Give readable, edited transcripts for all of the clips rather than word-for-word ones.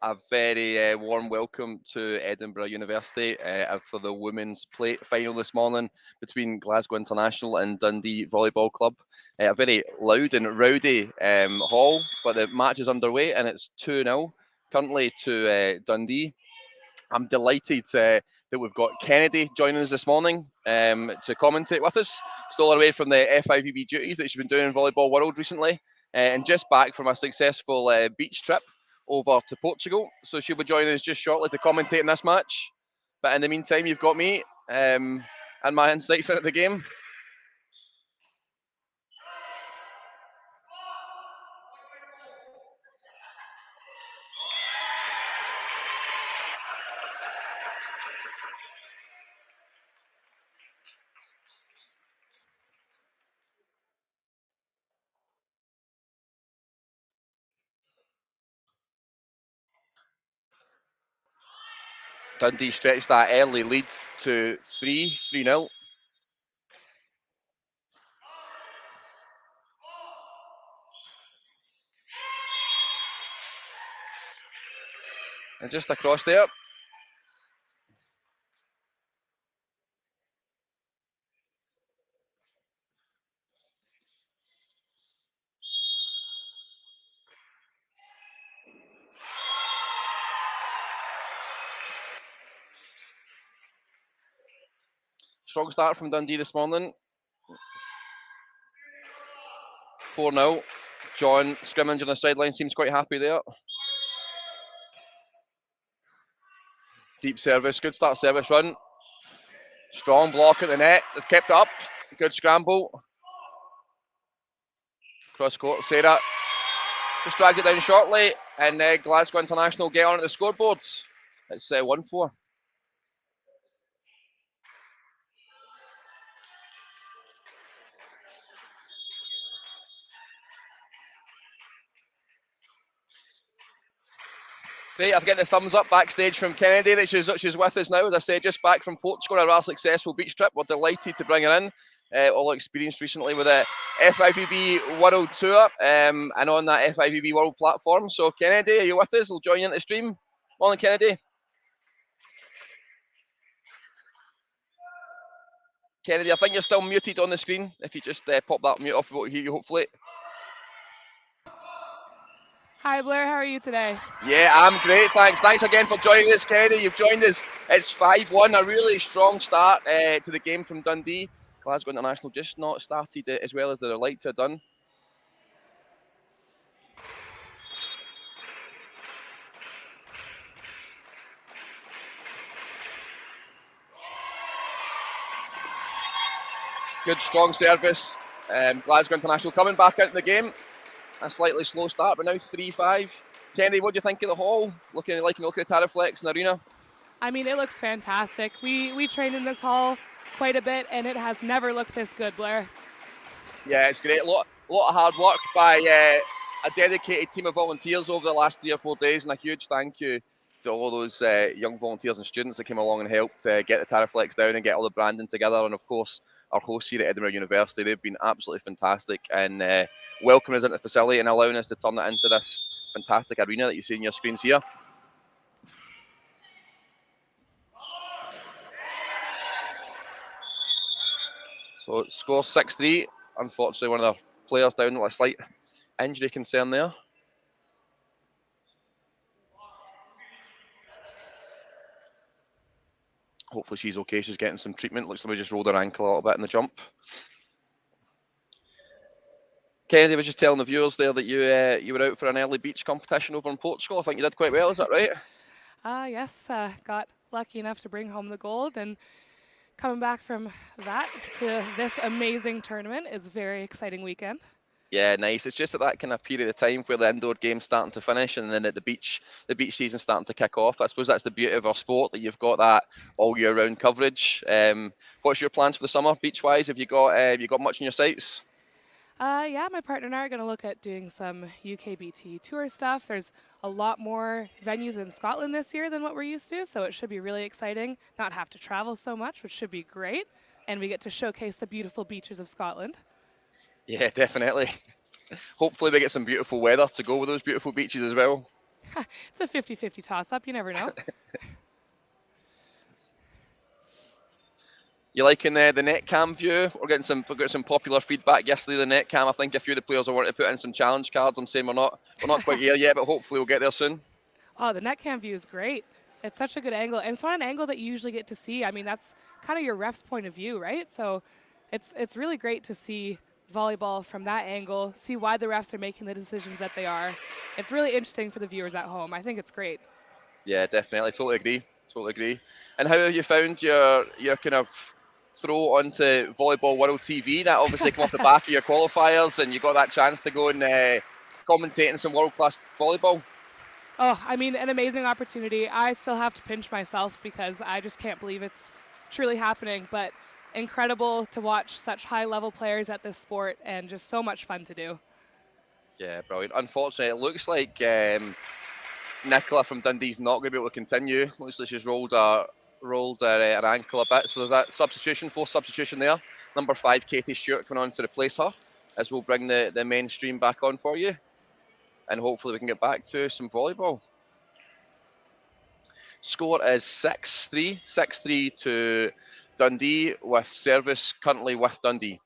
a very warm welcome to Edinburgh University for the women's plate final this morning between Glasgow International and Dundee Volleyball Club. A very loud and rowdy hall, but the match is underway and it's 2-0 currently to Dundee. I'm delighted that we've got Kennedy joining us this morning to commentate with us. Still away from the FIVB duties that she's been doing in Volleyball World recently, and just back from a successful beach trip over to Portugal. So she'll be joining us just shortly to commentate in this match. But in the meantime, you've got me and my insights into the game. Dundee stretched that early lead to 3-0. And just across there, strong start from Dundee this morning. 4-0. John scrimmage on the sideline, seems quite happy there. Deep service, good start service run. Strong block at the net, they've kept up. Good scramble. Cross court, Sarah just dragged it down shortly, and Glasgow International get on at the scoreboards. It's 1-4. Great, I'm getting the thumbs up backstage from Kennedy that she's with us now. As I said, just back from Portugal, a rather successful beach trip. We're delighted to bring her in. All experienced recently with the FIVB World Tour and on that FIVB World platform. So Kennedy, are you with us? We'll join you in the stream. Morning, Kennedy. Kennedy, I think you're still muted on the screen. If you just pop that mute off, we'll hear you hopefully. Hi Blair, how are you today? Yeah, I'm great, thanks. Thanks again for joining us, Kennedy. You've joined us. It's 5-1, a really strong start to the game from Dundee. Glasgow International just not started as well as they'd like to have done. Good, strong service. Glasgow International coming back into the game. A slightly slow start, but now 3-5. Kennedy, what do you think of the hall? Looking at the Tariflex in the arena? I mean, it looks fantastic. We trained in this hall quite a bit, and it has never looked this good, Blair. Yeah, it's great. A lot of hard work by a dedicated team of volunteers over the last 3 or 4 days, and a huge thank you to all those young volunteers and students that came along and helped get the Tariflex down and get all the branding together. And of course, our hosts here at Edinburgh University, they've been absolutely fantastic and welcoming us into the facility and allowing us to turn it into this fantastic arena that you see on your screens here. So it scores 6-3. Unfortunately, one of the players down with a slight injury concern there. Hopefully she's okay. She's getting some treatment. Looks like we just rolled her ankle a little bit in the jump. Kennedy was just telling the viewers there that you were out for an early beach competition over in Portugal. I think you did quite well. Is that right? Yes, got lucky enough to bring home the gold, and coming back from that to this amazing tournament is a very exciting weekend. Yeah, nice. It's just at that kind of period of time where the indoor game's starting to finish, and then at the beach season's starting to kick off. I suppose that's the beauty of our sport, that you've got that all year round coverage. What's your plans for the summer, beach-wise? Have you got much in your sights? Yeah, my partner and I are going to look at doing some UKBT tour stuff. There's a lot more venues in Scotland this year than what we're used to, so it should be really exciting. Not have to travel so much, which should be great, and we get to showcase the beautiful beaches of Scotland. Yeah, definitely. Hopefully we get some beautiful weather to go with those beautiful beaches as well. It's a 50-50 toss-up. You never know. You liking the net cam view? We got some popular feedback yesterday. The net cam. I think a few of the players are wanting to put in some challenge cards. I'm saying we're not quite here yet, but hopefully we'll get there soon. Oh, the net cam view is great. It's such a good angle, and it's not an angle that you usually get to see. I mean, that's kind of your ref's point of view, right? So it's really great to see volleyball from that angle, see why the refs are making the decisions that they are. It's really interesting for the viewers at home. I think it's great. Yeah, definitely. Totally agree. And how have you found your kind of throw onto Volleyball World TV? That obviously came off the back of your qualifiers, and you got that chance to go and commentate in some world-class volleyball. Oh, I mean, an amazing opportunity. I still have to pinch myself because I just can't believe it's truly happening. But incredible to watch such high-level players at this sport, and just so much fun to do. Yeah, brilliant. Unfortunately, it looks like Nicola from Dundee's not going to be able to continue. Looks like she's rolled her ankle a bit. So there's that fourth substitution there. Number 5, Katie Stewart, coming on to replace her, as we'll bring the mainstream back on for you. And hopefully we can get back to some volleyball. Score is 6-3 to Dundee, with service currently with Dundee.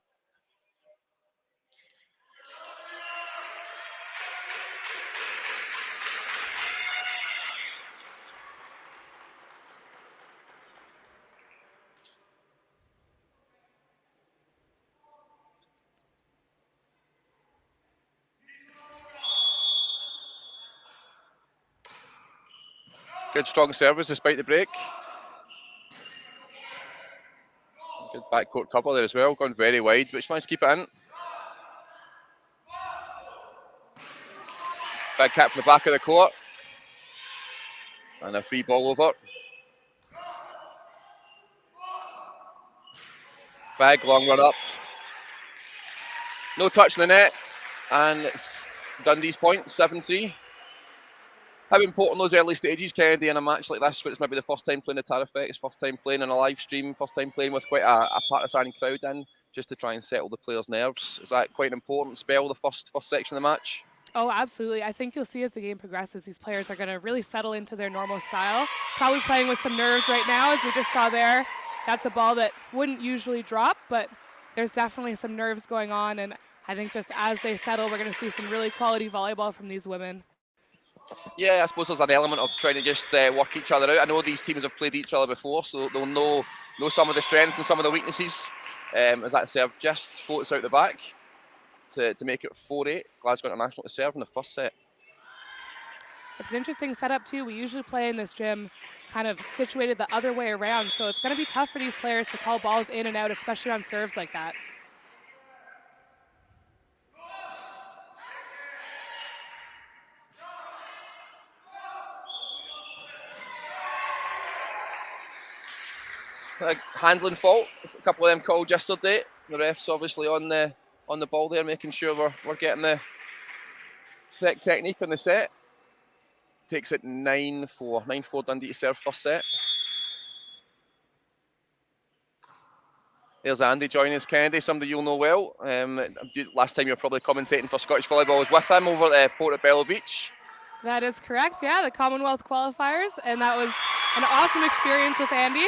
Good strong service despite the break. Good backcourt cover there as well, gone very wide, but she managed to keep it in. Big cap from the back of the court. And a free ball over. Big long run up. No touch in the net. And it's Dundee's point, 7-3. How important those early stages, Kennedy, in a match like this, where it's maybe the first time playing the Tara FX, first time playing in a live stream, first time playing with quite a partisan crowd in, just to try and settle the players' nerves? Is that quite an important spell, the first section of the match? Oh, absolutely. I think you'll see as the game progresses, these players are going to really settle into their normal style. Probably playing with some nerves right now, as we just saw there. That's a ball that wouldn't usually drop, but there's definitely some nerves going on. And I think just as they settle, we're going to see some really quality volleyball from these women. Yeah, I suppose there's an element of trying to just work each other out. I know these teams have played each other before, so they'll know some of the strengths and some of the weaknesses. As that serve just floats out the back to make it 4-8. Glasgow International to serve in the first set. It's an interesting setup, too. We usually play in this gym kind of situated the other way around, so it's going to be tough for these players to call balls in and out, especially on serves like that. Handling fault, a couple of them called yesterday. The refs obviously on the ball there, making sure we're getting the correct technique on the set. Takes it 9-4 Dundee to serve first set. There's Andy joining us, Kennedy, somebody you'll know well. Last time you were probably commentating for Scottish Volleyball was with him over at Portobello Beach. That is correct, yeah, the Commonwealth qualifiers, and that was an awesome experience with Andy.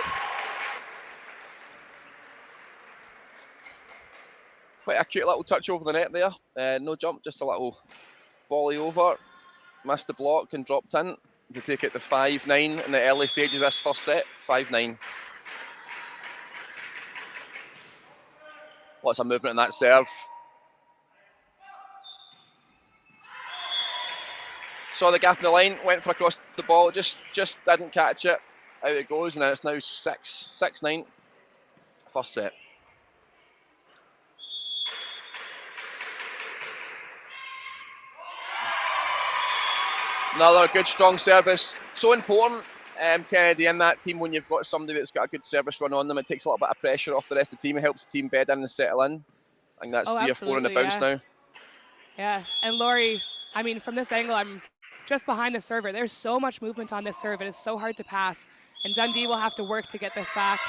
Quite a cute little touch over the net there. No jump, just a little volley over. Missed the block and dropped in to take it to 5-9 in the early stage of this first set. 5-9. Lots of movement in that serve. Saw the gap in the line, went for across the ball, just didn't catch it. Out it goes, and then it's now 6-9. First set. Another good strong service. So important, Kennedy, in that team when you've got somebody that's got a good service run on them. It takes a little bit of pressure off the rest of the team. It helps the team bed in and settle in. I think that's 3 or 4 in the bounce now. Yeah, and Laurie, I mean, from this angle, I'm just behind the server. There's so much movement on this serve. It is so hard to pass. And Dundee will have to work to get this back.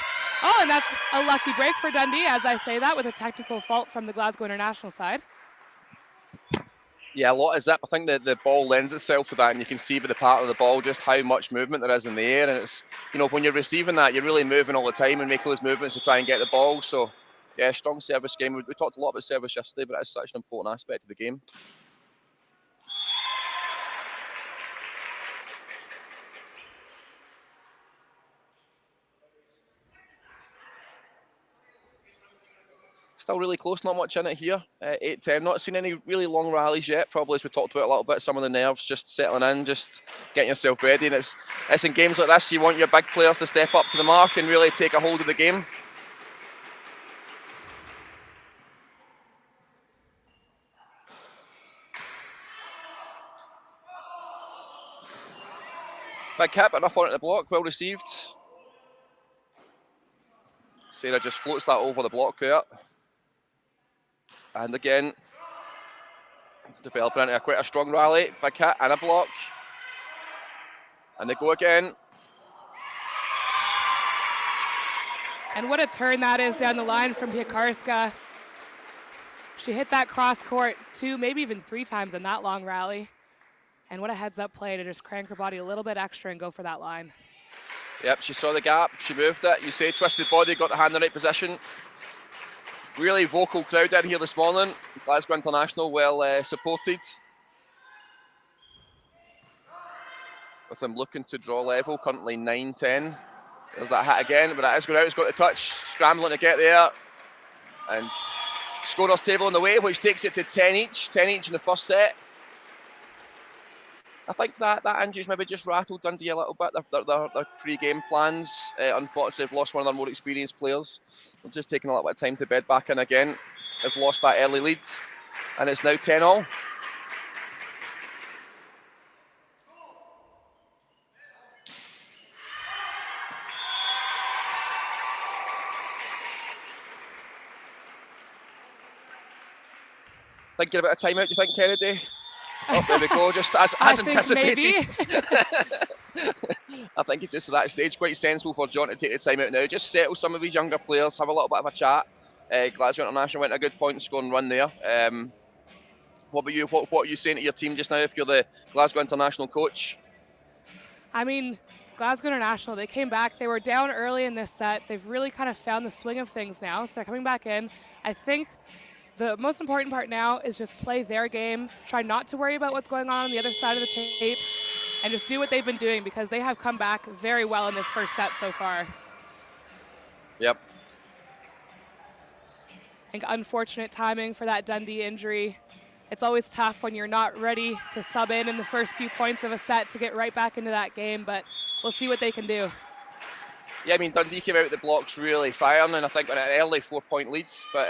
Oh, and that's a lucky break for Dundee, as I say that, with a technical fault from the Glasgow International side. Yeah, a lot of zip. I think the ball lends itself to that, and you can see by the pattern of the ball just how much movement there is in the air. And it's, when you're receiving that, you're really moving all the time and making those movements to try and get the ball. So, yeah, strong service game. We talked a lot about service yesterday, but it's such an important aspect of the game. Still really close, not much in it here. 8-10, not seen any really long rallies yet. Probably, as we talked about a little bit, some of the nerves just settling in, just getting yourself ready. And it's in games like this, you want your big players to step up to the mark and really take a hold of the game. Big hit, but enough on it the block, well received. Sarah just floats that over the block there. And again, developing into quite a strong rally. Big hit and a block. And they go again. And what a turn that is down the line from Piekarska. She hit that cross court 2, maybe even 3 times in that long rally. And what a heads up play to just crank her body a little bit extra and go for that line. Yep, she saw the gap, she moved it. You say twisted body, got the hand in the right position. Really vocal crowd in here this morning. Glasgow International well supported. With them looking to draw level, currently 9-10. There's that hit again, but it is going out. It's got the touch, scrambling to get there. And scorer's table on the way, which takes it to 10 each. 10 each in the first set. I think that injury's maybe just rattled Dundee a little bit. Their pre-game plans, unfortunately, have lost one of their more experienced players. They're just taking a little bit of time to bed back in again. They've lost that early lead, and it's now 10-all. Thinking about a timeout, do you think, Kennedy? Oh, there we go, just as anticipated. I think it's just at that stage quite sensible for John to take the time out now. Just settle some of these younger players, have a little bit of a chat. Glasgow International went a good point and scoring run there. What about you? What are you saying to your team just now if you're the Glasgow International coach? I mean, Glasgow International, they came back. They were down early in this set. They've really kind of found the swing of things now, so they're coming back in. I think the most important part now is just play their game, try not to worry about what's going on the other side of the tape, and just do what they've been doing because they have come back very well in this first set so far. Yep. I think unfortunate timing for that Dundee injury. It's always tough when you're not ready to sub in the first few points of a set to get right back into that game, but we'll see what they can do. Yeah, I mean, Dundee came out of the blocks really firing, and I think on an early 4-point leads, but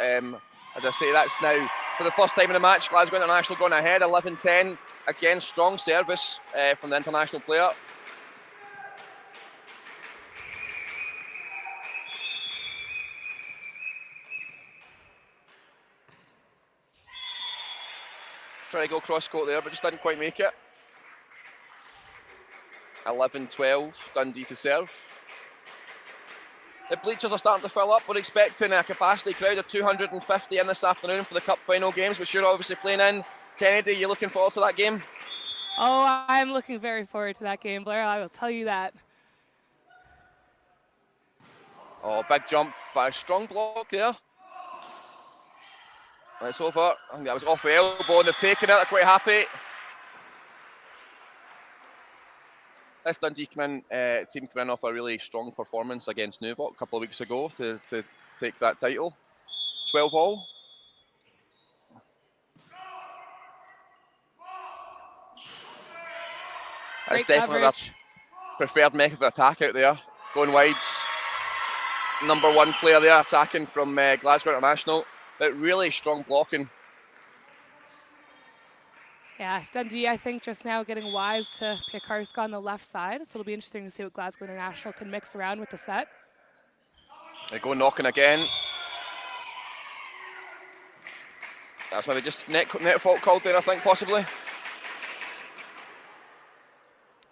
as I say, that's now, for the first time in the match, Glasgow International going ahead, 11-10. Again, strong service from the international player. Trying to go cross-court there, but just didn't quite make it. 11-12, Dundee to serve. The bleachers are starting to fill up. We're expecting a capacity crowd of 250 in this afternoon for the Cup final games, which you're obviously playing in. Kennedy, you looking forward to that game? Oh, I'm looking very forward to that game, Blair. I will tell you that. Oh, big jump by a strong block there. It's over. I think that was off the elbow, and they've taken it. They're quite happy. This Dundee team came in off a really strong performance against Nuvok a couple of weeks ago to take that title. 12-all. That's definitely their preferred method of attack out there. Going wides. Number 1 player there attacking from Glasgow International. But really strong blocking. Yeah, Dundee, I think, just now getting wise to Piekarska on the left side. So it'll be interesting to see what Glasgow International can mix around with the set. They go knocking again. That's maybe just net fault called there, I think, possibly.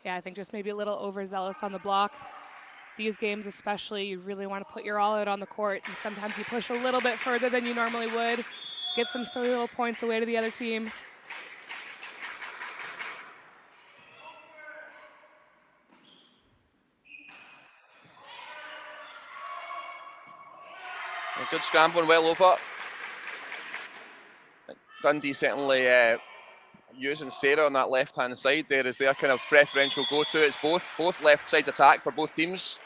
Yeah, I think just maybe a little overzealous on the block. These games especially, you really want to put your all out on the court, and sometimes you push a little bit further than you normally would, get some silly little points away to the other team. A good scramble and well over. Dundee certainly using Sarah on that left-hand side there as their kind of preferential go-to. It's both left sides attack for both teams.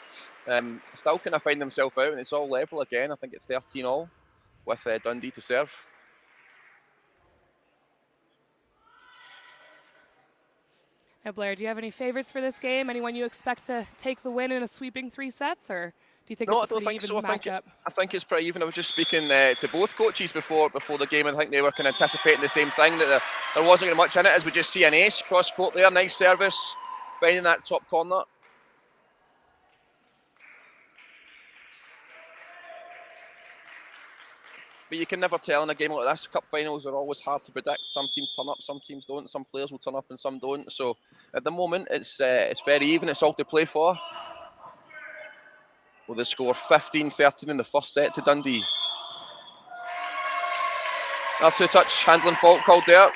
Still kind of find themselves out, and it's all level again. I think it's 13-all with Dundee to serve. Now, Blair, do you have any favorites for this game? Anyone you expect to take the win in a sweeping 3 sets, or do you think it's a pretty even matchup? I think it's pretty even. I was just speaking to both coaches before the game, and I think they were kind of anticipating the same thing, that there wasn't going to be much in it, as we just see an ace cross court there. Nice service, finding that top corner. But you can never tell in a game like this. Cup finals are always hard to predict. Some teams turn up, some teams don't. Some players will turn up and some don't. So at the moment, it's very even. It's all to play for. Well, they score 15-13 in the first set to Dundee. Another two-touch handling fault called there.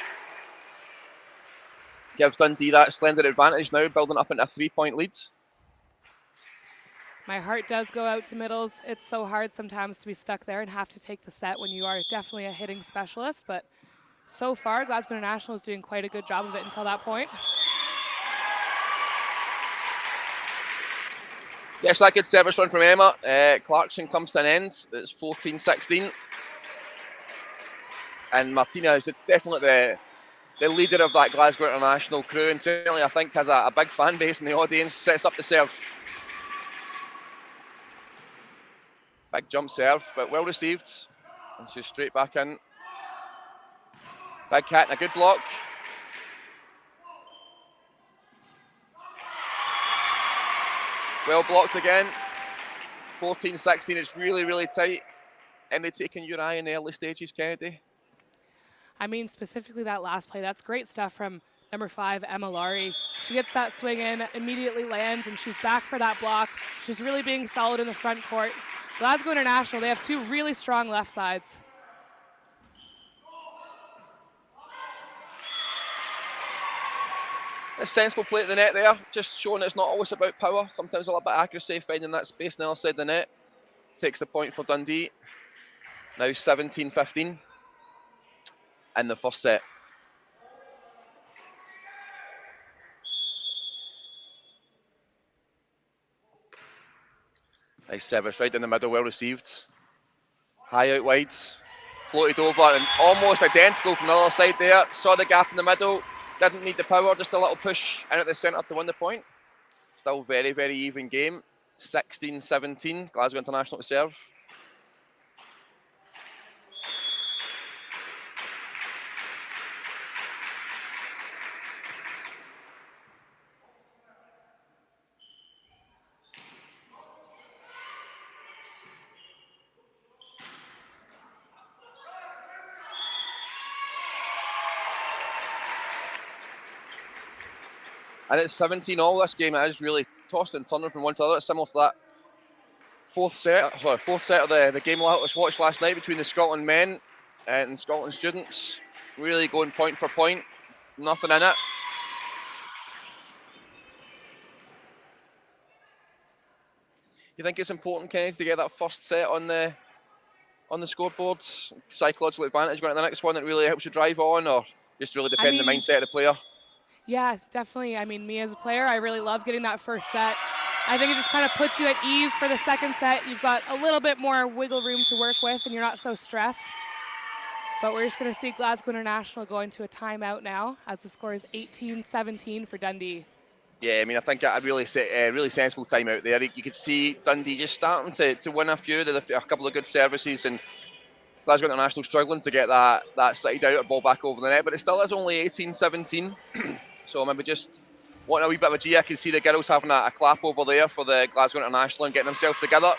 Gives Dundee that slender advantage now, building up into a 3-point lead. My heart does go out to middles. It's so hard sometimes to be stuck there and have to take the set when you are definitely a hitting specialist. But so far, Glasgow International is doing quite a good job of it until that point. Yes, that good service run from Emma. Clarkson comes to an end. It's 14-16. And Martina is definitely the leader of that Glasgow International crew, and certainly I think has a big fan base in the audience. Sets up the serve. Big jump serve, but well received. And she's straight back in. Big hit and a good block. Well blocked again. 14-16, it's really, really tight. And they taking your eye in the early stages, Kennedy? I mean, specifically that last play, that's great stuff from number 5, Emma Laurie. She gets that swing in, immediately lands, and she's back for that block. She's really being solid in the front court. Glasgow International, they have 2 really strong left sides. A sensible play at the net there, just showing it's not always about power. Sometimes a little bit of accuracy, finding that space on the other side of the net. Takes the point for Dundee. Now 17-15 in the first set. Nice service right in the middle, well received. High out wides, floated over, and almost identical from the other side there. Saw the gap in the middle, didn't need the power, just a little push in at the centre to win the point. Still very, very even game. 16-17, Glasgow International to serve. And it's 17-all this game. It is really tossed and turning from one to the other. It's similar to that fourth set of the game I watched last night between the Scotland men and Scotland students. Really going point for point. Nothing in it. You think it's important, Kenneth, to get that first set on the scoreboard? Psychological advantage going to the next one that really helps you drive on, or just really depend on the mindset of the player? Yeah, definitely. I mean, me as a player, I really love getting that first set. I think it just kind of puts you at ease for the second set. You've got a little bit more wiggle room to work with, and you're not so stressed. But we're just going to see Glasgow International going to a timeout now, as the score is 18-17 for Dundee. Yeah, I mean, I think a really sensible timeout there. You could see Dundee just starting to win a few, a couple of good services, and Glasgow International struggling to get that side out, a ball back over the net. But it still is only 18-17. So maybe just wanting a wee bit of a G. I can see the girls having a clap over there for the Glasgow International and getting themselves together.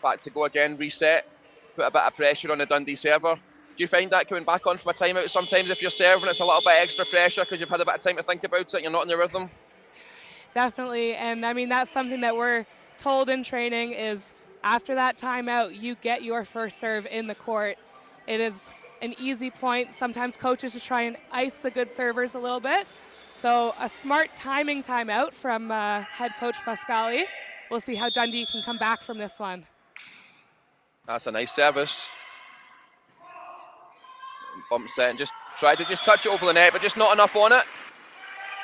Back to go again, reset, put a bit of pressure on the Dundee server. Do you find that coming back on from a timeout sometimes if you're serving, it's a little bit extra pressure because you've had a bit of time to think about it, you're not in the rhythm? Definitely, and I mean, that's something that we're told in training is after that timeout, you get your first serve in the court. It is an easy point. Sometimes coaches just try and ice the good servers a little bit. So a smart timing timeout from head coach Pascali. We'll see how Dundee can come back from this one. That's a nice service. Bump set and just tried to just touch it over the net, but just not enough on it.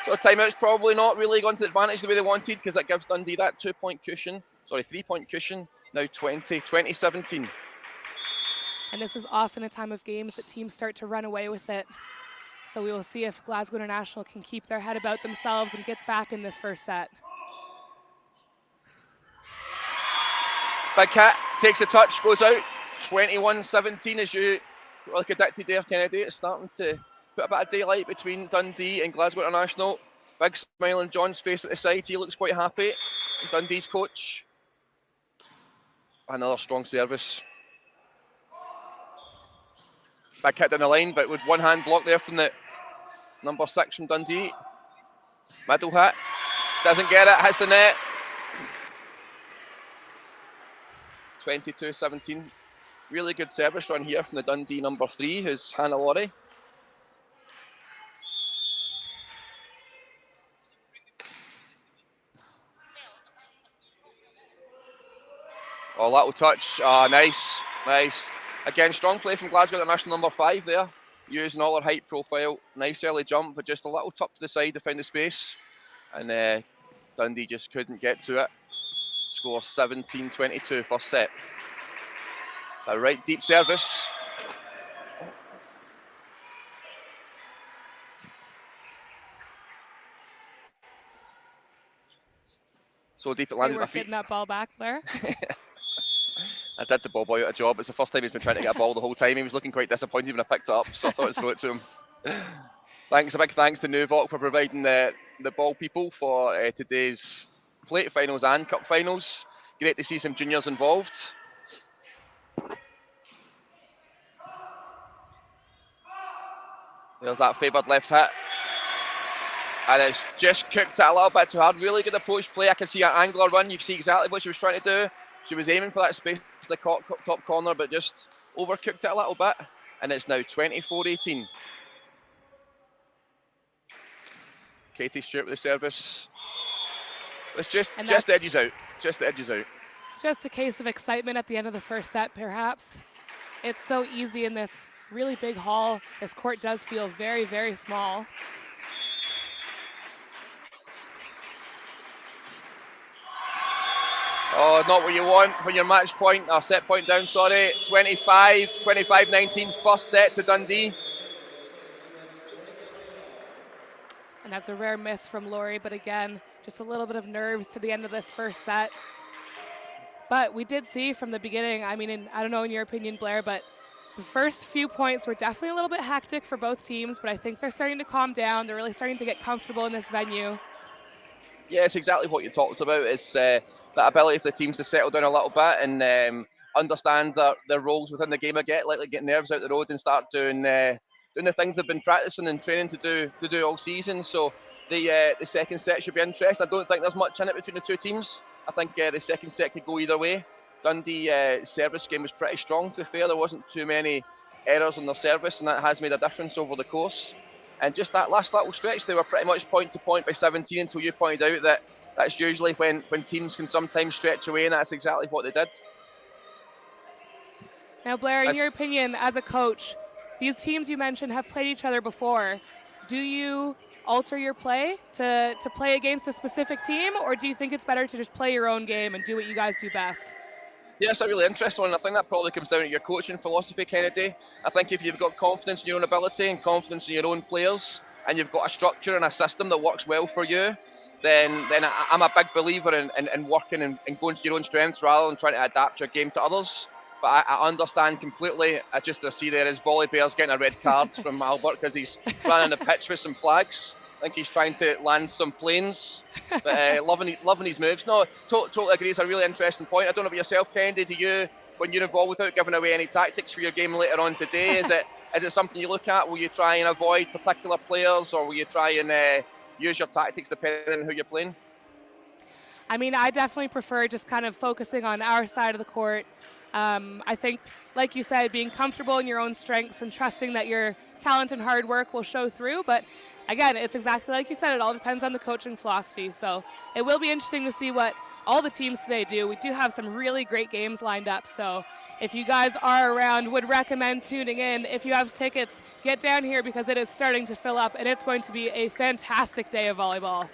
So timeout's probably not really gone to the advantage the way they wanted, because that gives Dundee that 3-point cushion. Now 2017. And this is often a time of games that teams start to run away with it. So we will see if Glasgow International can keep their head about themselves and get back in this first set. Big Cat takes a touch, goes out. 21-17 as you predicted there, Kennedy. It's starting to put a bit of daylight between Dundee and Glasgow International. Big smile on John's face at the side. He looks quite happy. Dundee's coach. Another strong service. Big hit down the line, but with one hand block there from the number 6 from Dundee. Middle hit. Doesn't get it, hits the net. 22-17. Really good service run here from the Dundee number 3, who's Hannah Laurie. Oh, that will touch. Nice. Again, strong play from Glasgow International number 5 there. Using all her height profile. Nice early jump, but just a little tuck to the side to find the space. And Dundee just couldn't get to it. Score 17-22 first set. A right deep service. So deep it landed at my feet. Getting that ball back there. I did the ball boy out a job. It's the first time he's been trying to get a ball the whole time. He was looking quite disappointed when I picked it up, so I thought I'd throw it to him. A big thanks to Nuvok for providing the ball people for today's plate finals and cup finals. Great to see some juniors involved. There's that favoured left hit. And it's just cooked it a little bit too hard. Really good approach play. I can see an angular run. You can see exactly what she was trying to do. She was aiming for that space in the top corner, but just overcooked it a little bit. And it's now 24-18. Katie Stewart with the service. It's just the edges out. Just the edges out. Just a case of excitement at the end of the first set, perhaps. It's so easy in this really big hall. This court does feel very, very small. Oh, not what you want for your match point, or set point down, sorry. 25-19, first set to Dundee. And that's a rare miss from Laurie, but again, just a little bit of nerves to the end of this first set. But we did see from the beginning, I mean, I don't know in your opinion, Blair, but the first few points were definitely a little bit hectic for both teams, but I think they're starting to calm down. They're really starting to get comfortable in this venue. Yeah, it's exactly what you talked about. It's that ability for the teams to settle down a little bit and understand their roles within the game again, like get nerves out the road and start doing the things they've been practicing and training to do all season. So the second set should be interesting. I don't think there's much in it between the two teams. I think the second set could go either way. Dundee service game was pretty strong, to be fair. There wasn't too many errors on their service, and that has made a difference over the course. And just that last little stretch, they were pretty much point to point by 17 until you pointed out that that's usually when teams can sometimes stretch away, and that's exactly what they did. Now, Blair, in your opinion, as a coach, these teams you mentioned have played each other before. Do you alter your play to play against a specific team, or do you think it's better to just play your own game and do what you guys do best? Yeah, it's a really interesting one. I think that probably comes down to your coaching philosophy, Kennedy. I think if you've got confidence in your own ability and confidence in your own players, and you've got a structure and a system that works well for you, then I'm a big believer in working and going to your own strengths rather than trying to adapt your game to others. But I understand completely. I just see there is Volley Bears getting a red card from Albert because he's running the pitch with some flags. I think he's trying to land some planes, but loving his moves. No, totally agree. It's a really interesting point. I don't know about yourself, Kennedy. Do you, when you're involved, without giving away any tactics for your game later on today, is it something you look at? Will you try and avoid particular players, or will you try and use your tactics depending on who you're playing? I mean, I definitely prefer just kind of focusing on our side of the court. I think, like you said, being comfortable in your own strengths and trusting that your talent and hard work will show through. But again, it's exactly like you said, it all depends on the coaching philosophy. So it will be interesting to see what all the teams today do. We do have some really great games lined up, so if you guys are around, would recommend tuning in. If you have tickets, get down here because it is starting to fill up and it's going to be a fantastic day of volleyball.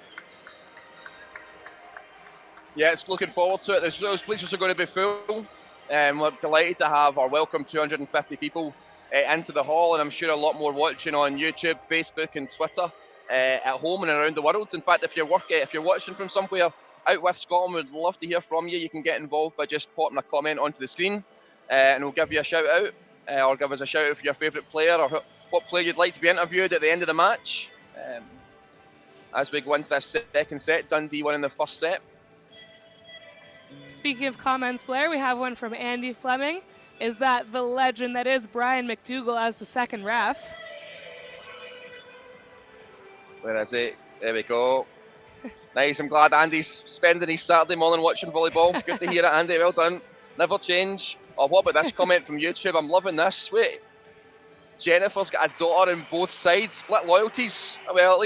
Yeah, it's looking forward to it. Those bleachers are going to be full. We're delighted to have or welcome 250 people into the hall, and I'm sure a lot more watching on YouTube, Facebook, and Twitter at home and around the world. In fact, if you're watching from somewhere out with Scotland, we'd love to hear from you. You can get involved by just popping a comment onto the screen, and we'll give you a shout out, or give us a shout out for your favourite player or what player you'd like to be interviewed at the end of the match. As we go into this second set, Dundee winning the first set. Speaking of comments, Blair, we have one from Andy Fleming. Is that the legend that is Brian McDougall as the second ref? Where is it? There we go. Nice. I'm glad Andy's spending his Saturday morning watching volleyball. Good to hear it, Andy. Well done. Never change. Oh, what about this comment from YouTube? I'm loving this. Wait. Jennifer's got a daughter on both sides. Split loyalties. Well,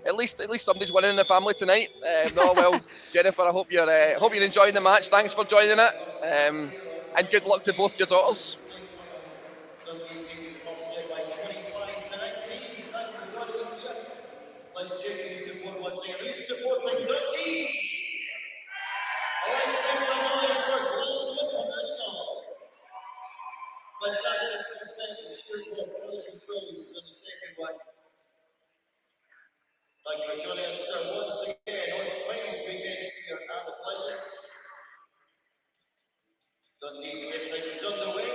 at least somebody's winning in the family tonight. No, well, Jennifer, I hope you're enjoying the match. Thanks for joining it. And good luck to both your daughters. Let's check in support once again. Who's supporting Dundee? Let's make some noise for Glasgow International. Fantastic for the second. Sure, well, Phillips and Sculls in the second one. Thank you for joining us once again on finals weekend here at the Pleasance. Dundee get things underway.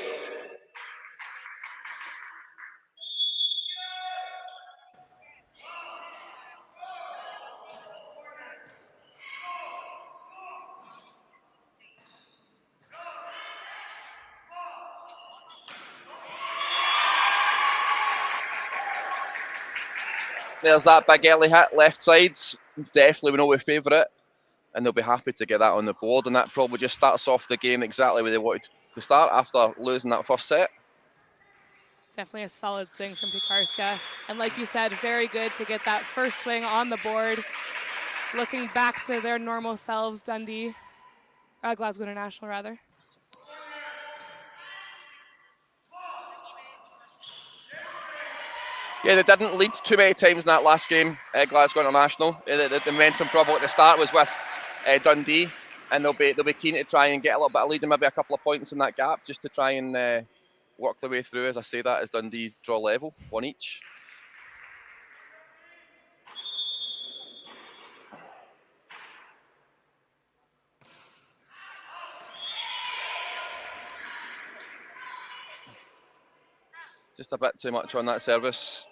There's that big early hit, left sides. Definitely we know we favourite, and they'll be happy to get that on the board, and that probably just starts off the game exactly where they wanted to start after losing that first set. Definitely a solid swing from Piekarska, and like you said, very good to get that first swing on the board. Looking back to their normal selves, Dundee, Glasgow International rather. Yeah, they didn't lead too many times in that last game, Glasgow International. The momentum probably at the start was with Dundee, and they'll be keen to try and get a little bit of lead and maybe a couple of points in that gap just to try and work their way through. As I say that, as Dundee draw level, one each. Just a bit too much on that service.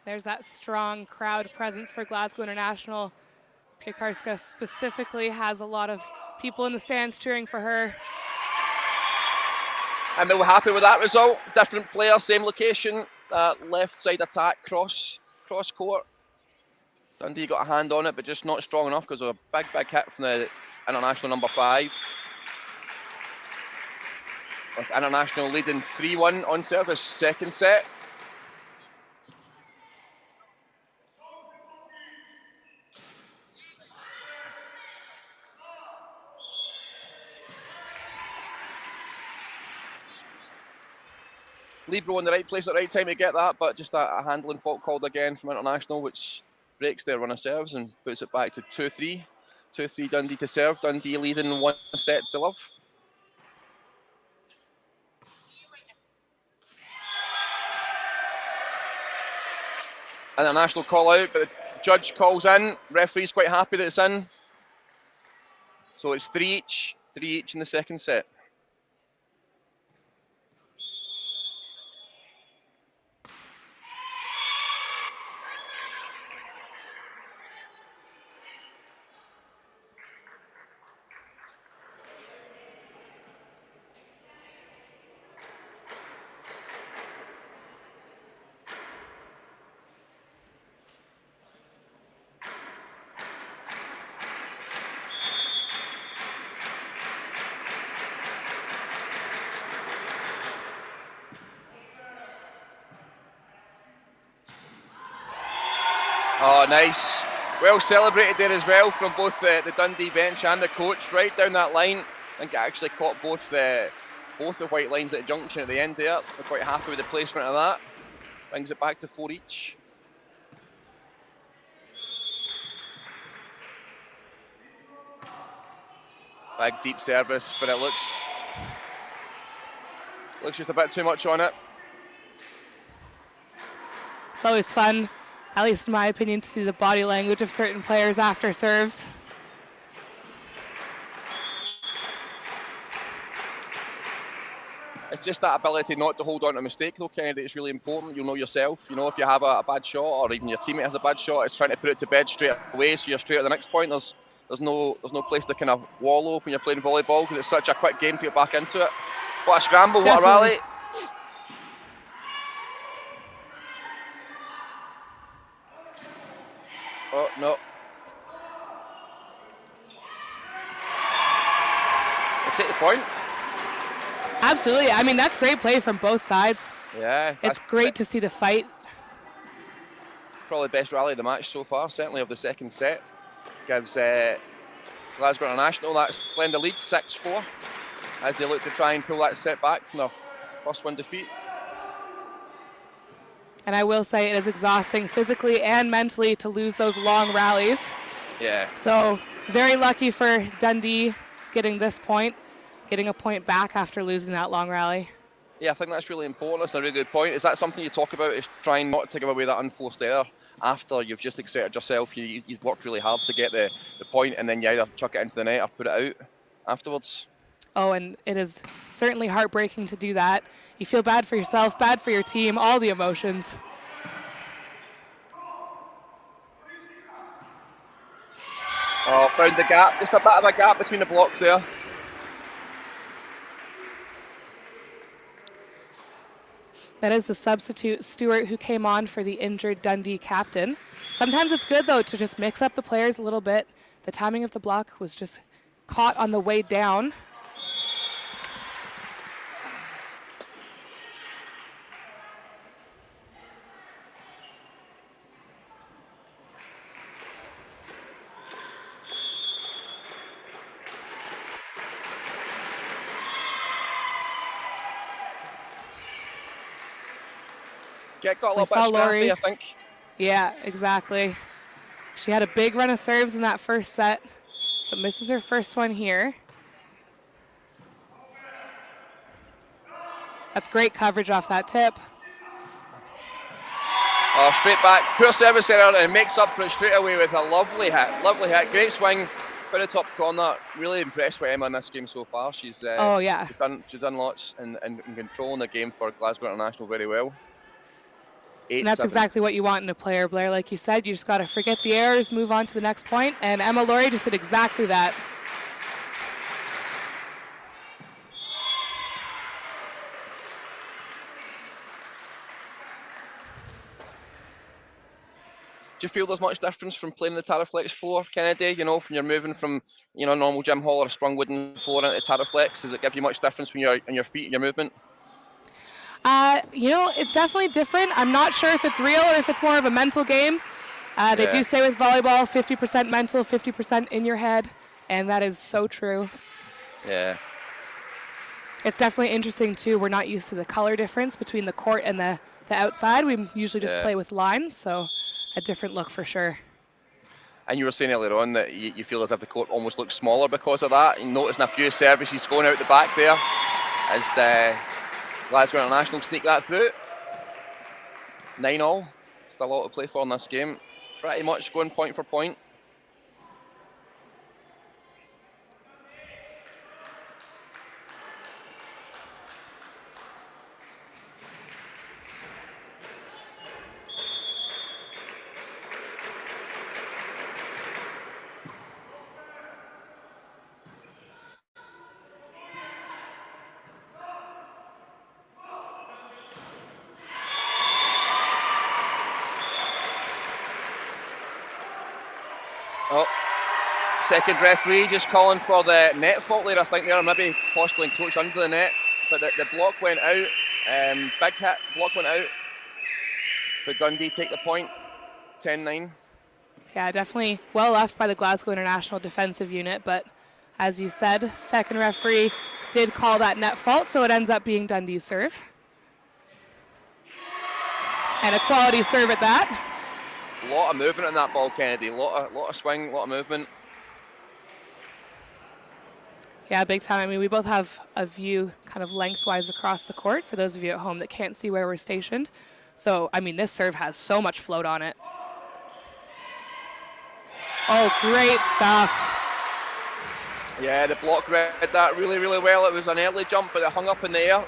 There's that strong crowd presence for Glasgow International. Piekarska specifically has a lot of people in the stands cheering for her. And they were happy with that result. Different player, same location. Left side attack, cross court. Dundee got a hand on it, but just not strong enough because of a big hit from the international number 5. With international leading 3-1 on service, second set. Libero in the right place at the right time to get that, but just a handling fault called again from international, which breaks their run of serves and puts it back to 2-3. 2-3 Dundee to serve. Dundee leading 1 set to love. International call out, but the judge calls in. Referee's quite happy that it's in. So it's 3 each in the second set. Oh, nice. Well celebrated there as well from both the Dundee bench and the coach, right down that line. I think it actually caught both the white lines at the junction at the end there. We're quite happy with the placement of that. Brings it back to 4 each. Big deep service, but it looks just a bit too much on it. It's always fun, at least in my opinion, to see the body language of certain players after serves. It's just that ability not to hold on to a mistake, though, Kennedy. It's really important. You'll know yourself. You know, if you have a bad shot, or even your teammate has a bad shot, it's trying to put it to bed straight away, so you're straight at the next point. There's no place to kind of wallow when you're playing volleyball, because it's such a quick game to get back into it. What a scramble! Definitely. What a rally! Oh no! They take the point. Absolutely. I mean, that's great play from both sides. Yeah. It's great to see the fight. Probably the best rally of the match so far, certainly of the second set. Gives Glasgow International that splendid lead, 6-4, as they look to try and pull that set back from their first one defeat. And I will say it is exhausting physically and mentally to lose those long rallies. Yeah. So very lucky for Dundee getting this point, getting a point back after losing that long rally. Yeah, I think that's really important. That's a really good point. Is that something you talk about, is trying not to give away that unforced error after you've just exerted yourself? You've worked really hard to get the point, and then you either chuck it into the net or put it out afterwards. Oh, and it is certainly heartbreaking to do that. You feel bad for yourself, bad for your team, all the emotions. Oh, found the gap. Just a bit of a gap between the blocks there. That is the substitute, Stewart, who came on for the injured Dundee captain. Sometimes it's good, though, to just mix up the players a little bit. The timing of the block was just caught on the way down. Got a little bit scrappy, I think. Yeah, exactly. She had a big run of serves in that first set, but misses her first one here. That's great coverage off that tip. Oh, straight back. Poor service error, and makes up for it straight away with a lovely hit. Lovely hit. Great swing. By the top corner. Really impressed with Emma in this game so far. She's she's done lots and controlling the game for Glasgow International very well. And that's exactly what you want in a player, Blair. Like you said, you just got to forget the errors, move on to the next point, and Emma Laurie just did exactly that. Do you feel there's much difference from playing the Taraflex floor, Kennedy? You know, when you're moving from, you know, normal gym hall or a sprung wooden floor into Taraflex, does it give you much difference when you're on your feet and your movement? You know, it's definitely different. I'm not sure if it's real or if it's more of a mental game. They do say with volleyball, 50% mental, 50% in your head, and that is so true. Yeah. It's definitely interesting, too. We're not used to the color difference between the court and the outside. We usually just play with lines, so a different look for sure. And you were saying earlier on that you feel as if the court almost looks smaller because of that. You're noticing a few services going out the back there as Glasgow International sneak that through. 9-all. Still a lot to play for in this game. Pretty much going point for point. Oh, second referee just calling for the net fault there, I think there, maybe possibly encroached under the net, but the block went out, big hit, block went out, but Dundee take the point, 10-9. Yeah, definitely well left by the Glasgow International defensive unit, but as you said, second referee did call that net fault, so it ends up being Dundee's serve. And a quality serve at that. A lot of movement in that ball, Kennedy. A lot of swing, a lot of movement. Yeah, big time. I mean, we both have a view kind of lengthwise across the court for those of you at home that can't see where we're stationed. So, I mean, this serve has so much float on it. Oh, great stuff. Yeah, the block read that really, really well. It was an early jump, but it hung up in the air.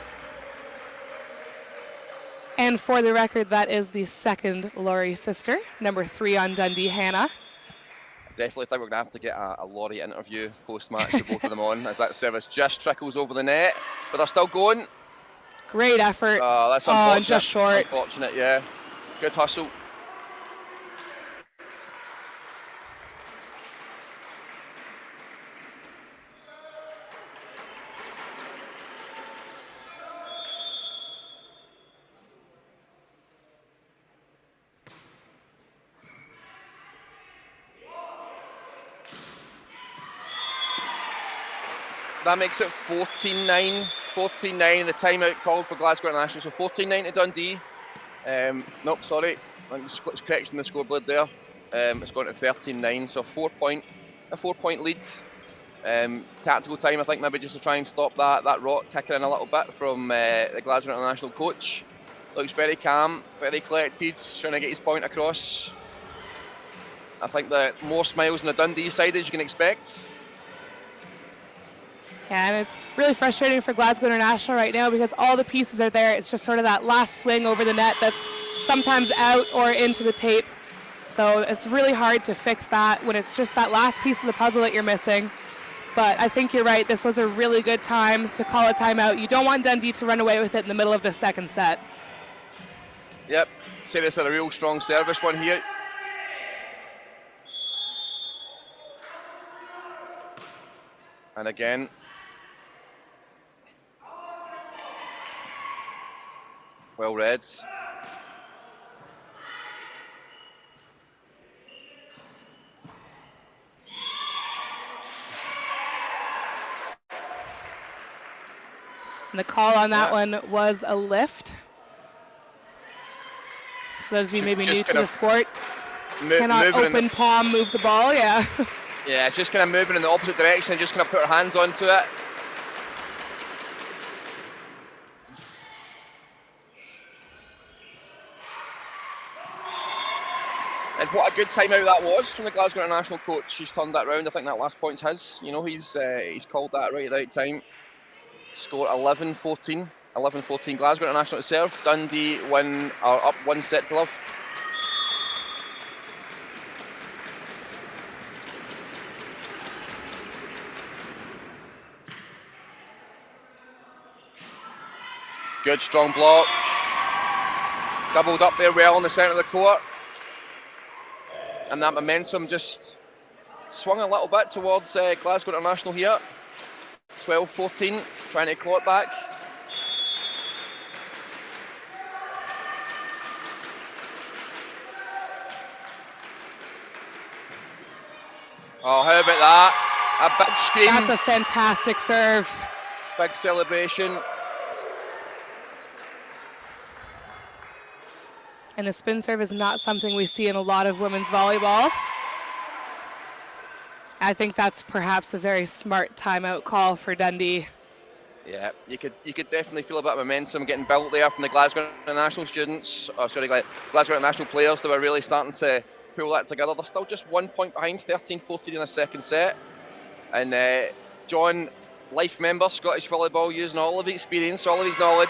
And for the record, that is the second Laurie sister, number 3 on Dundee, Hannah. Definitely think we're going to have to get a Laurie interview post-match with both of them on, as that service just trickles over the net, but they're still going. Great effort. That's unfortunate. And just short. Unfortunate, yeah. Good hustle. That makes it 14-9. 14-9, the timeout called for Glasgow International. So 14-9 to Dundee. Nope, sorry. I think it's correction in the scoreboard there. It's gone to 13-9, so a 4-point lead. Tactical time, I think, maybe just to try and stop that rock kicking in a little bit from the Glasgow International coach. Looks very calm, very collected, trying to get his point across. I think that more smiles on the Dundee side as you can expect. Yeah, and it's really frustrating for Glasgow International right now because all the pieces are there. It's just sort of that last swing over the net that's sometimes out or into the tape. So it's really hard to fix that when it's just that last piece of the puzzle that you're missing. But I think you're right. This was a really good time to call a timeout. You don't want Dundee to run away with it in the middle of the second set. Yep, Sarah's had a real strong service one here. And again, well read. And the call on that one was a lift. For those of you maybe new to the sport, cannot open palm move the ball, yeah. Yeah, it's just kind of moving in the opposite direction and just kind of put her hands onto it. And what a good timeout that was from the Glasgow International coach. He's turned that round. I think that last point's his. You know, he's called that right at the right time. Score 11-14. 11-14 Glasgow International to serve. Dundee are up 1-0. Good strong block. Doubled up there well in the centre of the court. And that momentum just swung a little bit towards Glasgow International here. 12-14, trying to claw it back. Oh, how about that? A big scream. That's a fantastic serve. Big celebration. And the spin serve is not something we see in a lot of women's volleyball. I think that's perhaps a very smart timeout call for Dundee. Yeah, you could definitely feel a bit of momentum getting built there from the Glasgow International students, Glasgow International players that were really starting to pull that together. They're still just 1 point behind, 13-14 in the second set. And John, life member, Scottish volleyball, using all of his experience, all of his knowledge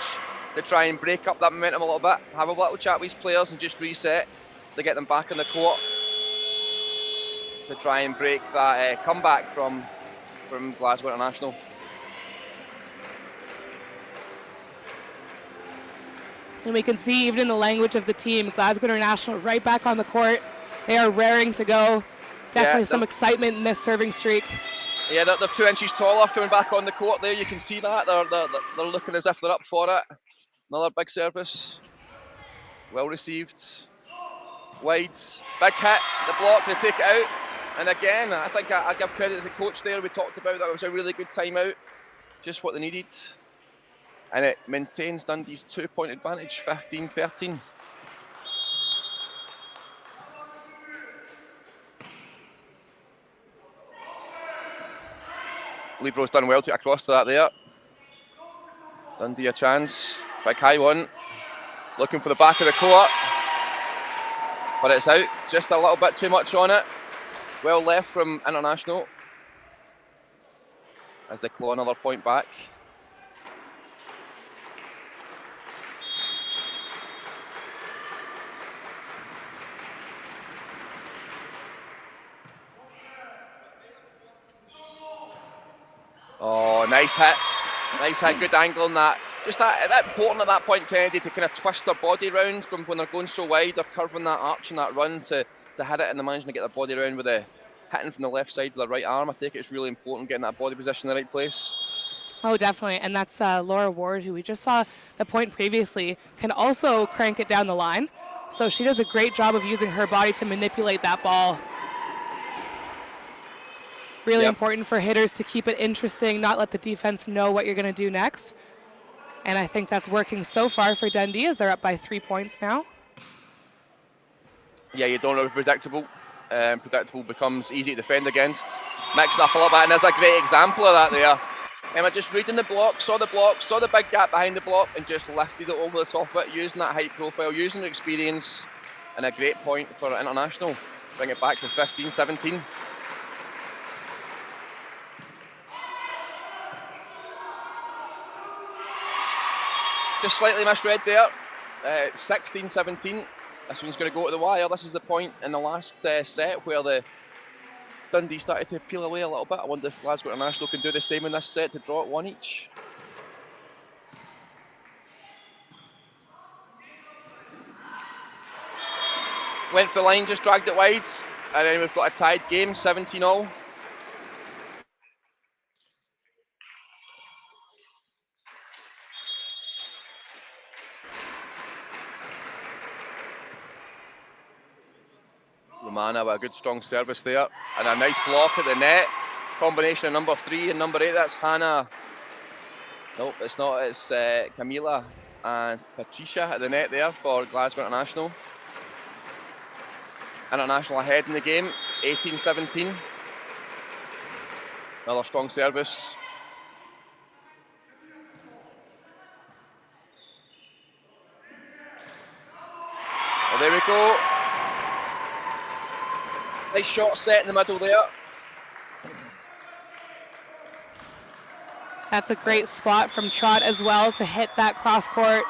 to try and break up that momentum a little bit, have a little chat with his players and just reset to get them back in the court to try and break that comeback from Glasgow International. And we can see even in the language of the team, Glasgow International right back on the court. They are raring to go. Definitely some excitement in this serving streak. Yeah, they're 2 inches taller coming back on the court there. You can see that. They're looking as if they're up for it. Another big service. Well received. Wides, big hit, the block, they take it out. And again, I think I give credit to the coach there. We talked about that. It was a really good timeout, just what they needed. And it maintains Dundee's 2-point advantage, 15-13. Libro's done well to get across to that there. Dundee a chance, big high one. Looking for the back of the court. But it's out, just a little bit too much on it. Well left from International as they claw another point back. Oh, nice hit. Nice hit, good angle on that. Just that important at that point, Kennedy, to kind of twist their body round from when they're going so wide. They're curving that arch and that run to hit it, and they're managing to get their body around with the hitting from the left side with the right arm. I think it's really important getting that body position in the right place. Oh, definitely. And that's Laura Ward, who we just saw the point previously, can also crank it down the line. So she does a great job of using her body to manipulate that ball. Really important for hitters to keep it interesting, not let the defense know what you're going to do next. And I think that's working so far for Dundee as they're up by 3 points now. Yeah, you don't know predictable. Predictable becomes easy to defend against. Mixing up a little bit, and there's a great example of that there. Emma just reading the block, saw the big gap behind the block, and just lifted it over the top of it, using that height profile, using the experience, and a great point for International. Bring it back to 15-17. Just slightly misread there. 16-17. This one's going to go to the wire. This is the point in the last set where the Dundee started to peel away a little bit. I wonder if Glasgow International can do the same in this set to draw it 1 each. Went for the line, just dragged it wide, and then we've got a tied game, 17-all. Romana with a good strong service there, and a nice block at the net. Combination of number 3 and number 8. That's Hannah. Nope, it's not. It's Camila and Patricia at the net there for Glasgow International. International ahead in the game, 18-17. Another strong service. Well, there we go. Nice shot set in the middle there. That's a great spot from Trot as well to hit that cross court.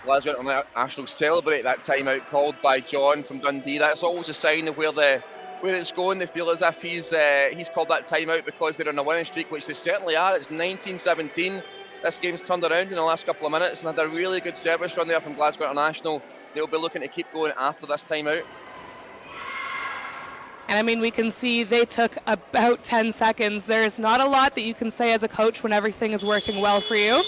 Glasgow International celebrate that timeout called by John from Dundee. That's always a sign of where it's going. They feel as if he's called that timeout because they're on a winning streak, which they certainly are. It's 19-17. This game's turned around in the last couple of minutes and had a really good service run there from Glasgow International. They'll be looking to keep going after this timeout. And I mean, we can see they took about 10 seconds. There's not a lot that you can say as a coach when everything is working well for you.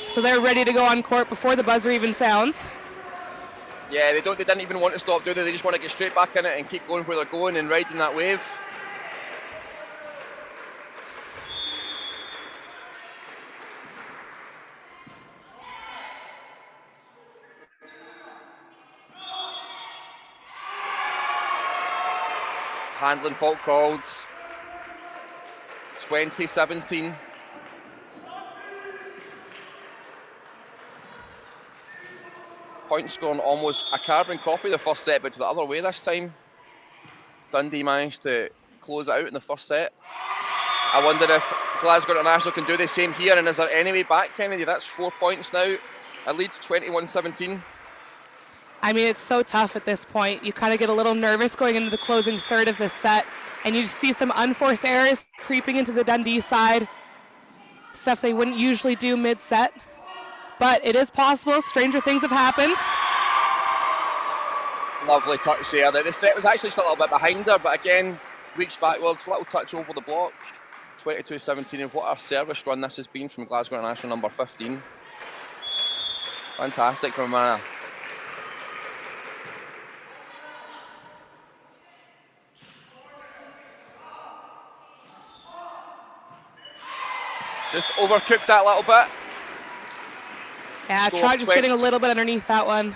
So they're ready to go on court before the buzzer even sounds. Yeah, they didn't even want to stop, do they? They just want to get straight back in it and keep going where they're going and riding that wave. Handling fault called. 20-17. Point scoring almost a carbon copy of the first set, but to the other way this time. Dundee managed to close it out in the first set. I wonder if Glasgow International can do the same here, and is there any way back, Kennedy? That's 4 points now. It leads 21-17. I mean, it's so tough at this point. You kind of get a little nervous going into the closing third of this set, and you see some unforced errors creeping into the Dundee side, stuff they wouldn't usually do mid-set. But it is possible. Stranger things have happened. Lovely touch there. The set was actually still a little bit behind her, but again, reached backwards, little touch over the block. 22-17, and what a service run this has been from Glasgow International number 15. Fantastic from Romana. Just overcooked that a little bit. Yeah, Trout just getting a little bit underneath that one.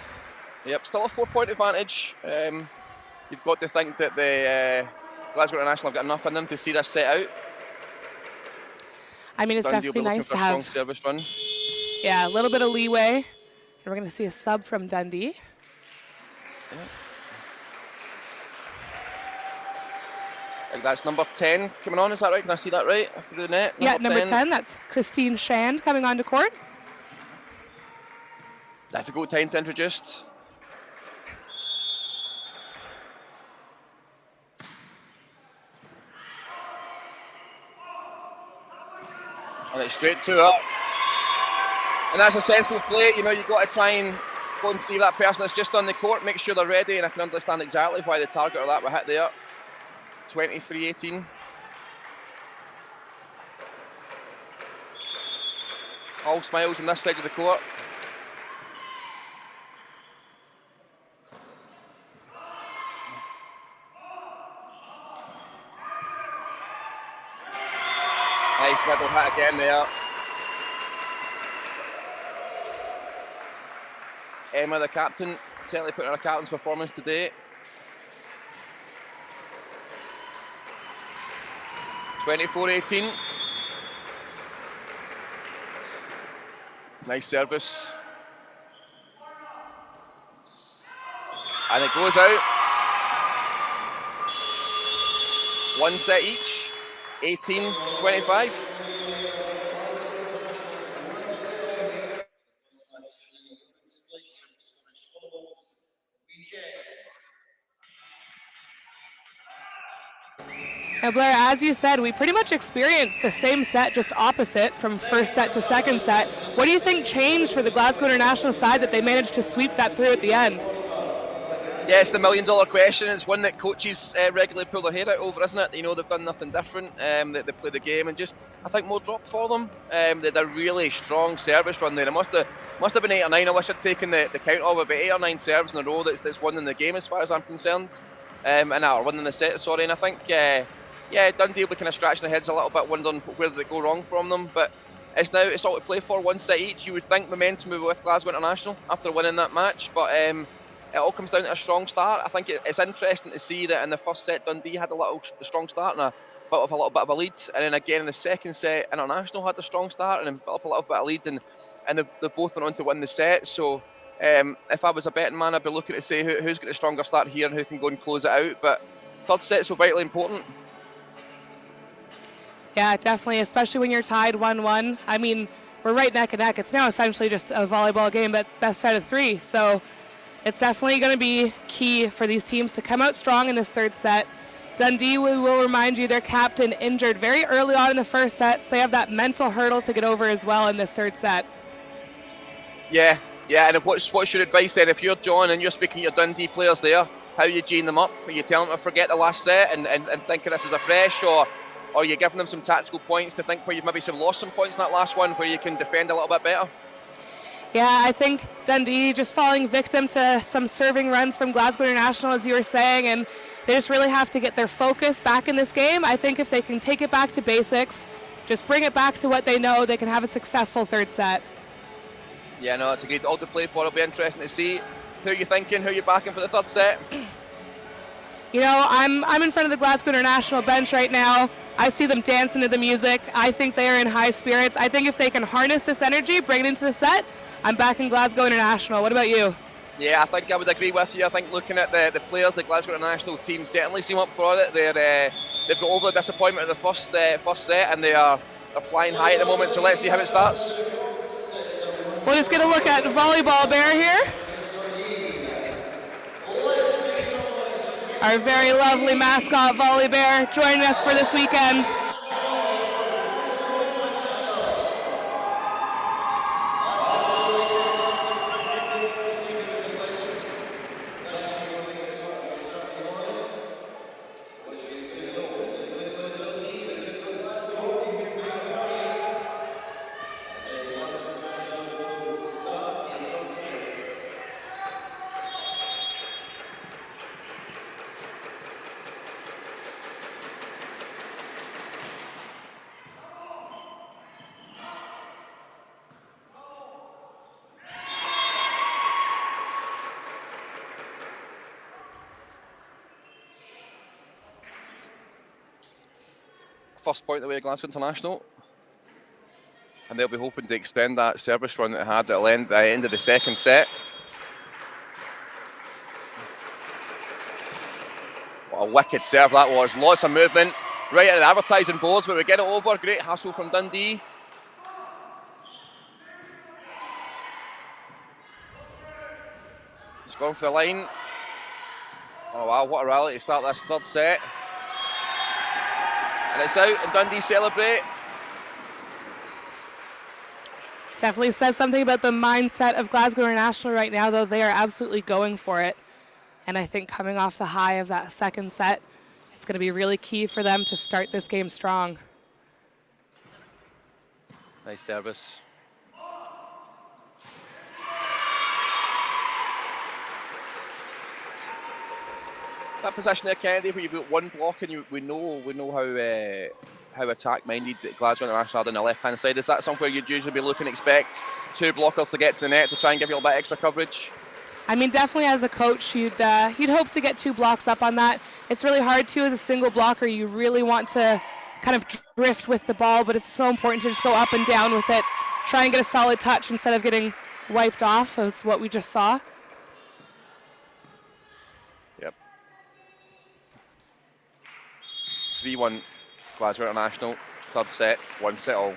Yep, still a 4-point advantage. You've got to think that the Glasgow International have got enough in them to see this set out. I mean, it's Dundee definitely will be nice looking to for a have strong service run. a little bit of leeway. And we're going to see a sub from Dundee. Yeah. I think that's number 10 coming on, is that right? Can I see that right? Through the net? Yeah, number 10, that's Christine Shand coming onto court. Difficult time to introduce. And it's straight to her. And that's a sensible play. You know, you've got to try and go and see that person that's just on the court, make sure they're ready, and I can understand exactly why the target of that were hit there. 23-18. All smiles on this side of the court. Nice middle hit again there. Emma, the captain, certainly putting her captain's performance today. 24-18. Nice service. And it goes out. One set each. 18-25. Now, Blair, as you said, we pretty much experienced the same set, just opposite from first set to second set. What do you think changed for the Glasgow International side that they managed to sweep that through at the end? Yeah, it's the $1,000,000 question. It's one that coaches regularly pull their hair out over, isn't it? You know, they've done nothing different. They play the game and just, I think, more dropped for them. They had a really strong service run there. It must have been 8 or 9. I wish I'd taken the count of it, but 8 or 9 serves in a row that's won in the game, as far as I'm concerned. Or winning the set, sorry. And I think, Dundee will be kind of scratching their heads a little bit, wondering where did it go wrong from them. But it's all to play for, one set each. You would think momentum would be with Glasgow International after winning that match, but it all comes down to a strong start. I think it's interesting to see that in the first set, Dundee had a strong start and a little bit of a lead, and then again in the second set, International had a strong start and then built up a little bit of lead, and they both went on to win the set. So if I was a betting man, I'd be looking to say who's got the stronger start here and who can go and close it out. But third set's so vitally important. Yeah, definitely, especially when you're tied 1-1. I mean, we're right neck and neck. It's now essentially just a volleyball game, but best out of 3. So it's definitely going to be key for these teams to come out strong in this third set. Dundee, we will remind you, their captain injured very early on in the first set, so they have that mental hurdle to get over as well in this third set. Yeah, and what's your advice then? If you're John and you're speaking to your Dundee players there, how you gene them up? Are you telling them to forget the last set and thinking this is a fresh, or are you giving them some tactical points to think where you've maybe lost some points in that last one where you can defend a little bit better? Yeah, I think Dundee just falling victim to some serving runs from Glasgow International, as you were saying, and they just really have to get their focus back in this game. I think if they can take it back to basics, just bring it back to what they know, they can have a successful third set. Yeah, no, it's a great all to play for. It'll be interesting to see who you're thinking, who you're backing for the third set. You know, I'm in front of the Glasgow International bench right now. I see them dancing to the music. I think they are in high spirits. I think if they can harness this energy, bring it into the set, I'm backing Glasgow International. What about you? Yeah, I think I would agree with you. I think looking at the players, the Glasgow International team certainly seem up for it. They've got over the disappointment of the first set, and they're flying high at the moment. So let's see how it starts. We'll just get a look at Volleyball Bear here. Our very lovely mascot, Volley Bear, joining us for this weekend. first point away at Glasgow International. And they'll be hoping to extend that service run that they had at the end of the second set. What a wicked serve that was. Lots of movement right at the advertising boards, but we get it over. Great hustle from Dundee. It's gone for the line. Oh wow, what a rally to start this third set. And it's out, and Dundee celebrate. Definitely says something about the mindset of Glasgow International right now, though. They are absolutely going for it. And I think coming off the high of that second set, it's going to be really key for them to start this game strong. Nice service. That position there, Kennedy, where you've got one block and we know how attack-minded Glasgow International are on the left-hand side. Is that somewhere you'd usually be looking to expect two blockers to get to the net to try and give you a little bit extra coverage? I mean, definitely as a coach, you'd hope to get two blocks up on that. It's really hard to as a single blocker. You really want to kind of drift with the ball, but it's so important to just go up and down with it. Try and get a solid touch instead of getting wiped off, as what we just saw. Yep. 3-1 Glasgow International, third set, 1-1 all.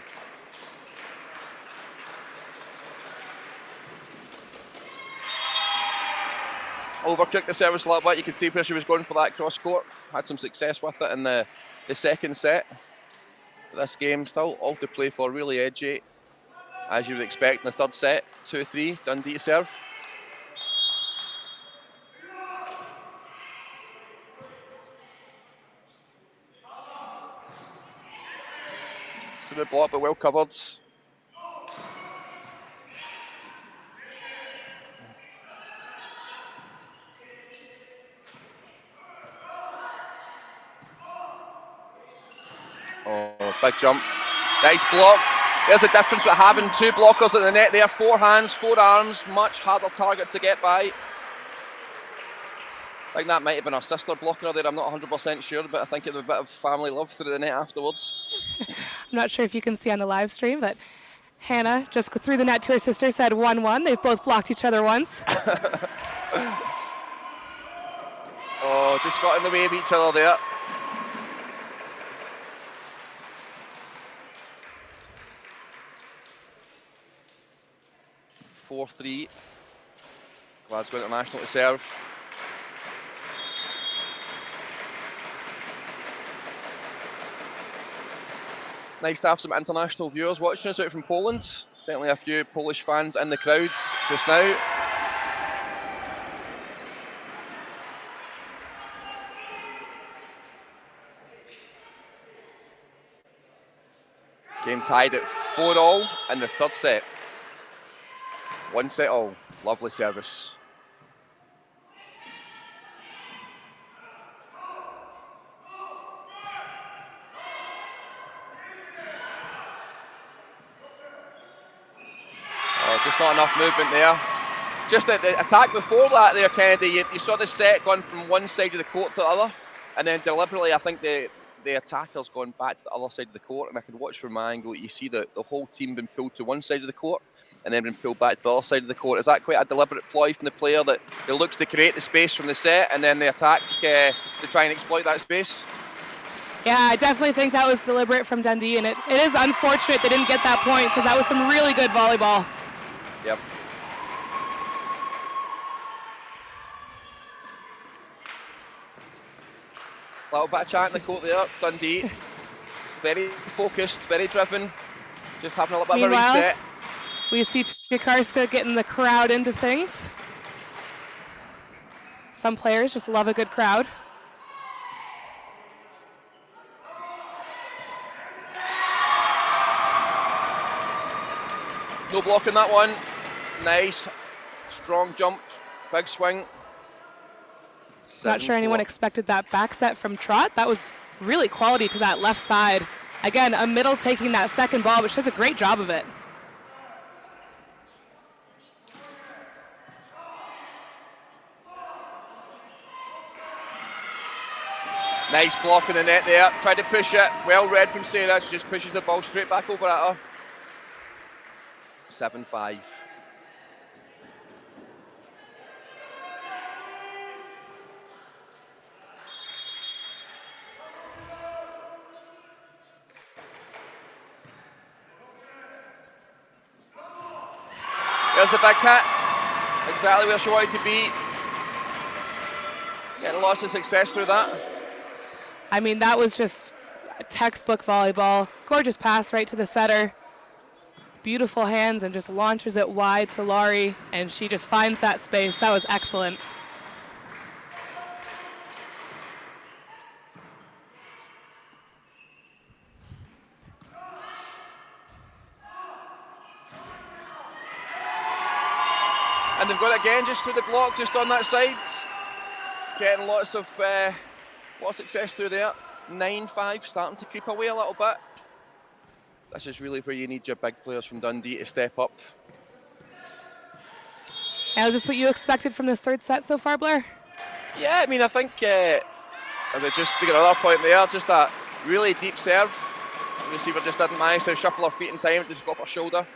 Overtook the service a little bit. You can see where she was going for that cross court. Had some success with it in the second set. This game still all to play for, really edgy, as you would expect in the third set. 2-3, Dundee to serve. So the block, but well covered. Oh, big jump. Nice block. There's a difference with having two blockers at the net there. 4 hands, 4 arms, much harder target to get by. I think that might have been our sister blocker there. I'm not 100% sure, but I think it was a bit of family love through the net afterwards. I'm not sure if you can see on the live stream, but Hannah just threw the net to her sister, said 1-1. They've both blocked each other once. Oh, just got in the way of each other there. (4-3) Glasgow International to serve. Nice to have some international viewers watching us out from Poland. Certainly a few Polish fans in the crowds just now. Game tied at 4-all in the third set. 1-1 all. Lovely service. Oh, just not enough movement there. Just the attack before that there, Kennedy, you saw the set going from one side of the court to the other, and then deliberately I think the attacker's gone back to the other side of the court, and I can watch from my angle, you see the whole team being pulled to one side of the court and then being pulled back to the other side of the court. Is that quite a deliberate ploy from the player that he looks to create the space from the set and then the attack to try and exploit that space? Yeah, I definitely think that was deliberate from Dundee, and it is unfortunate they didn't get that point because that was some really good volleyball. Yep. A little bit of chat in the court there, Dundee. Very focused, very driven, just having a little bit of a reset. We see Piekarska getting the crowd into things. Some players just love a good crowd. No blocking that one. Nice, strong jump, big swing. Not sure anyone expected that back set from Trott. That was really quality to that left side. Again, a middle taking that second ball, but she does a great job of it. Nice block in the net there. Tried to push it. Well read from Sarah. She just pushes the ball straight back over at her. 7-5. There's the big hit. Exactly where she wanted to be. Getting lots of success through that. I mean, that was just textbook volleyball. Gorgeous pass right to the setter. Beautiful hands and just launches it wide to Laurie, and she just finds that space. That was excellent. And they've got it again just through the block, just on that side. Getting lots of success through there. 9-5, starting to creep away a little bit. This is really where you need your big players from Dundee to step up. Now, is this what you expected from this third set so far, Blair? Yeah, I mean, I think they just to get another point there, just a really deep serve. The receiver just didn't manage to shuffle her feet in time, just got off her shoulder.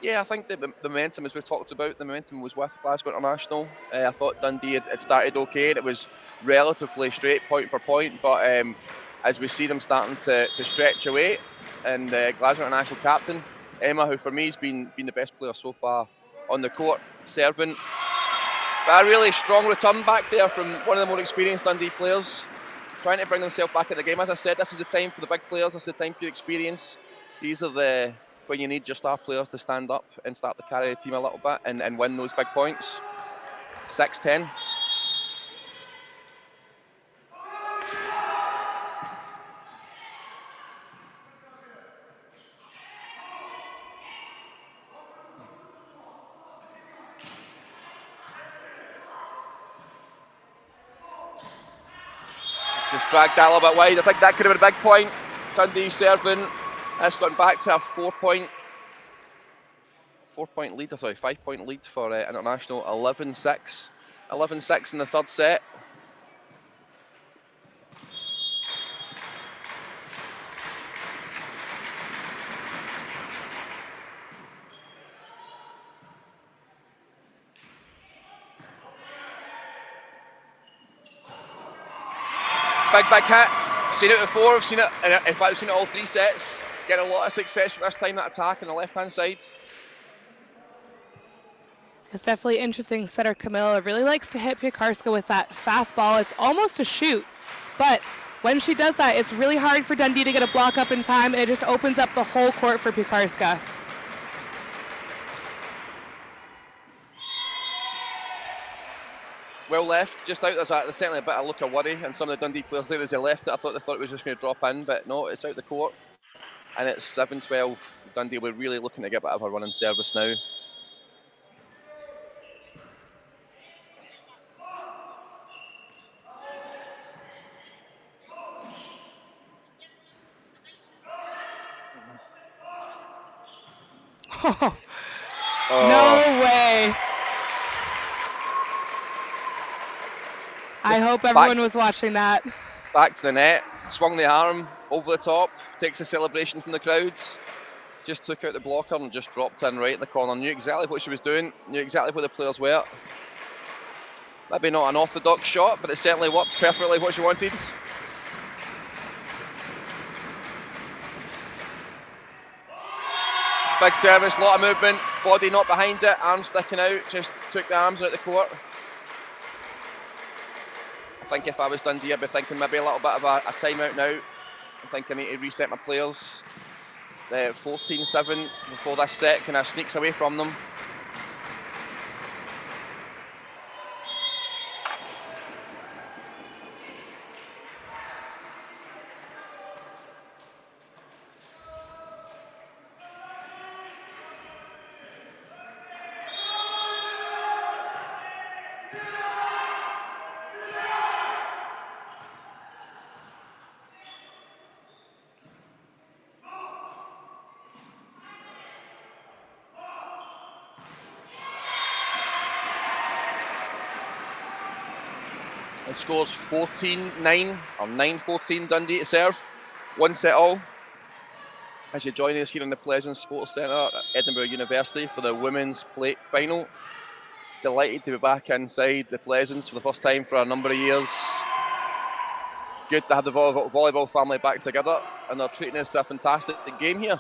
Yeah, I think the momentum, as we've talked about, the momentum was with Glasgow International. I thought Dundee had started okay, and it was relatively straight point for point, but as we see them starting to stretch away, and Glasgow International captain, Emma, who for me has been the best player so far on the court, serving. But a really strong return back there from one of the more experienced Dundee players, trying to bring themselves back at the game. As I said, this is the time for the big players, this is the time for your experience. These are when you need your star players to stand up and start to carry the team a little bit and win those big points. 6-10. Just dragged that a little bit wide. I think that could have been a big point. Dundee serving. That's gone back to a 5-point lead for International. 11-6. 11-6 in the third set. Big hit. Seen it before. We've seen it. In fact, we've seen it all three sets. Getting a lot of success for this time. That attack on the left-hand side. It's definitely interesting. Setter Camilla really likes to hit Piekarska with that fastball. It's almost a shoot, but when she does that, it's really hard for Dundee to get a block up in time, and it just opens up the whole court for Piekarska. Well left, just out. There's certainly a bit of look of worry, and some of the Dundee players there as they left it, I thought they thought it was just going to drop in, but no, it's out the court. And it's 7-12. Dundee were really looking to get a bit of a running service now. No way. I hope everyone was watching that. Back to the net, swung the arm over the top, takes a celebration from the crowds. Just took out the blocker and just dropped in right in the corner. Knew exactly what she was doing, knew exactly where the players were. Maybe not an orthodox shot, but it certainly worked perfectly what she wanted. Big service, lot of movement, body not behind it, arms sticking out, just took the arms out the court. I think if I was Dundee, I'd be thinking maybe a little bit of a timeout now. I think I need to reset my players. 14-7 before this set kind of sneaks away from them. The score's 14-9 or 9-14 Dundee to serve. One set all. As you join us here in the Pleasance Sports Centre at Edinburgh University for the women's plate final. Delighted to be back inside the Pleasance for the first time for a number of years. Good to have the volleyball family back together, and they're treating us to a fantastic game here.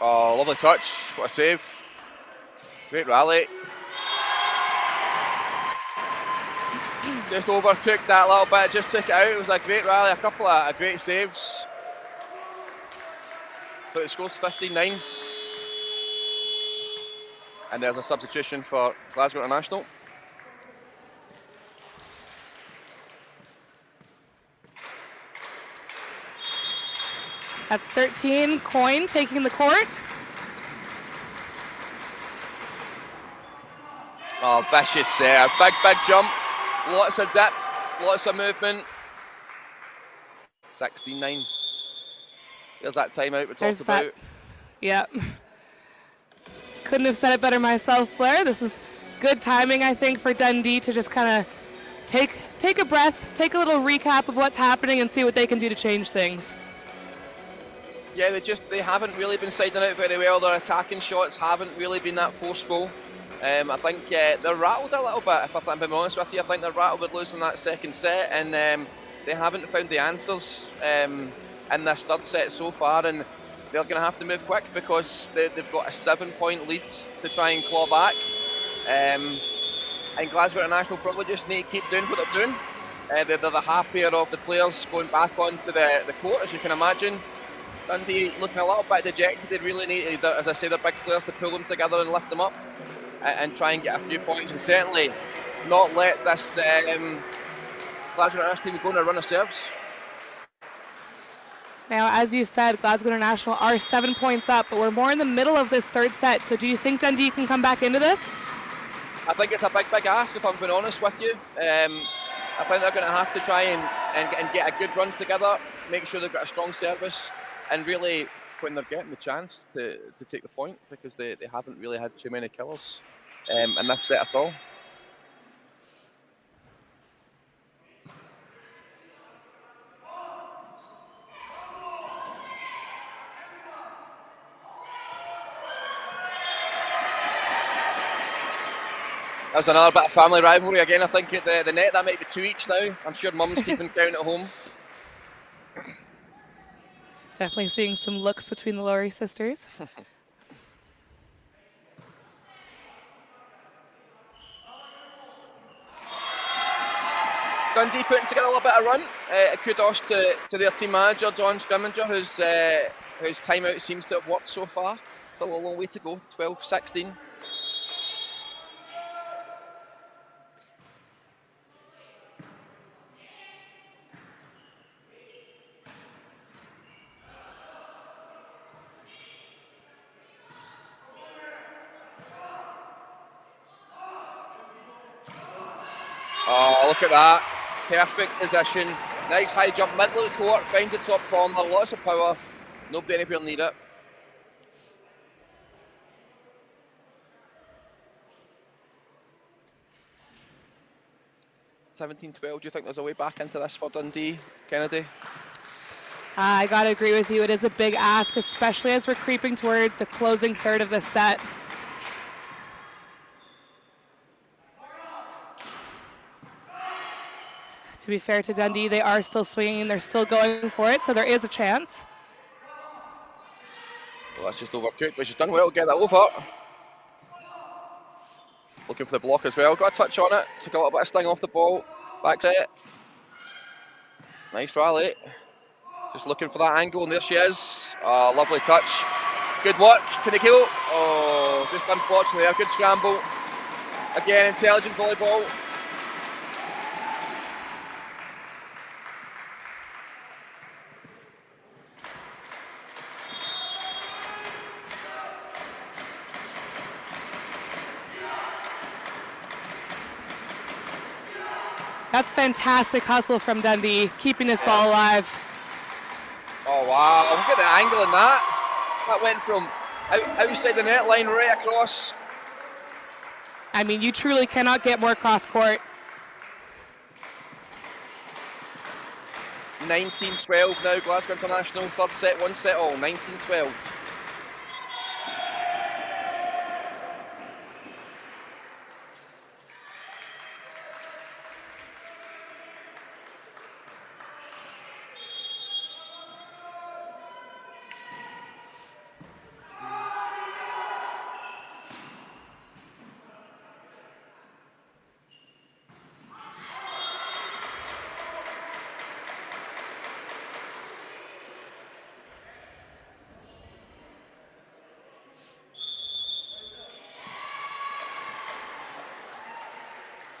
Oh, lovely touch. What a save. Great rally. Just overcooked that little bit, just took it out. It was a great rally, a couple of great saves. But it scores 15-9. And there's a substitution for Glasgow International. That's 13, Coyne taking the court. Oh, vicious serve. Big jump. Lots of dip, lots of movement. 16-9. There's that timeout we talked about. Yep. Couldn't have said it better myself, Blair. This is good timing, I think, for Dundee to just kind of take a breath, take a little recap of what's happening and see what they can do to change things. Yeah, they haven't really been siding out very well. Their attacking shots haven't really been that forceful. I think they're rattled a little bit, if I'm being honest with you. I think they're rattled with losing that second set, and they haven't found the answers in this third set so far, and they're going to have to move quick because they've got a 7-point lead to try and claw back. And Glasgow International probably just need to keep doing what they're doing. They're the happier of the players going back onto the court, as you can imagine. Dundee looking a little bit dejected. They really need, as I say, their big players to pull them together and lift them up and try and get a few points, and certainly not let this Glasgow International team go on a run of serves. Now, as you said, Glasgow International are 7 points up, but we're more in the middle of this third set. So do you think Dundee can come back into this? I think it's a big ask, if I'm being honest with you. I think they're going to have to try and get a good run together, make sure they've got a strong service, and really, when they're getting the chance to take the point, because they haven't really had too many killers in this set at all. There's another bit of family rivalry again, I think, at the net. That might be 2 each now. I'm sure mum's keeping count at home. Definitely seeing some looks between the Laurie sisters. Dundee putting together a little bit of run. Kudos to their team manager, John Scrimminger, whose timeout seems to have worked so far. Still a long way to go, 12-16. Oh, look at that. Perfect position. Nice high jump, middle of the court, finds the top corner, lots of power. Nobody anywhere near it. (17-12). Do you think there's a way back into this for Dundee, Kennedy? I got to agree with you. It is a big ask, especially as we're creeping toward the closing third of the set. To be fair to Dundee, they are still swinging. They're still going for it, so there is a chance. Well, that's just overcooked, but she's done well to get that over. Looking for the block as well. Got a touch on it. Took a little bit of sting off the ball. Back set. Nice rally. Just looking for that angle, and there she is. Oh, lovely touch. Good work. Can they kill? Oh, just unfortunately a good scramble. Again, intelligent volleyball. That's fantastic hustle from Dundee, keeping his Yeah. ball alive. Oh wow, look at the angle in that. That went from outside the net line right across. I mean, you truly cannot get more cross court. 19-12 now, Glasgow International, third set, 1 set all, 19-12.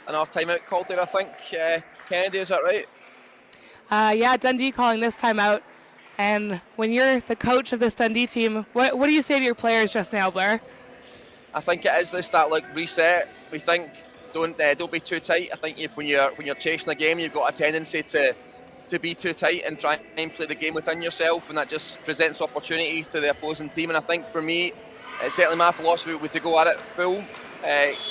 Another timeout called there, I think. Kennedy, is that right? Yeah, Dundee calling this timeout. And when you're the coach of this Dundee team, what do you say to your players just now, Blair? I think it is that like reset. We think don't be too tight. I think when you're chasing a game, you've got a tendency to be too tight and try and play the game within yourself, and that just presents opportunities to the opposing team. And I think for me, it's certainly my philosophy with to go at it full,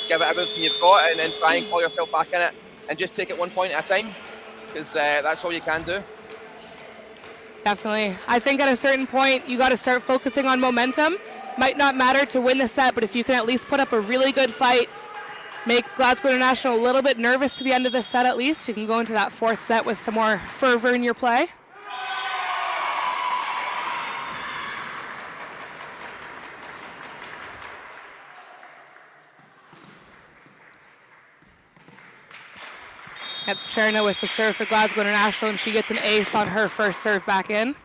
give it everything you've got, and then try and call yourself back in it, and just take it 1 point at a time, because that's all you can do. Definitely. I think at a certain point, you got to start focusing on momentum. Might not matter to win the set, but if you can at least put up a really good fight, make Glasgow International a little bit nervous to the end of the set at least, you can go into that fourth set with some more fervor in your play. That's Cherna with the serve for Glasgow International, and she gets an ace on her first serve back in.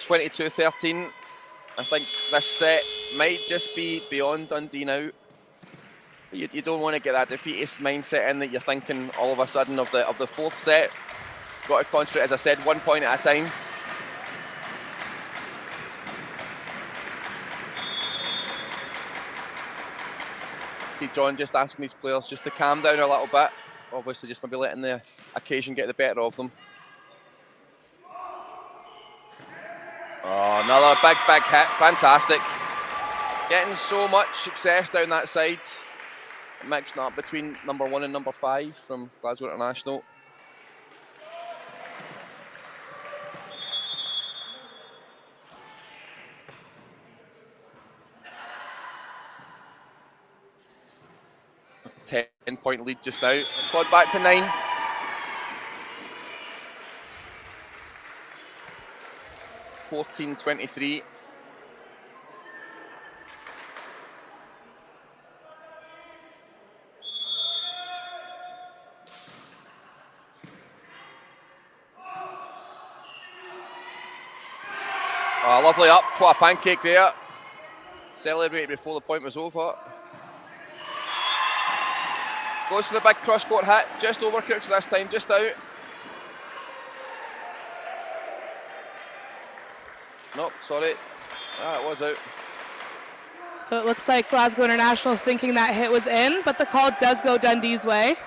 (22-13). I think this set might just be beyond Dundee now. You don't want to get that defeatist mindset in that you're thinking all of a sudden of the fourth set. Got to concentrate, as I said, 1 point at a time. See John just asking these players just to calm down a little bit. Obviously just maybe letting the occasion get the better of them. Oh, another big hit. Fantastic. Getting so much success down that side. Mixing up between number 1 and number 5 from Glasgow International. A 10-point lead just now. Clawed back to 9. (14-23). Oh, lovely up. What a pancake there. Celebrated before the point was over. Goes for the big cross-court hit. Just over Cooks this time, just out. Nope, sorry. It was out. So it looks like Glasgow International thinking that hit was in, but the call does go Dundee's way.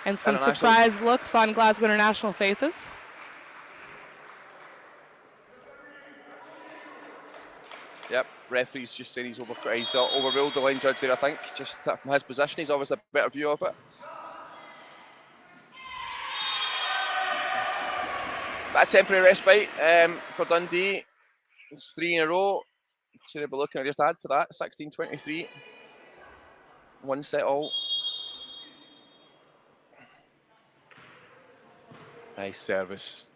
And some surprise looks on Glasgow International faces. Yep, referee's just saying he's overruled the line judge there, I think. Just from his position, he's obviously a better view of it. That temporary respite for Dundee. It's 3 in a row. Should I be looking, I just add to that, 16-23. 1 set all. Nice service.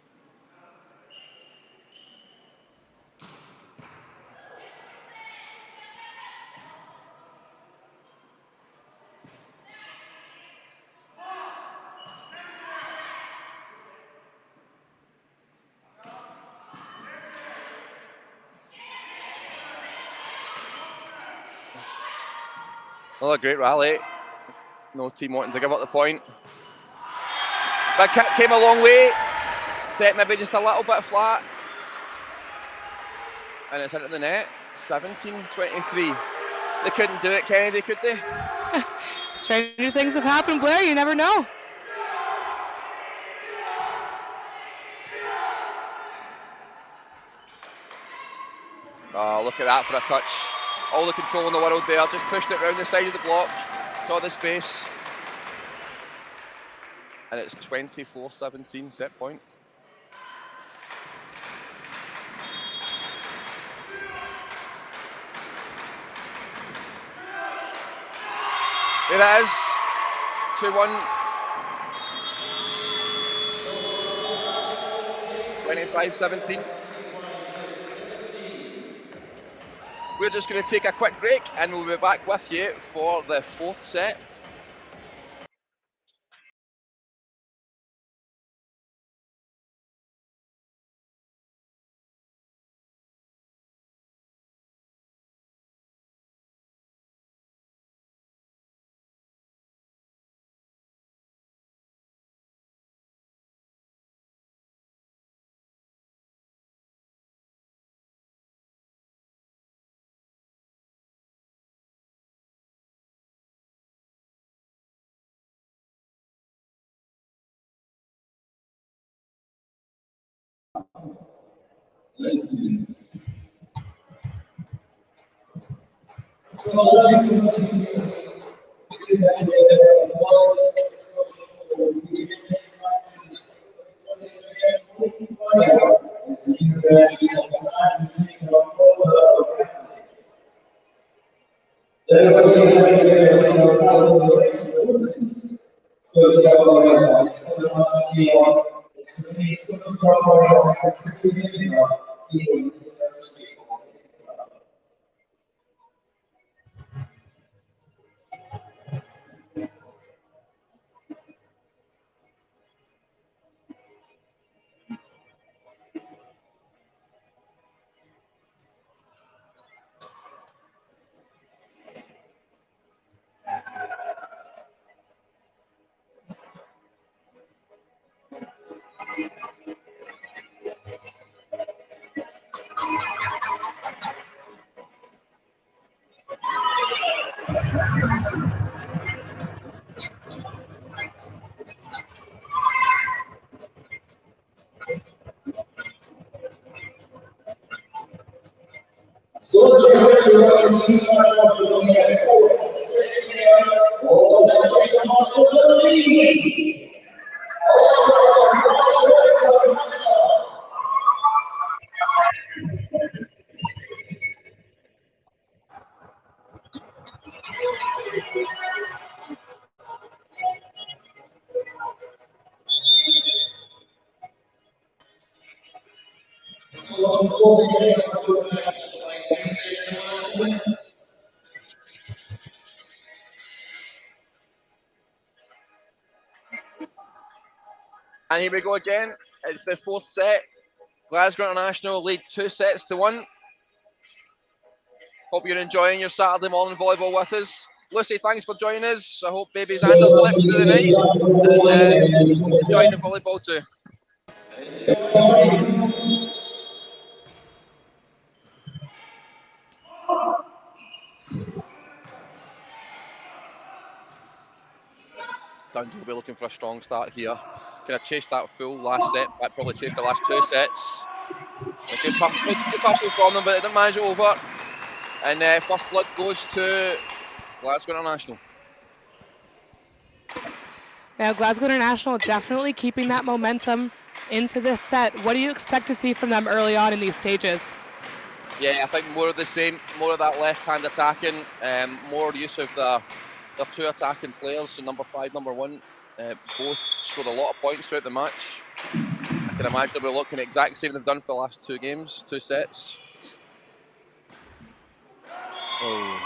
Another great rally. No team wanting to give up the point. Big kick came a long way. Set maybe just a little bit flat. And it's into the net. 17-23. They couldn't do it, Kennedy, could they? Stranger things have happened, Blair. You never know. Oh, look at that for a touch. All the control in the world there. Just pushed it round the side of the block. Saw the space. And it's 24-17 set point. There it is. 2-1. 25-17. We're just going to take a quick break and we'll be back with you for the fourth set. And here we go again. It's the fourth set. Glasgow International lead 2-1. Hope you're enjoying your Saturday morning volleyball with us. Lucy, thanks for joining us. I hope baby Xander slept through the night and enjoying the volleyball too. Dundee will be looking for a strong start here. Kind of chased that full last set, but probably chased the last two sets. Good hustle from them, but they didn't manage it over. And first blood goes to Glasgow International. Now, Glasgow International definitely keeping that momentum into this set. What do you expect to see from them early on in these stages? Yeah, I think more of the same, more of that left-hand attacking, more use of their two attacking players, so number 5, number 1, both scored a lot of points throughout the match. I can imagine they'll be looking at exact same they've done for the last two games, two sets. Oh.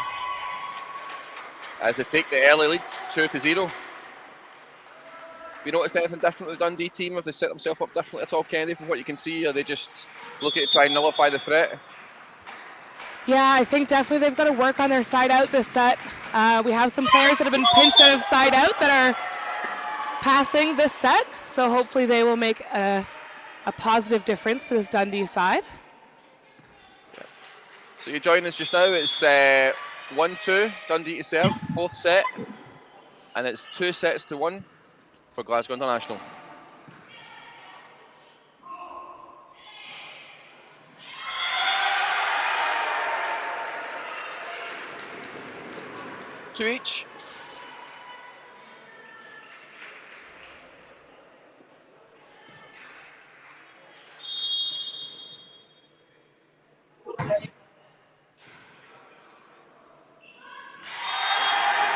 As they take the early lead, 2-0. Have you noticed anything different with the Dundee team? Have they set themselves up differently at all, Kennedy, from what you can see? Or are they just looking to try and nullify the threat? Yeah, I think definitely they've got to work on their side out this set. We have some players that have been pinched out of side out that are passing this set, so hopefully they will make a positive difference to this Dundee side. So you join us just now. It's 1-2 Dundee to serve, fourth set, and it's 2-1 for Glasgow International. Two each.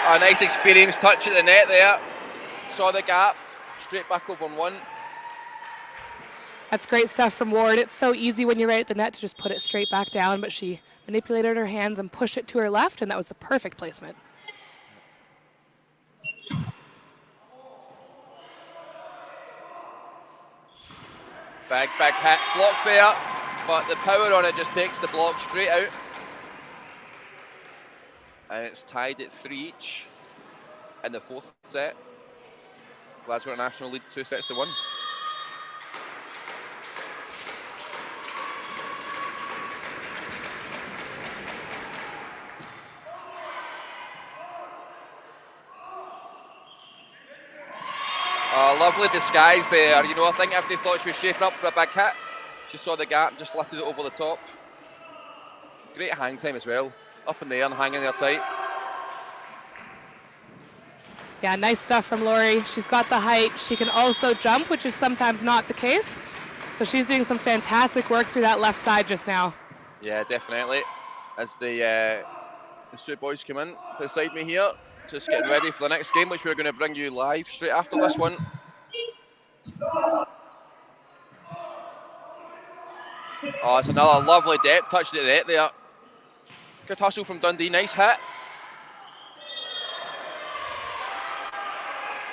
A nice experienced touch at the net there. Saw the gap, straight back over on one. That's great stuff from Ward. It's so easy when you're right at the net to just put it straight back down, but she manipulated her hands and pushed it to her left, and that was the perfect placement. Big hit, blocked there, but the power on it just takes the block straight out. And it's tied at 3 each in the fourth set. Glasgow International lead 2-1. Lovely disguise there. You know, I think everybody thought she was shaping up for a big hit. She saw the gap and just lifted it over the top. Great hang time as well. Up in the air and hanging there tight. Yeah, nice stuff from Laurie. She's got the height. She can also jump, which is sometimes not the case. So she's doing some fantastic work through that left side just now. Yeah, definitely. As the two boys come in beside me here, just getting ready for the next game, which we're going to bring you live straight after this one. Oh, it's another lovely depth touch to the net there. Good hustle from Dundee, nice hit.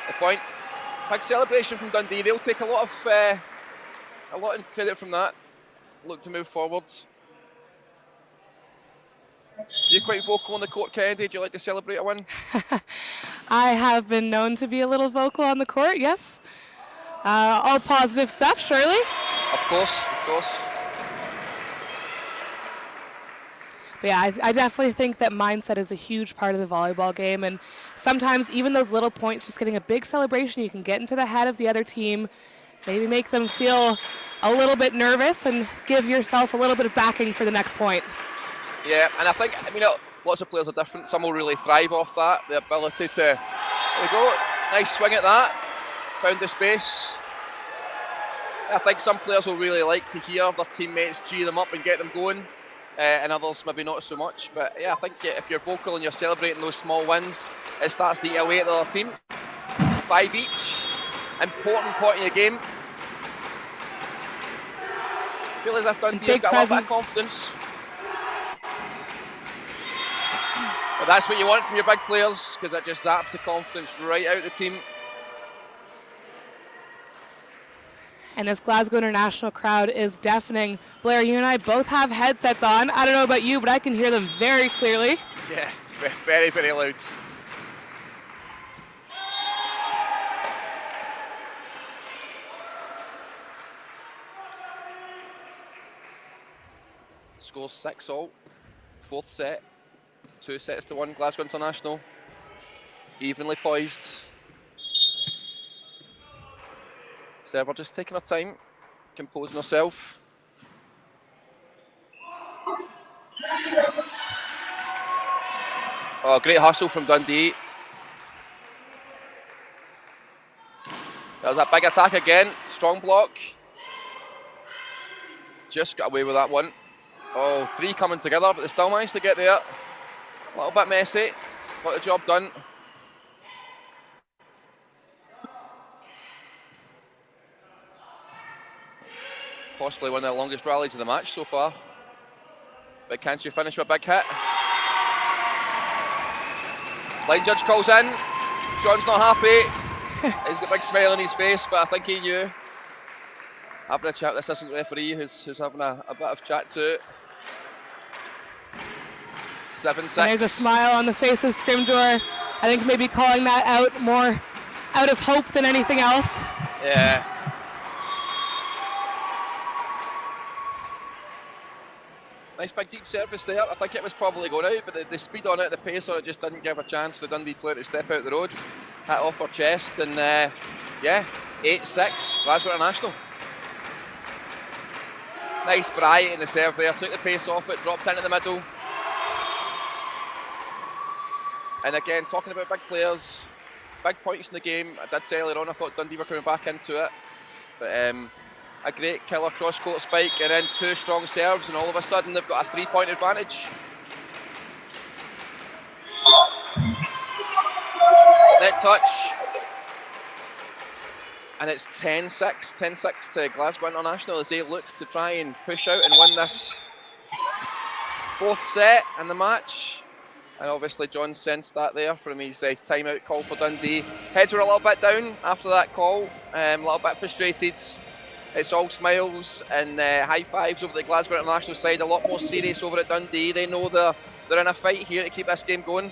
The point, big celebration from Dundee. They'll take a lot of credit from that. Look to move forwards. You're quite vocal on the court, Kennedy. Do you like to celebrate a win? I have been known to be a little vocal on the court, yes. All positive stuff, surely. Of course, of course. But yeah, I definitely think that mindset is a huge part of the volleyball game, and sometimes even those little points, just getting a big celebration, you can get into the head of the other team, maybe make them feel a little bit nervous and give yourself a little bit of backing for the next point. Yeah, and I think, lots of players are different. Some will really thrive off that, the ability to, there we go, nice swing at that, found the space. I think some players will really like to hear their teammates cheer them up and get them going. And others maybe not so much, but yeah, I think if you're vocal and you're celebrating those small wins, it starts to eat away at the other team. 5 each, important point in the game. Feel as if Dundee have got a little bit of confidence. But that's what you want from your big players, because it just zaps the confidence right out of the team. And this Glasgow International crowd is deafening. Blair, you and I both have headsets on. I don't know about you, but I can hear them very clearly. Yeah, very, very loud. Score 6-all. Fourth set. 2-1, Glasgow International. Evenly poised. Server just taking her time, composing herself. Oh, great hustle from Dundee. That was a big attack again, strong block. Just got away with that one. Oh, 3 coming together, but they still managed to get there. A little bit messy, got the job done. Possibly one of the longest rallies of the match so far. But can she finish with a big hit? Line judge calls in. John's not happy. He's got a big smile on his face, but I think he knew. Having a chat with the assistant referee who's having a bit of chat too. 7-6. And there's a smile on the face of Scrimgeour. I think maybe calling that out more out of hope than anything else. Yeah. Nice big deep service there. I think it was probably going out, but the speed on it, the pace on it just didn't give a chance for the Dundee player to step out the road. Hit off her chest, and yeah, 8-6, Glasgow International. Nice variety in the serve there, took the pace off it, dropped into the middle. And again, talking about big players, big points in the game. I did say earlier on I thought Dundee were coming back into it, but a great killer cross-court spike and then 2 strong serves, and all of a sudden they've got a 3-point advantage. Net touch. And it's 10-6 to Glasgow International as they look to try and push out and win this 4th set in the match. And obviously John sensed that there from his timeout call for Dundee. Heads were a little bit down after that call, a little bit frustrated. It's all smiles and high fives over the Glasgow International side, a lot more serious over at Dundee. They know they're in a fight here to keep this game going.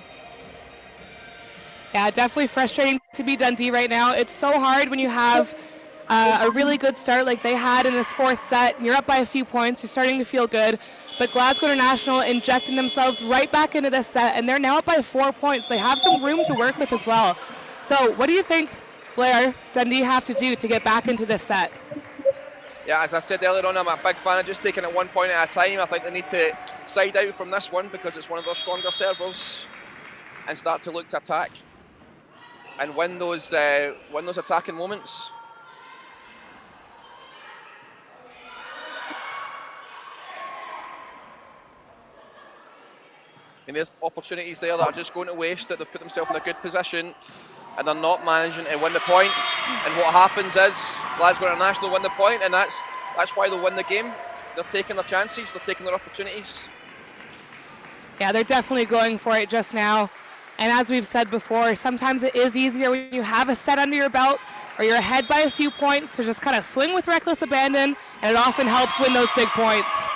Yeah, definitely frustrating to be Dundee right now. It's so hard when you have a really good start like they had in this 4th set. You're up by a few points, you're starting to feel good, but Glasgow International injecting themselves right back into this set, and they're now up by 4 points. They have some room to work with as well. So what do you think, Blair, Dundee have to do to get back into this set? Yeah, as I said earlier on, I'm a big fan of just taking it 1 point at a time. I think they need to side out from this one because it's one of their stronger servers and start to look to attack and win those attacking moments. And there's opportunities there that are just going to waste, that they've put themselves in a good position and they're not managing to win the point. And what happens is Glasgow International win the point, and that's why they'll win the game. They're taking their chances, they're taking their opportunities. Yeah, they're definitely going for it just now. And as we've said before, sometimes it is easier when you have a set under your belt or you're ahead by a few points to just kind of swing with reckless abandon, and it often helps win those big points.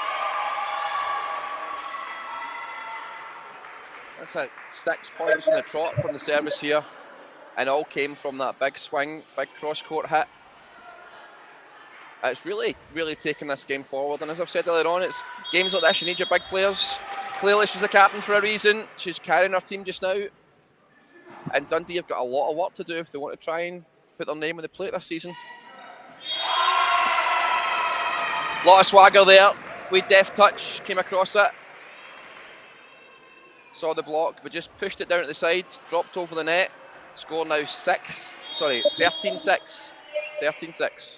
That's at 6 points in the trot from the service here, and all came from that big swing, big cross-court hit. It's really, really taken this game forward, and as I've said earlier on, it's games like this, you need your big players. Clearly she's the captain for a reason, she's carrying her team just now, and Dundee have got a lot of work to do if they want to try and put their name on the plate this season. A lot of swagger there, with deft touch, came across it. Saw the block, but just pushed it down at the side, dropped over the net. Score now 13-6. 13-6.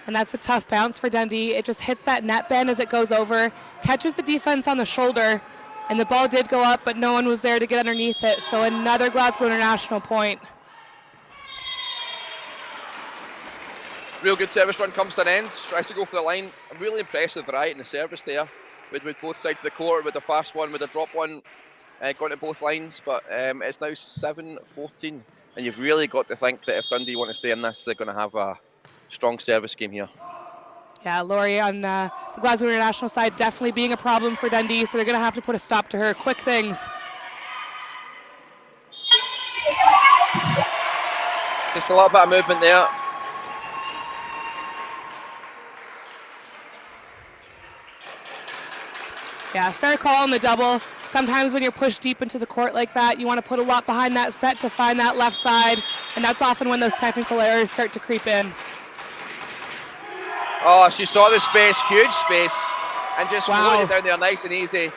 And that's a tough bounce for Dundee. It just hits that net bend as it goes over, catches the defense on the shoulder, and the ball did go up, but no one was there to get underneath it. So another Glasgow International point. Real good service run comes to an end, tries to go for the line. I'm really impressed with the variety in the service there, with both sides of the court, with a fast one, with a drop one, going to both lines, but it's now 7-14, and you've really got to think that if Dundee want to stay in this, they're going to have a strong service game here. Yeah, Laurie on the Glasgow International side definitely being a problem for Dundee, so they're going to have to put a stop to her. Quick things. Just a little bit of movement there. Yeah, fair call on the double. Sometimes when you're pushed deep into the court like that, you want to put a lot behind that set to find that left side, and that's often when those technical errors start to creep in. Oh, she saw the space, huge space, and just floated it down there nice and easy.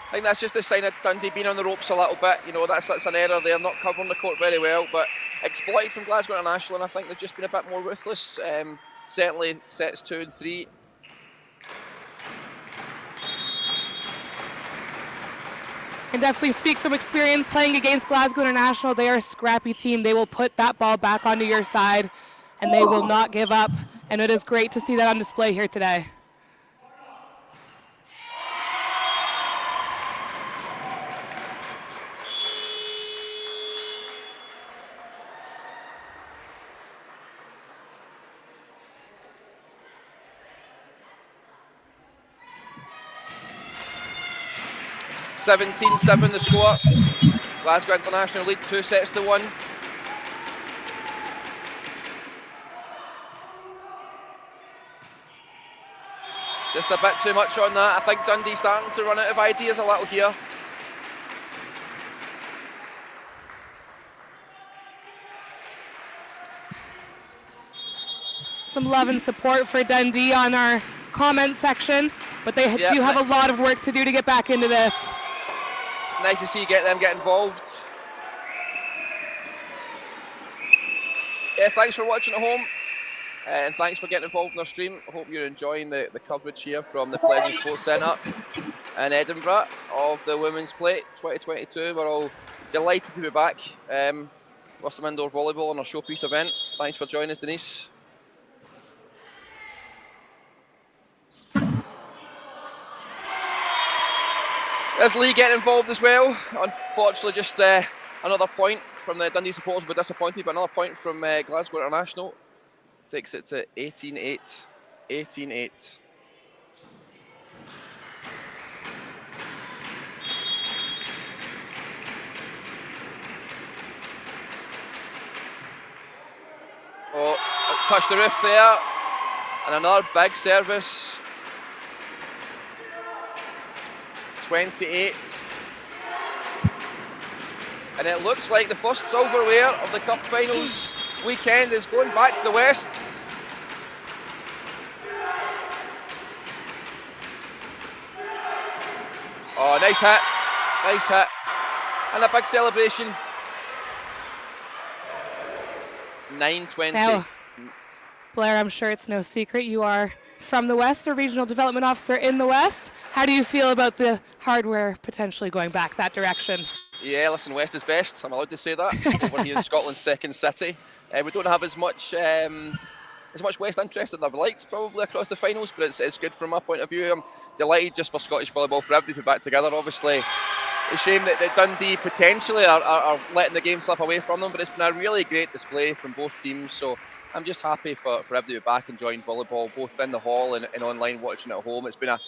I think that's just a sign of Dundee being on the ropes a little bit. You know, that's an error there, not covering the court very well, but exploited from Glasgow International, and I think they've just been a bit more ruthless. Certainly sets 2 and 3. Can definitely speak from experience playing against Glasgow International. They are a scrappy team. They will put that ball back onto your side, and they will not give up. And it is great to see that on display here today. 17-7 the score. Glasgow International lead 2-1. Just a bit too much on that. I think Dundee starting to run out of ideas a little here. Some love and support for Dundee on our comment section, but they do have a lot of work to do to get back into this. Nice to see them get involved. Yeah, thanks for watching at home. And thanks for getting involved in our stream. I hope you're enjoying the coverage here from the Pleasant Sports Centre in Edinburgh of the Women's Plate 2022. We're all delighted to be back with some indoor volleyball on our showpiece event. Thanks for joining us, Denise. There's Lee getting involved as well. Unfortunately, just another point from the Dundee supporters, but disappointed, but another point from Glasgow International. Takes it to 18-8. 18-8. Oh, touched the roof there. And another big service. 28. And it looks like the first silverware of the Cup Finals weekend is going back to the West. Oh, nice hit. Nice hit. And a big celebration. 9-20. Now, Blair, I'm sure it's no secret you are from the West, a regional development officer in the West. How do you feel about the hardware potentially going back that direction? Yeah, listen, West is best. I'm allowed to say that. Over here in Scotland's second city. We don't have as much West interest as I've liked probably across the finals, but it's good from my point of view. I'm delighted just for Scottish volleyball for everybody to be back together. Obviously, it's a shame that Dundee potentially are letting the game slip away from them, but it's been a really great display from both teams. So I'm just happy for everybody to be back enjoying volleyball, both in the hall and online watching at home. It's been a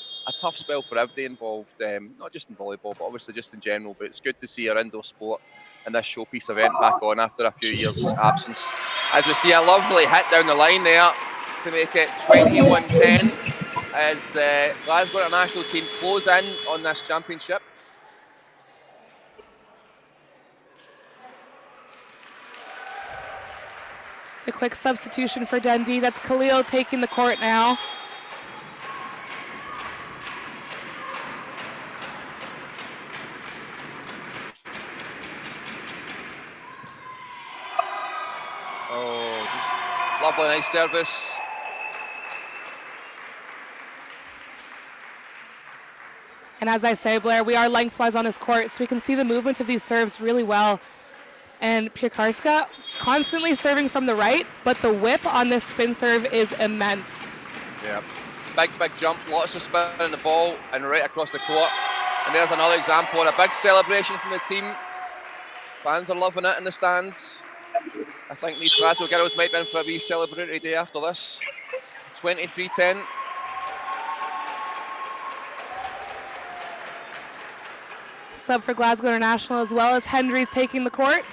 tough spell for everybody involved, not just in volleyball, but obviously just in general. But it's good to see our indoor sport and this showpiece event back on after a few years' absence. As we see a lovely hit down the line there to make it 21-10 as the Glasgow International team close in on this championship. A quick substitution for Dundee. That's Khalil taking the court now. Oh, just lovely, nice service. And as I say, Blair, we are lengthwise on his court, so we can see the movement of these serves really well. And Piekarska constantly serving from the right, but the whip on this spin serve is immense. Yeah, big jump, lots of spin in the ball and right across the court. And there's another example, a big celebration from the team. Fans are loving it in the stands. I think these Glasgow girls might be in for a wee celebratory day after this. 23-10. Sub for Glasgow International as well as Hendry's taking the court.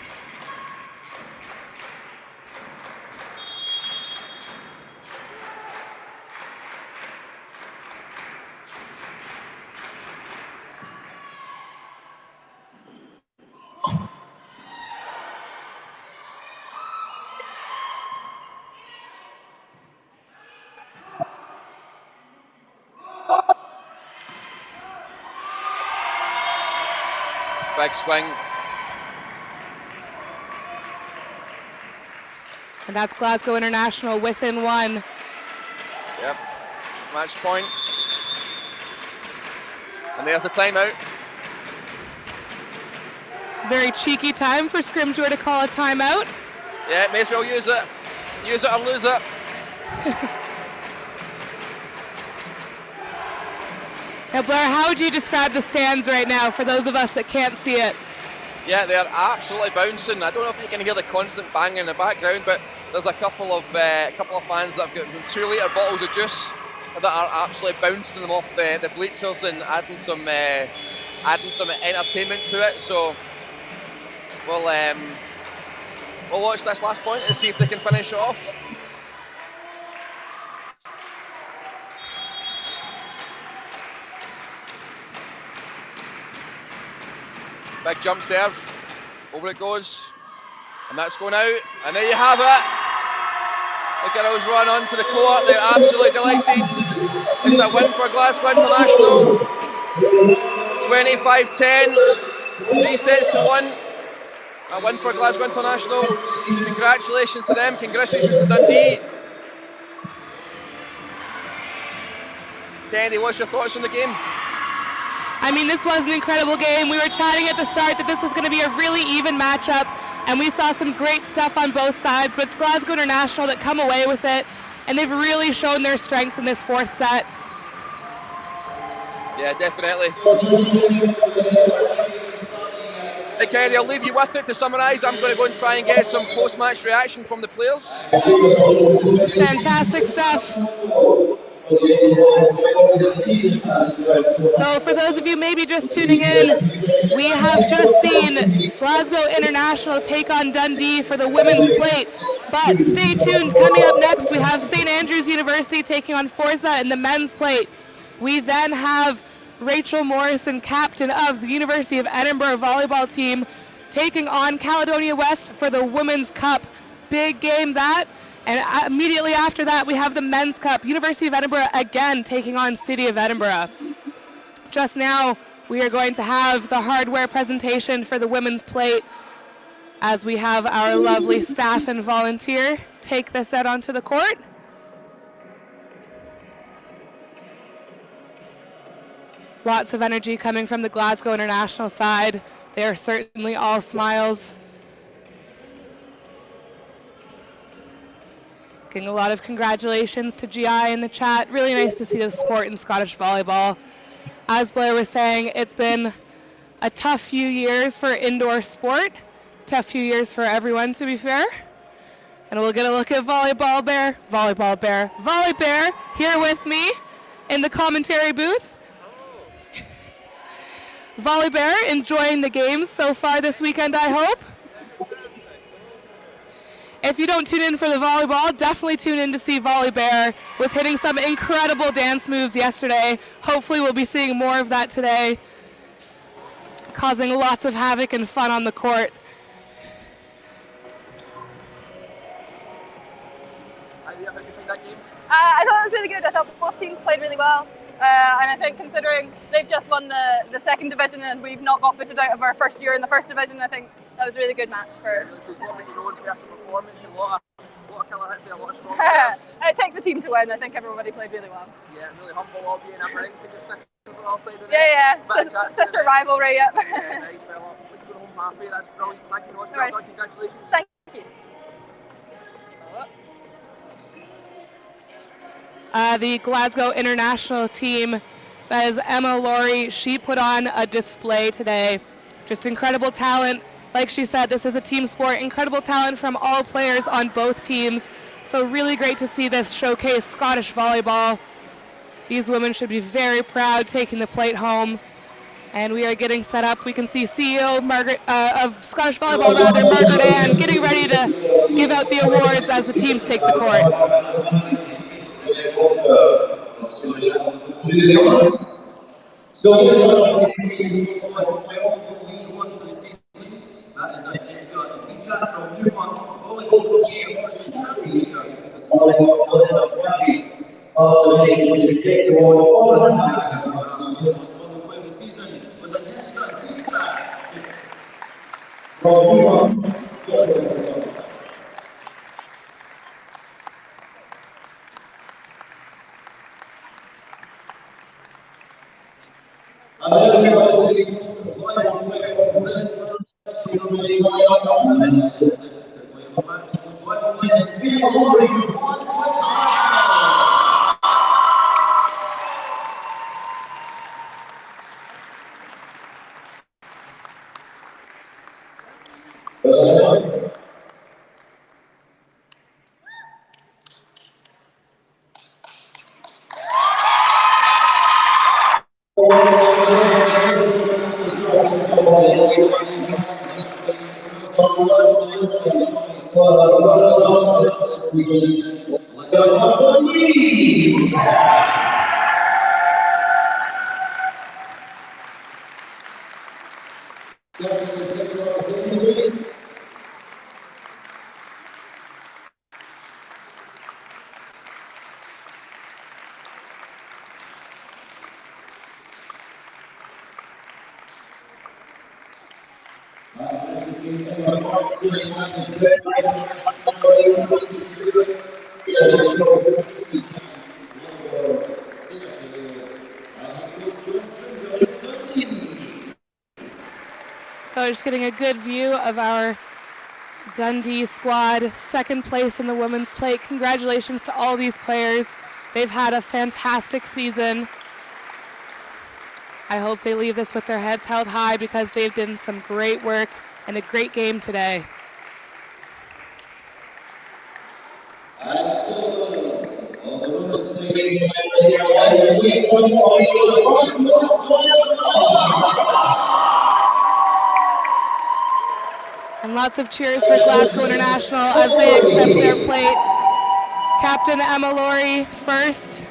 Big swing. And that's Glasgow International within one. Yep, match point. And there's the timeout. Very cheeky time for Scrimgeour to call a timeout. Yeah, may as well use it. Use it or lose it. Now, Blair, how would you describe the stands right now for those of us that can't see it? Yeah, they're absolutely bouncing. I don't know if you can hear the constant banging in the background, but there's a couple of fans that have got 2-litre bottles of juice that are absolutely bouncing them off the bleachers and adding some adding some entertainment to it. So we'll watch this last point and see if they can finish it off. Big jump serve, over it goes, and that's going out, and there you have it. The girls run onto the court, they're absolutely delighted. It's a win for Glasgow International. 25-10, 3 sets to 1. A win for Glasgow International. Congratulations to them, congratulations to Dundee. Kennedy, what's your thoughts on the game? I mean, this was an incredible game. We were chatting at the start that this was going to be a really even matchup, and we saw some great stuff on both sides, but it's Glasgow International that come away with it, and they've really shown their strength in this 4th set. Yeah, definitely. Hey, Kennedy, I'll leave you with it to summarise. I'm going to go and try and get some post-match reaction from the players. Fantastic stuff. So for those of you maybe just tuning in, we have just seen Glasgow International take on Dundee for the women's plate. But stay tuned, coming up next we have St. Andrews University taking on Forza in the men's plate. We then have Rachel Morrison, captain of the University of Edinburgh volleyball team, taking on Caledonia West for the Women's Cup. Big game that. And immediately after that, we have the Men's Cup. University of Edinburgh again taking on City of Edinburgh. Just now, we are going to have the hardware presentation for the women's plate as we have our lovely staff and volunteer take this out onto the court. Lots of energy coming from the Glasgow International side. They are certainly all smiles. A lot of congratulations to GI in the chat. Really nice to see the support in Scottish volleyball. As Blair was saying, it's been a tough few years for indoor sport. Tough few years for everyone, to be fair. And we'll get a look at Volleyball Bear here with me in the commentary booth. Volley Bear enjoying the games so far this weekend, I hope. If you don't tune in for the volleyball, definitely tune in to see Volley Bear. Was hitting some incredible dance moves yesterday. Hopefully we'll be seeing more of that today, causing lots of havoc and fun on the court. I thought it was really good. I thought both teams played really well. And I think considering they've just won the second division and we've not got booted out of our first year in the first division, I think that was a really good match for. It takes a team to win. I think everybody played really well. Yeah, really humble all being up right, seeing your sisters on the other side of it. Yeah. Sister rivalry, yeah. Yeah, nice, well, we can go home happy. That's brilliant. Thank you very much. Congratulations. Thank you. The Glasgow International team, that is Emma Laurie, she put on a display today. Just incredible talent. Like she said, this is a team sport. Incredible talent from all players on both teams. So really great to see this showcase Scottish volleyball. These women should be very proud taking the plate home. And we are getting set up. We can see CEO of Scottish Volleyball, Margaret Ann, getting ready to give out the awards as the teams take the court. That is Jessica Zita from Newmark Volleyball Club. She unfortunately can't be here this morning, but also making to get the award for the handbags for absolute most fun play this season was Jessica Zita from Newmark Volleyball Club. And then we are to the volleyball player of this So just getting a good view of our Dundee squad, second place in the women's plate. Congratulations to all these players. They've had a fantastic season. I hope they leave this with their heads held high because they've done some great work and a great game today. And lots of cheers for Glasgow International as they accept their plate. Captain Emma Laurie first.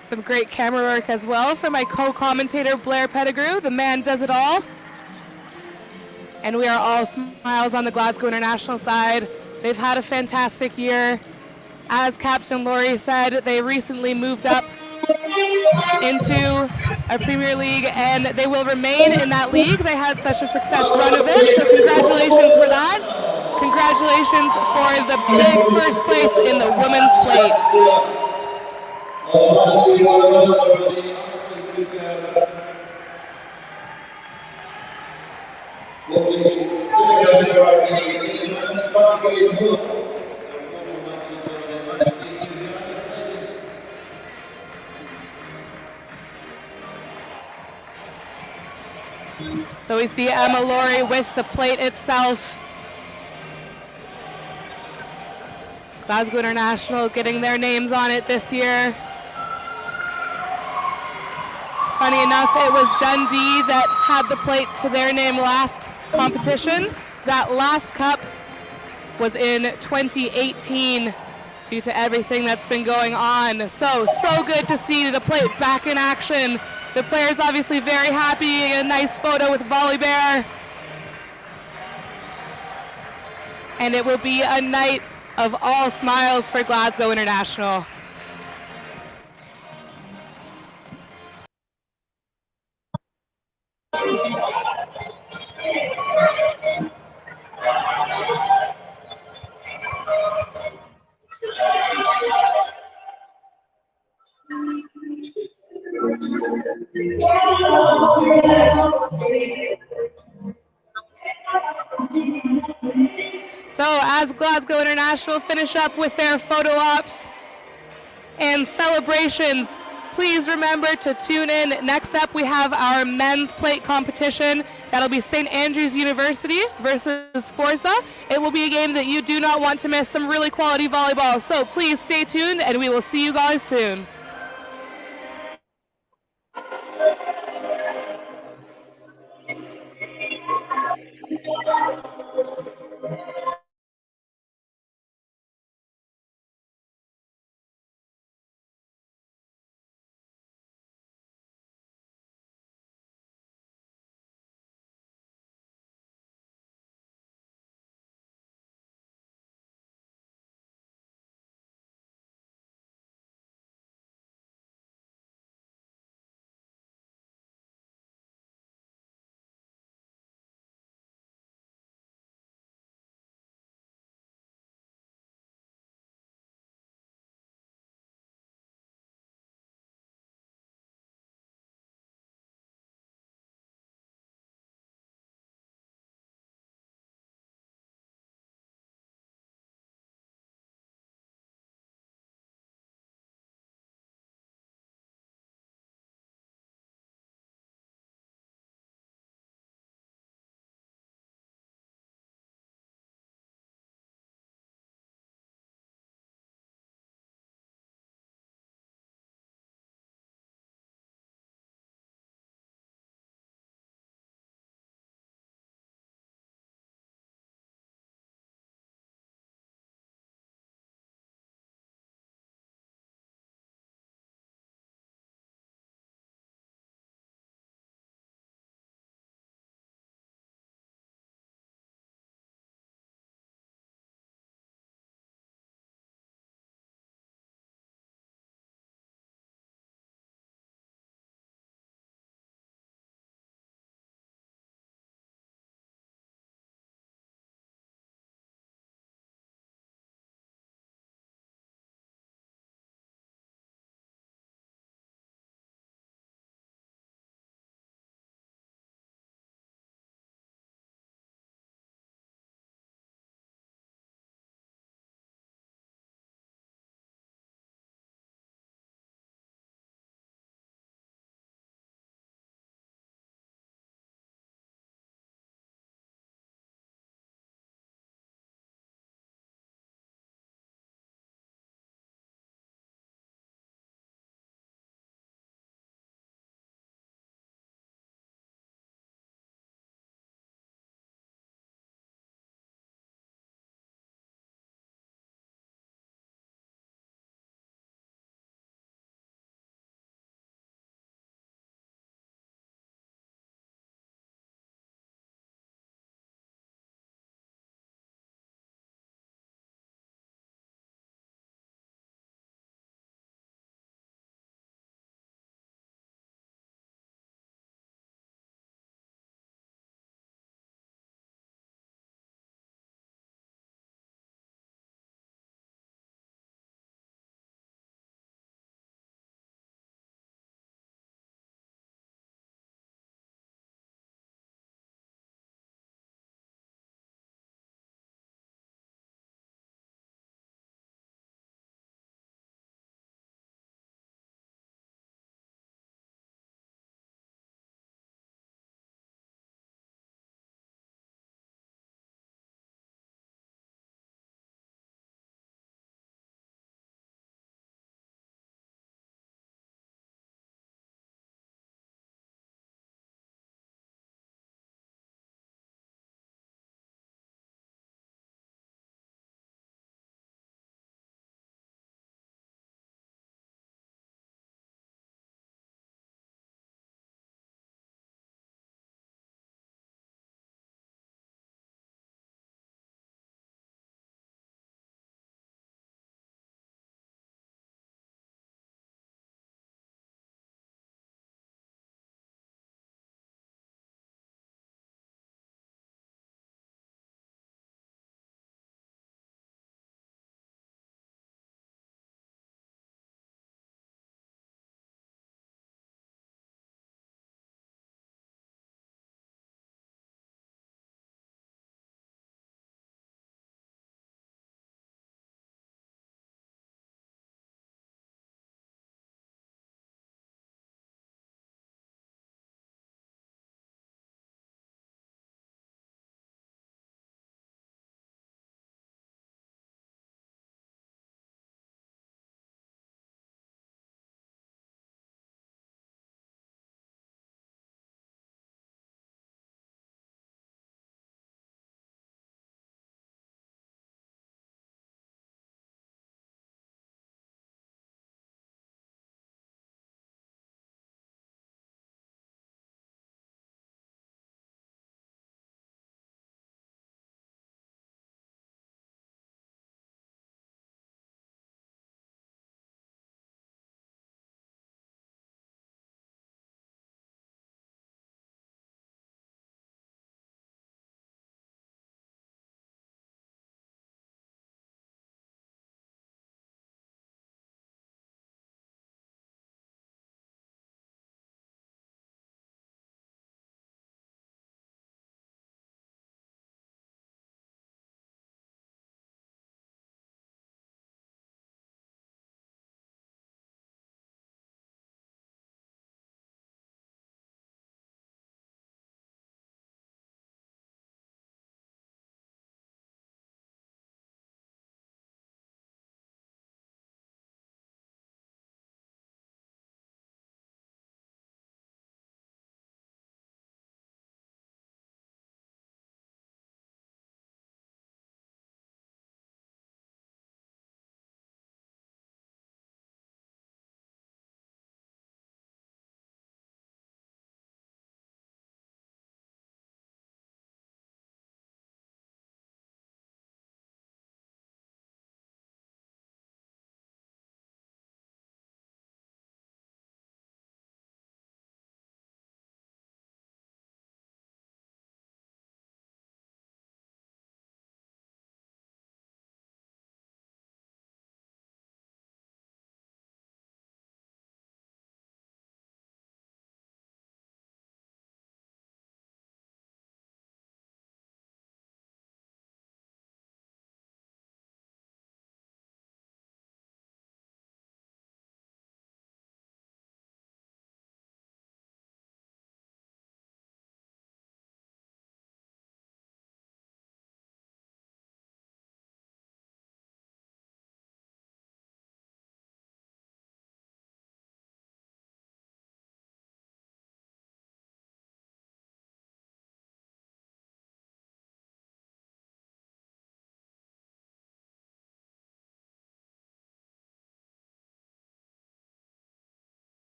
Some great camera work as well for my co-commentator Blair Pettigrew. The man does it all. And we are all smiles on the Glasgow International side. They've had a fantastic year. As Captain Laurie said, they recently moved up into a Premier League and they will remain in that league. They had such a success run of it, so congratulations for that. Congratulations for the big first place in the women's plate. So we see Emma Laurie with the plate itself. Glasgow International getting their names on it this year. Funny enough, it was Dundee that had the plate to their name last competition. That last cup was in 2018 due to everything that's been going on. So good to see the plate back in action. The players obviously very happy. A nice photo with Volley Bear. And it will be a night of all smiles for Glasgow International. So as Glasgow International finish up with their photo ops and celebrations, please remember to tune in. Next up, we have our men's plate competition. That'll be St. Andrews University versus Forza. It will be a game that you do not want to miss, some really quality volleyball. So please stay tuned and we will see you guys soon.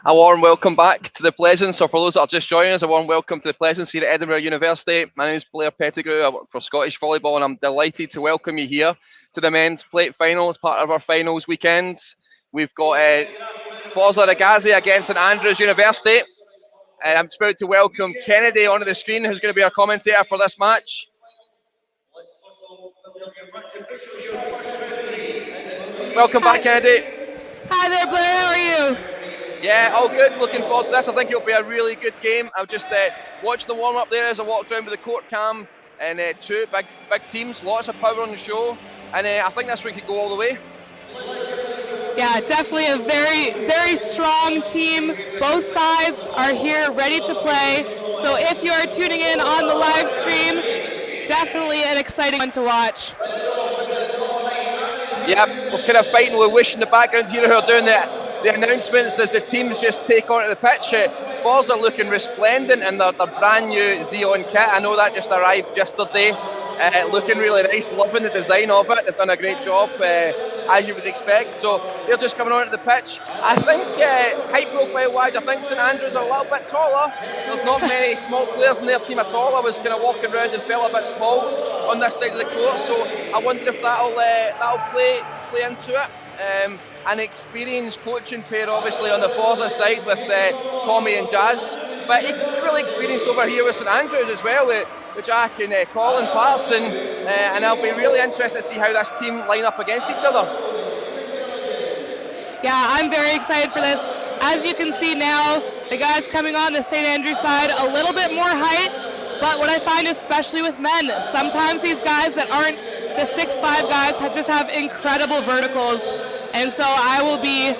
A warm welcome back to the Pleasance, or for those that are just joining us, a warm welcome to the Pleasance here at Edinburgh University. My name is Blair Pettigrew, I work for Scottish Volleyball, and I'm delighted to welcome you here to the men's plate final as part of our finals weekend. We've got Forza Ragazzi against St Andrews University, and I'm about to welcome Kennedy onto the screen, who's going to be our commentator for this match. Welcome back, Kennedy. Hi there, Blair. How are you? Yeah, all good. Looking forward to this. I think it'll be a really good game. I'll just watch the warm-up there as I walked around with the court cam, and two big teams, lots of power on the show, and I think this one could go all the way. Yeah, definitely a very, very strong team. Both sides are here ready to play. So if you are tuning in on the live stream, definitely an exciting one to watch. Yeah, we're kind of fighting with Wish in the background here who are doing the announcements as the teams just take onto the pitch. Forza are looking resplendent in their brand new Xeon kit. I know that just arrived yesterday. Looking really nice, loving the design of it. They've done a great job, as you would expect. So they're just coming onto the pitch. I think, height profile-wise, I think St Andrews are a little bit taller. There's not many small players in their team at all. I was kind of walking around and felt a bit small on this side of the court. So I wonder if that'll play into it. An experienced coaching pair, obviously, on the Forza side with Tommy and Jazz, but really experienced over here with St Andrews as well, with Jack and Colin Patterson, and I'll be really interested to see how this team line up against each other. Yeah, I'm very excited for this. As you can see now, the guys coming on the St Andrews side, a little bit more height, but what I find, especially with men, sometimes these guys that aren't the 6'5" guys just have incredible verticals. And so I will be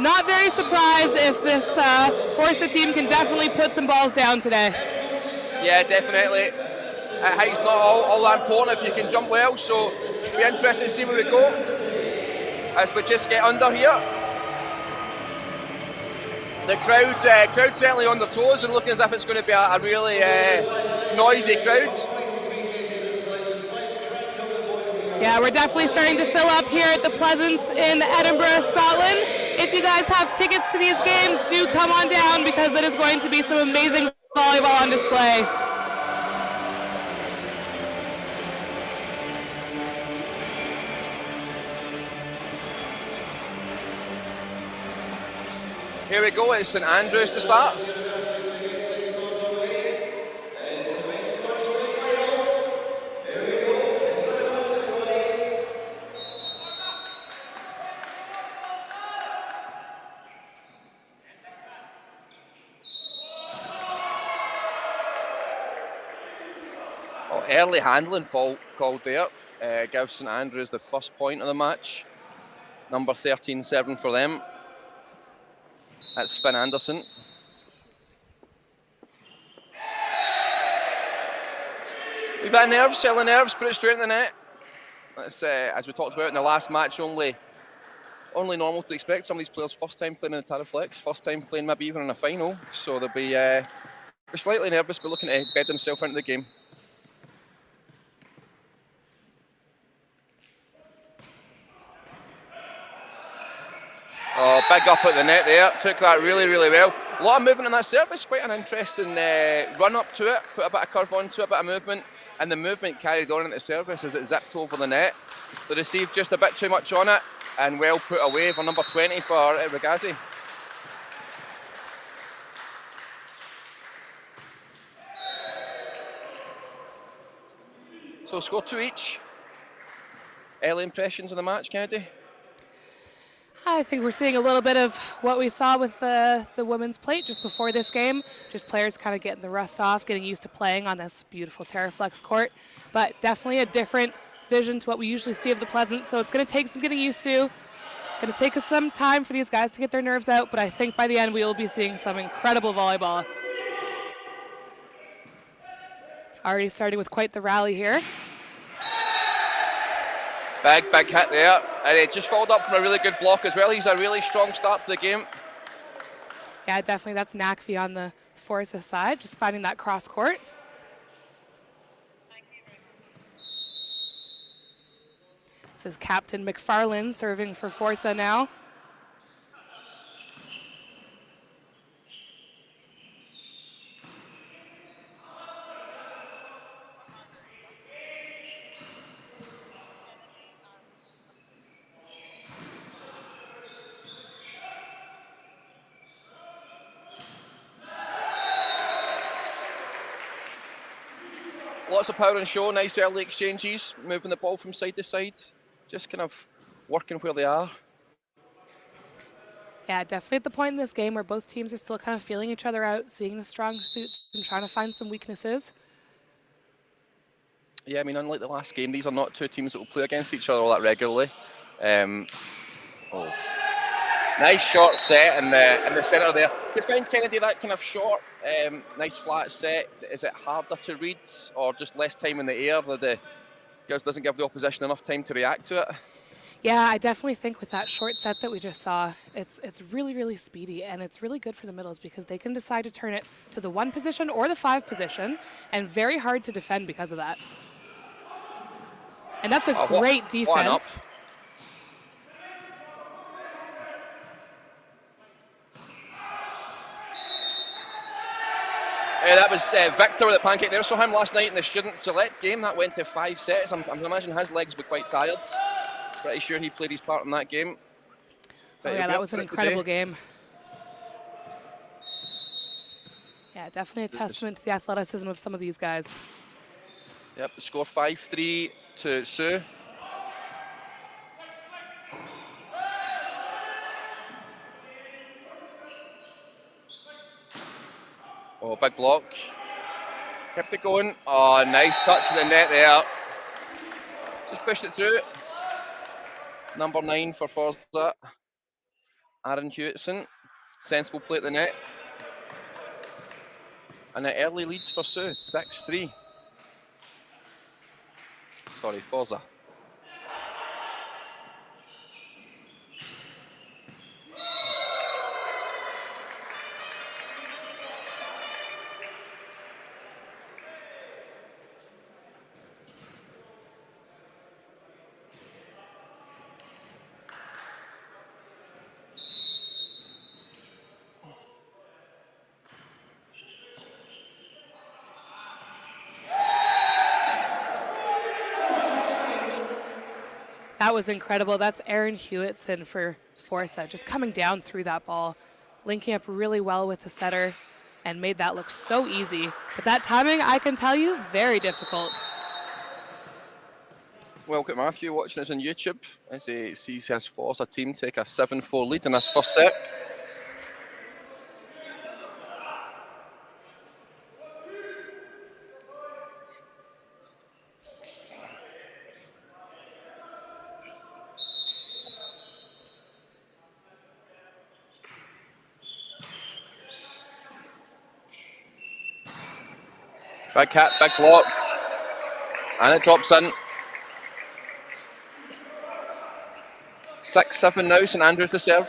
not very surprised if this Forza team can definitely put some balls down today. Yeah, definitely. Height's not all that important if you can jump well, so it'll be interesting to see where we go as we just get under here. The crowd certainly on their toes and looking as if it's going to be a really noisy crowd. Yeah, we're definitely starting to fill up here at the Pleasance in Edinburgh, Scotland. If you guys have tickets to these games, do come on down because it is going to be some amazing volleyball on display. Here we go, it's St Andrews to start. Early handling fault called there. Gives St Andrews the first point of the match. Number 13-7 for them. That's Finn Anderson. We've got nerves, selling nerves, put it straight in the net. That's, as we talked about in the last match, only normal to expect some of these players first time playing in the Taraflex, first time playing maybe even in a final. So they'll be slightly nervous, but looking to bed themselves into the game. Oh, big up at the net there. Took that really, really well. A lot of movement in that service. Quite an interesting run up to it. Put a bit of curve onto it, a bit of movement. And the movement carried on into the service as it zipped over the net. They received just a bit too much on it and well put away for number 20 for Ragazzi. So score 2 each. Early impressions of the match, Kennedy? I think we're seeing a little bit of what we saw with the women's plate just before this game. Just players kind of getting the rust off, getting used to playing on this beautiful Taraflex court. But definitely a different vision to what we usually see of the Pleasance. So it's going to take some getting used to. Going to take us some time for these guys to get their nerves out. But I think by the end we will be seeing some incredible volleyball. Already starting with quite the rally here. Big hit there. And he just followed up from a really good block as well. He's a really strong start to the game. Yeah, definitely. That's Nakvi on the Forza side, just finding that cross court. This is Captain McFarlane serving for Forza now. lots of power and show, nice early exchanges, moving the ball from side to side, just kind of working where they are. Yeah, definitely at the point in this game where both teams are still kind of feeling each other out, seeing the strong suits and trying to find some weaknesses. Yeah, I mean, unlike the last game, these are not two teams that will play against each other all that regularly. Oh. Nice short set in the centre there. Do you find, Kennedy, that kind of short, nice flat set, is it harder to read or just less time in the air that doesn't give the opposition enough time to react to it? Yeah, I definitely think with that short set that we just saw, it's really, really speedy, and it's really good for the middles because they can decide to turn it to the 1 position or the 5 position, and very hard to defend because of that. And that's a great defense. That was Victor with the pancake there. Saw him last night in the student select game. That went to 5 sets. I'm imagining his legs were quite tired. Pretty sure he played his part in that game. Oh yeah, that was an incredible game. Yeah, definitely a testament to the athleticism of some of these guys. Yep, the score 5-3 to Sue. Oh, big block. Kept it going. Oh, nice touch of the net there. Just pushed it through. Number 9 for Forza. Aaron Hewitson. Sensible play at the net. And an early lead for Sue, 6-3. Sorry, Forza. That was incredible. That's Aaron Hewitson for Forza, just coming down through that ball, linking up really well with the setter, and made that look so easy. But that timing, I can tell you, very difficult. Well, got Matthew watching us on YouTube as he sees his Forza team take a 7-4 lead in this first set. Big hit, big block, and it drops in. 6-7 now, St Andrews to serve.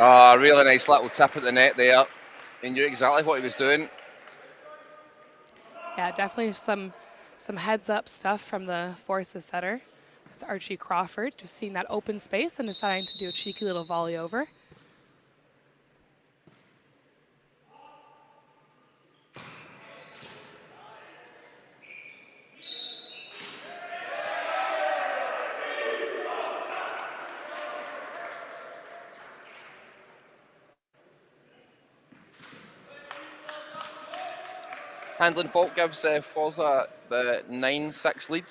Oh, really nice little tip at the net there. He knew exactly what he was doing. Yeah, definitely some heads up stuff from the Forza setter. It's Archie Crawford, just seeing that open space and deciding to do a cheeky little volley over. Handling fault gives Forza the 9-6 lead.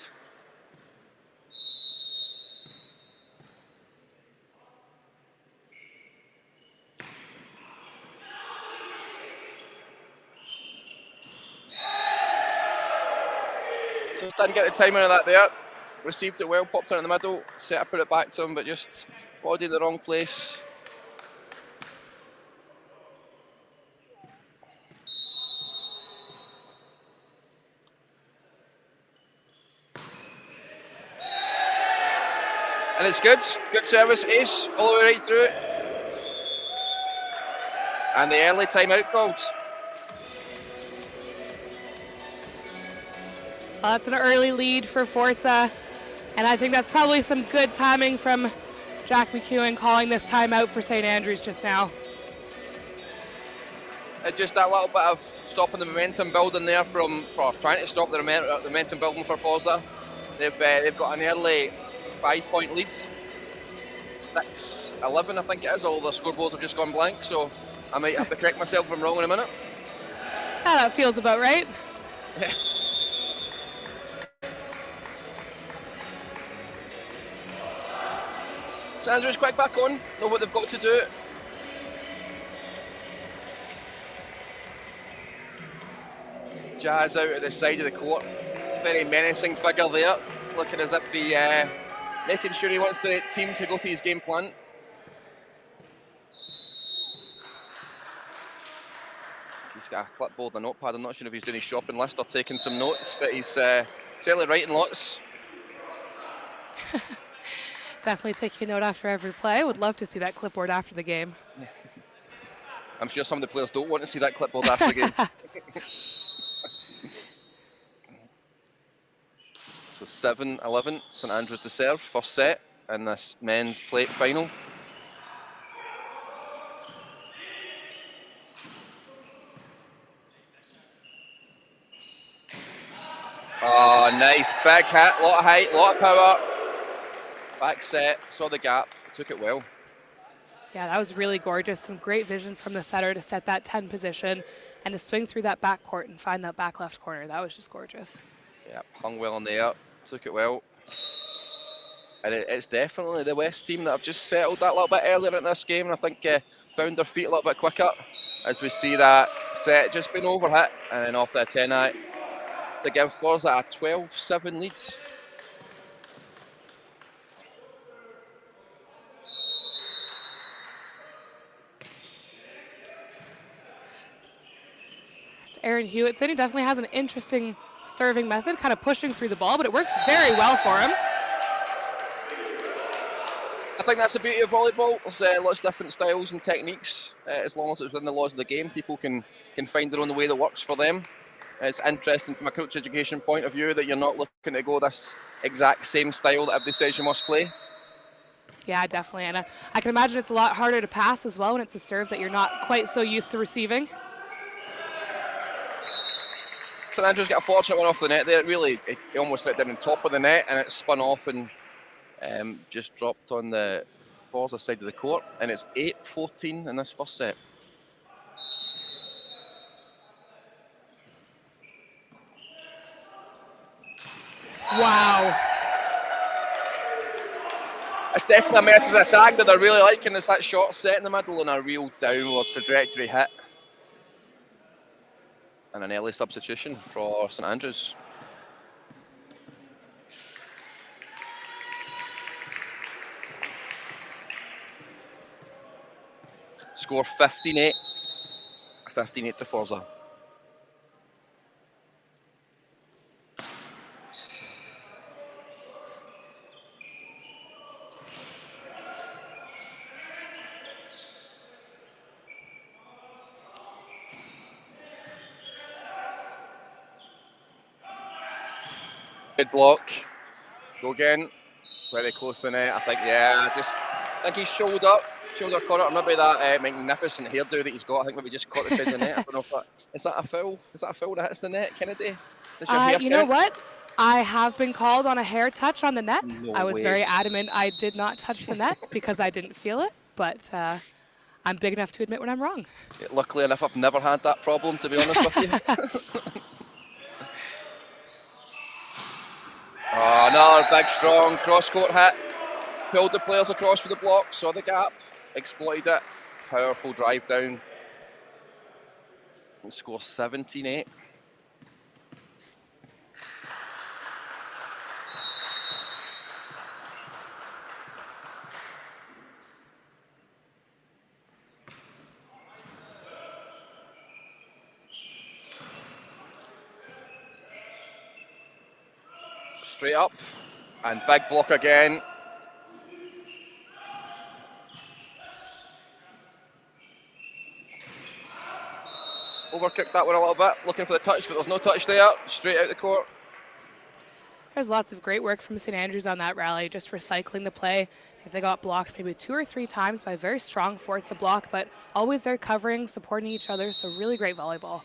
Just didn't get the timing of that there. Received it well, popped it in the middle, set up, put it back to him, but just body in the wrong place. And it's good service, ace, all the way right through it. And the early timeout called. Well, that's an early lead for Forza, and I think that's probably some good timing from Jack McEwen calling this timeout for St Andrews just now. Just that little bit of stopping the momentum building there or trying to stop the momentum building for Forza. They've got an early 5-point leads. 6-11, I think it is. All the scoreboards have just gone blank, so I might have to correct myself if I'm wrong in a minute. Yeah, that feels about right. Yeah. St Andrews quick back on, know what they've got to do. Jazz out at the side of the court. Very menacing figure there, looking as if he making sure he wants the team to go to his game plan. He's got a clipboard and a notepad. I'm not sure if he's doing his shopping list or taking some notes, but he's certainly writing lots. Definitely taking a note after every play. Would love to see that clipboard after the game. I'm sure some of the players don't want to see that clipboard after the game. So 7-11, St Andrews to serve, first set in this men's plate final. Oh, nice, big hit, lot of height, lot of power. Back set, saw the gap, took it well. Yeah, that was really gorgeous. Some great vision from the setter to set that 10 position and to swing through that back court and find that back left corner. That was just gorgeous. Yeah, hung well on the air, took it well. And it's definitely the West team that have just settled that little bit earlier in this game, and I think found their feet a little bit quicker as we see that set just been overhit and then off that 10-8 to give Forza a 12-7 lead. Aaron Hewitson, he definitely has an interesting serving method, kind of pushing through the ball, but it works very well for him. I think that's the beauty of volleyball. There's lots of different styles and techniques. As long as it's within the laws of the game, people can find their own way that works for them. It's interesting from a coach education point of view that you're not looking to go this exact same style that everybody says you must play. Yeah, definitely. And I can imagine it's a lot harder to pass as well when it's a serve that you're not quite so used to receiving. St Andrews got a fortunate one off the net there. It almost hit down on top of the net and it spun off and just dropped on the Forza side of the court. And it's 8-14 in this first set. Wow. It's definitely a method of attack that they're really liking. It's that short set in the middle and a real downward trajectory hit. And an early substitution for St Andrews. Score 15-8. 15-8 to Forza. Good block. Go again. Very close to the net. I think, I think he's shoulder caught it, or maybe that magnificent hairdo that he's got. I think maybe just caught the side of the net. I don't know if that is that a foul. Is that a foul that hits the net, Kennedy? You know what? I have been called on a hair touch on the net. No I was way. very adamant I did not touch the net because I didn't feel it, but I'm big enough to admit when I'm wrong. Yeah, luckily enough, I've never had that problem, to be honest with you. Oh, another big, strong cross-court hit. Pulled the players across for the block, saw the gap, exploited it. Powerful drive down. And score 17-8. Straight up, and big block again. Overcooked that one a little bit, looking for the touch, but there's no touch there. Straight out the court. There's lots of great work from St Andrews on that rally, just recycling the play. I think they got blocked maybe 2 or 3 times by very strong Forza block, but always there covering, supporting each other, so really great volleyball.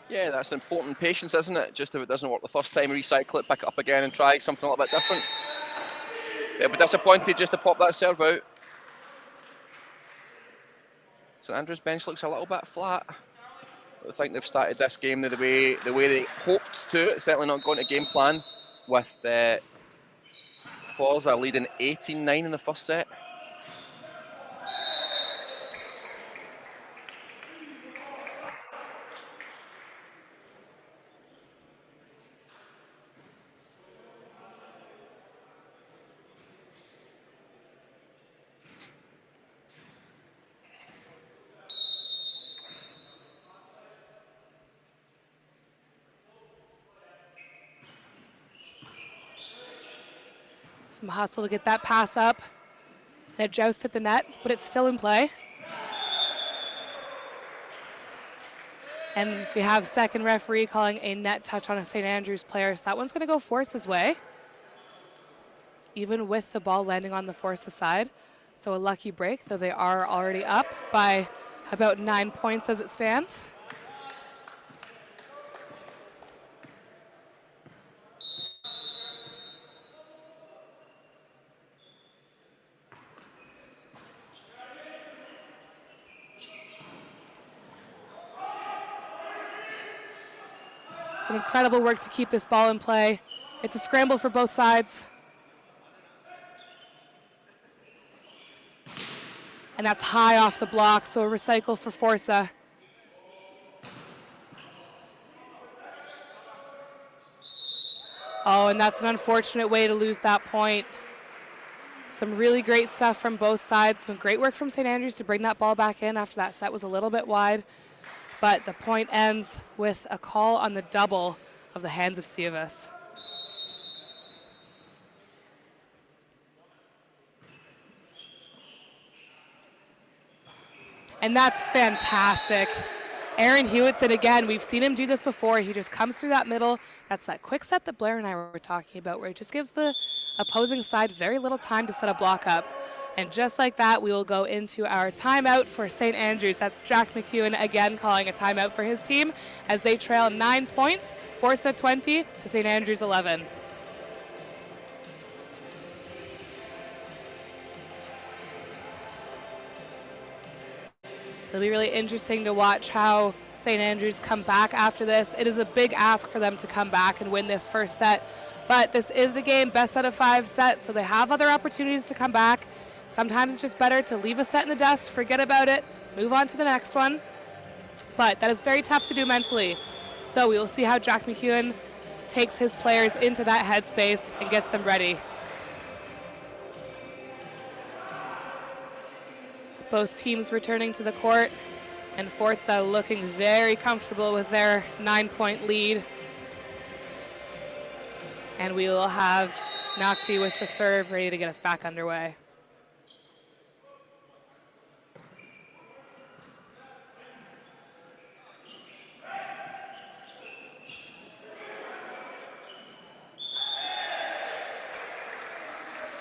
Yeah, that's important patience, isn't it? Just if it doesn't work the first time, recycle it, pick it up again and try something a little bit different. But disappointed just to pop that serve out. St Andrews bench looks a little bit flat. I think they've started this game the way they hoped to. It's certainly not going to game plan with Forza leading 18-9 in the first set. Some hustle to get that pass up. And it jousts at the net, but it's still in play. And we have second referee calling a net touch on a St. Andrews player. So that one's going to go Force's way, even with the ball landing on the Force's side. So a lucky break, though they are already up by about 9 points as it stands. Some incredible work to keep this ball in play. It's a scramble for both sides. And that's high off the block, so a recycle for Forza. Oh, and that's an unfortunate way to lose that point. Some really great stuff from both sides. Some great work from St. Andrews to bring that ball back in after that set was a little bit wide. But the point ends with a call on the double of the hands of Sievis. And that's fantastic. Aaron Hewitson, again, we've seen him do this before. He just comes through that middle. That's that quick set that Blair and I were talking about, where he just gives the opposing side very little time to set a block up. And just like that, we will go into our timeout for St. Andrews. That's Jack McEwen again calling a timeout for his team as they trail 9 points, Forza 20 to St. Andrews 11. It'll be really interesting to watch how St. Andrews come back after this. It is a big ask for them to come back and win this first set, but this is the game, best out of 5 set, so they have other opportunities to come back. Sometimes it's just better to leave a set in the dust, forget about it, move on to the next one. But that is very tough to do mentally. So we will see how Jack McEwen takes his players into that headspace and gets them ready. Both teams returning to the court, and Forza looking very comfortable with their 9-point lead. And we will have Nakvi with the serve ready to get us back underway.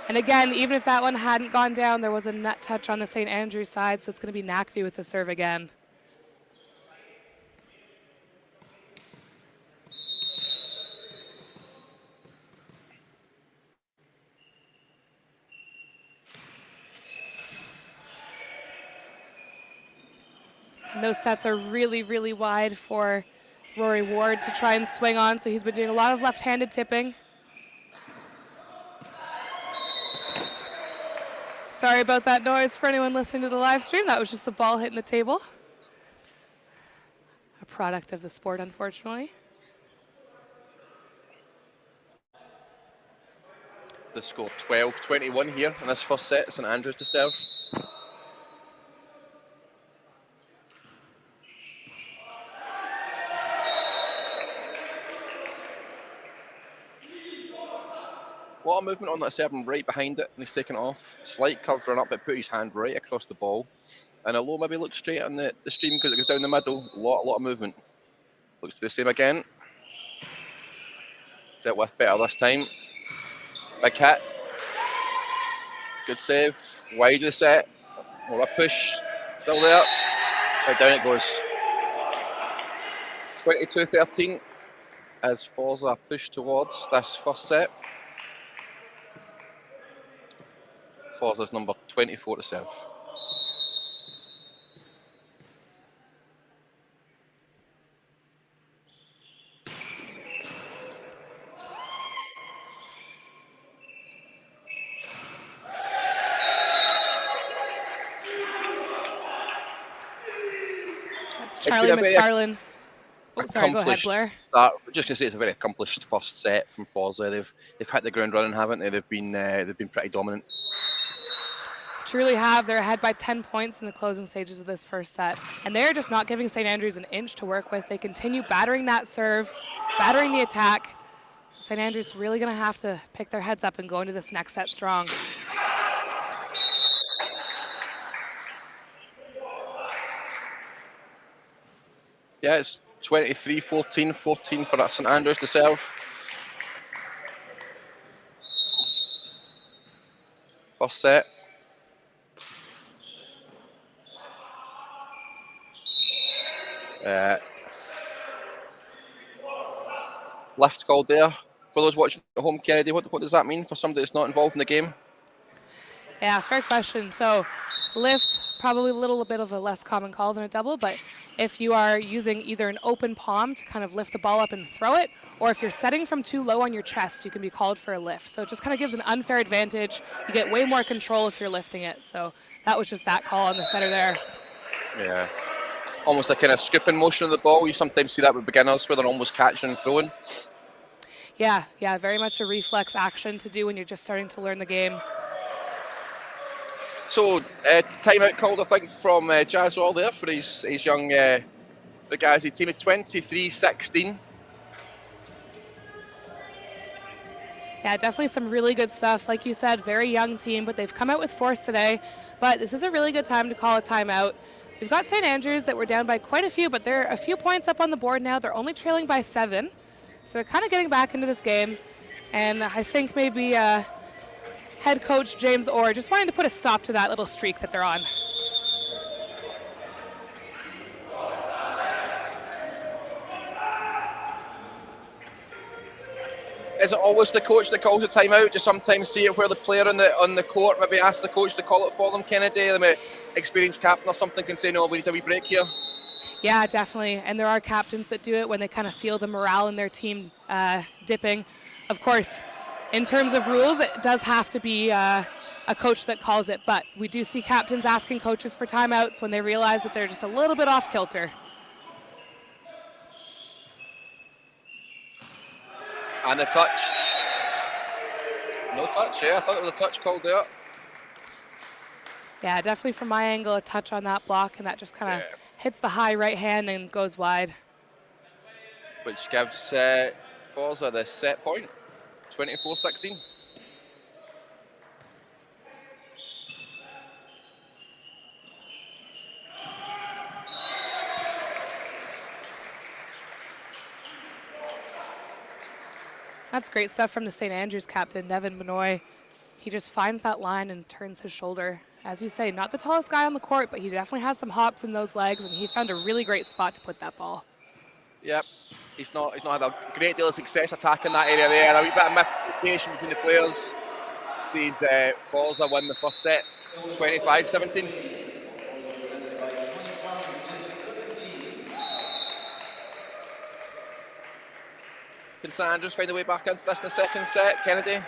And again, even if that one hadn't gone down, there was a net touch on the St. Andrews side, so it's going to be Nakvi with the serve again. And those sets are really, really wide for Rory Ward to try and swing on, so he's been doing a lot of left-handed tipping. Sorry about that noise for anyone listening to the live stream. That was just the ball hitting the table. A product of the sport, unfortunately. The score 12-21 here in this first set. St. Andrews to serve. A lot of movement on that serve and right behind it, and he's taken it off. Slight curve run up, but put his hand right across the ball. And although maybe look straight on the stream because it goes down the middle, a lot of movement. Looks the same again. Dealt with better this time. Big hit. Good save. Wide of the set. More a push. Still there. Right down it goes. 22-13 as Forza push towards this first set. Forza's number 24 to serve. That's Charlie McFarlane. Oh, sorry, go ahead, Blair. Start. Just gonna say it's a very accomplished first set from Forza. They've hit the ground running, haven't they? They've been pretty dominant. Truly have. They're ahead by 10 points in the closing stages of this first set, and they're just not giving St. Andrews an inch to work with. They continue battering that serve, battering the attack. So St. Andrews really going to have to pick their heads up and go into this next set strong. Yeah, it's 23-14, 14 for St. Andrews to serve. First set. Lift called there. For those watching at home, Kennedy, what does that mean for somebody that's not involved in the game? Yeah, fair question. So lift, probably a little bit of a less common call than a double, but if you are using either an open palm to kind of lift the ball up and throw it, or if you're setting from too low on your chest, you can be called for a lift. So it just kind of gives an unfair advantage. You get way more control if you're lifting it. So that was just that call on the setter there. Yeah. Almost a kind of scooping motion of the ball. You sometimes see that with beginners where they're almost catching and throwing. Yeah, very much a reflex action to do when you're just starting to learn the game. So, timeout called, I think, from Jazzwall there for his young Regazi team at 23-16. Yeah, definitely some really good stuff. Like you said, very young team, but they've come out with force today. But this is a really good time to call a timeout. We've got St. Andrews that were down by quite a few, but they're a few points up on the board now. They're only trailing by 7. So they're kind of getting back into this game. And I think maybe head coach James Orr just wanting to put a stop to that little streak that they're on. Is it always the coach that calls the timeout? Do you sometimes see it where the player on the court maybe asks the coach to call it for them, Kennedy? The experienced captain or something can say, no, we need a wee break here. Yeah, definitely. And there are captains that do it when they kind of feel the morale in their team dipping. Of course, in terms of rules, it does have to be a coach that calls it. But we do see captains asking coaches for timeouts when they realize that they're just a little bit off kilter. And the touch. No touch, yeah. I thought it was a touch called there. Yeah, definitely from my angle, a touch on that block, and that just kind of hits the high right hand and goes wide. Which gives Forza the set point, 24-16. That's great stuff from the St. Andrews captain, Nevin Benoit. He just finds that line and turns his shoulder. As you say, not the tallest guy on the court, but he definitely has some hops in those legs, and he found a really great spot to put that ball. Yep, he's not had a great deal of success attacking that area there. A wee bit of miscommunication between the players. Sees Forza win the first set, 25-17. Can St. Andrews find a way back into this in the second set, Kennedy?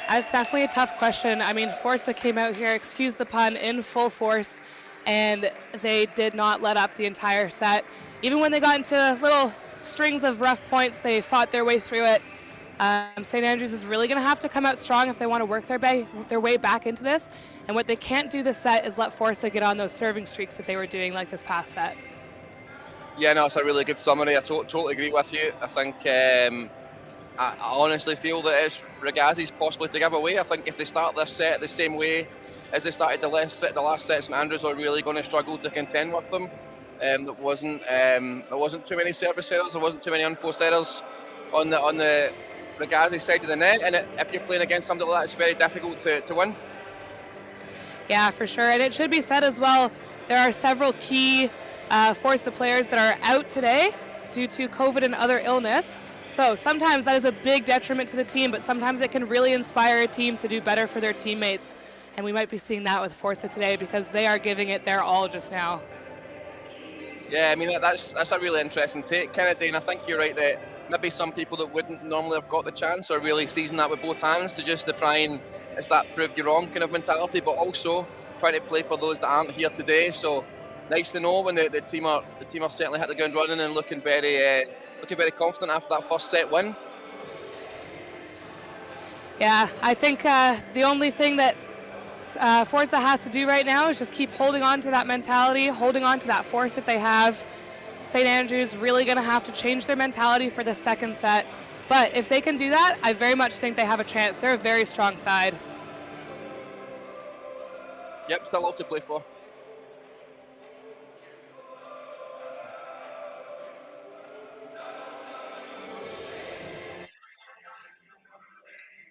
It's definitely a tough question. I mean, Forza came out here, excuse the pun, in full force, and they did not let up the entire set. Even when they got into little strings of rough points, they fought their way through it. St. Andrews is really going to have to come out strong if they want to work their way back into this. And what they can't do this set is let Forza get on those serving streaks that they were doing like this past set. Yeah, no, it's a really good summary. I totally agree with you. I think I honestly feel that it's Regazi's possibly to give away. I think if they start this set the same way as they started the last set, St. Andrews are really going to struggle to contend with them. There wasn't too many service errors, there wasn't too many unforced errors on the Regazi side of the net, and if you're playing against somebody like that, it's very difficult to win. Yeah, for sure. And it should be said as well, there are several key Forza players that are out today due to COVID and other illness. So sometimes that is a big detriment to the team, but sometimes it can really inspire a team to do better for their teammates. And we might be seeing that with Forza today because they are giving it their all just now. Yeah, I mean, that's a really interesting take, Kennedy, and I think you're right that maybe some people that wouldn't normally have got the chance are really seizing that with both hands to try and, it's that prove you wrong kind of mentality, but also trying to play for those that aren't here today. So nice to know when the team are certainly hit the ground running and looking very confident after that first set win. Yeah, I think the only thing that Forza has to do right now is just keep holding on to that mentality, holding on to that force that they have. St. Andrews really going to have to change their mentality for the second set. But if they can do that, I very much think they have a chance. They're a very strong side. Yep, still a lot to play for.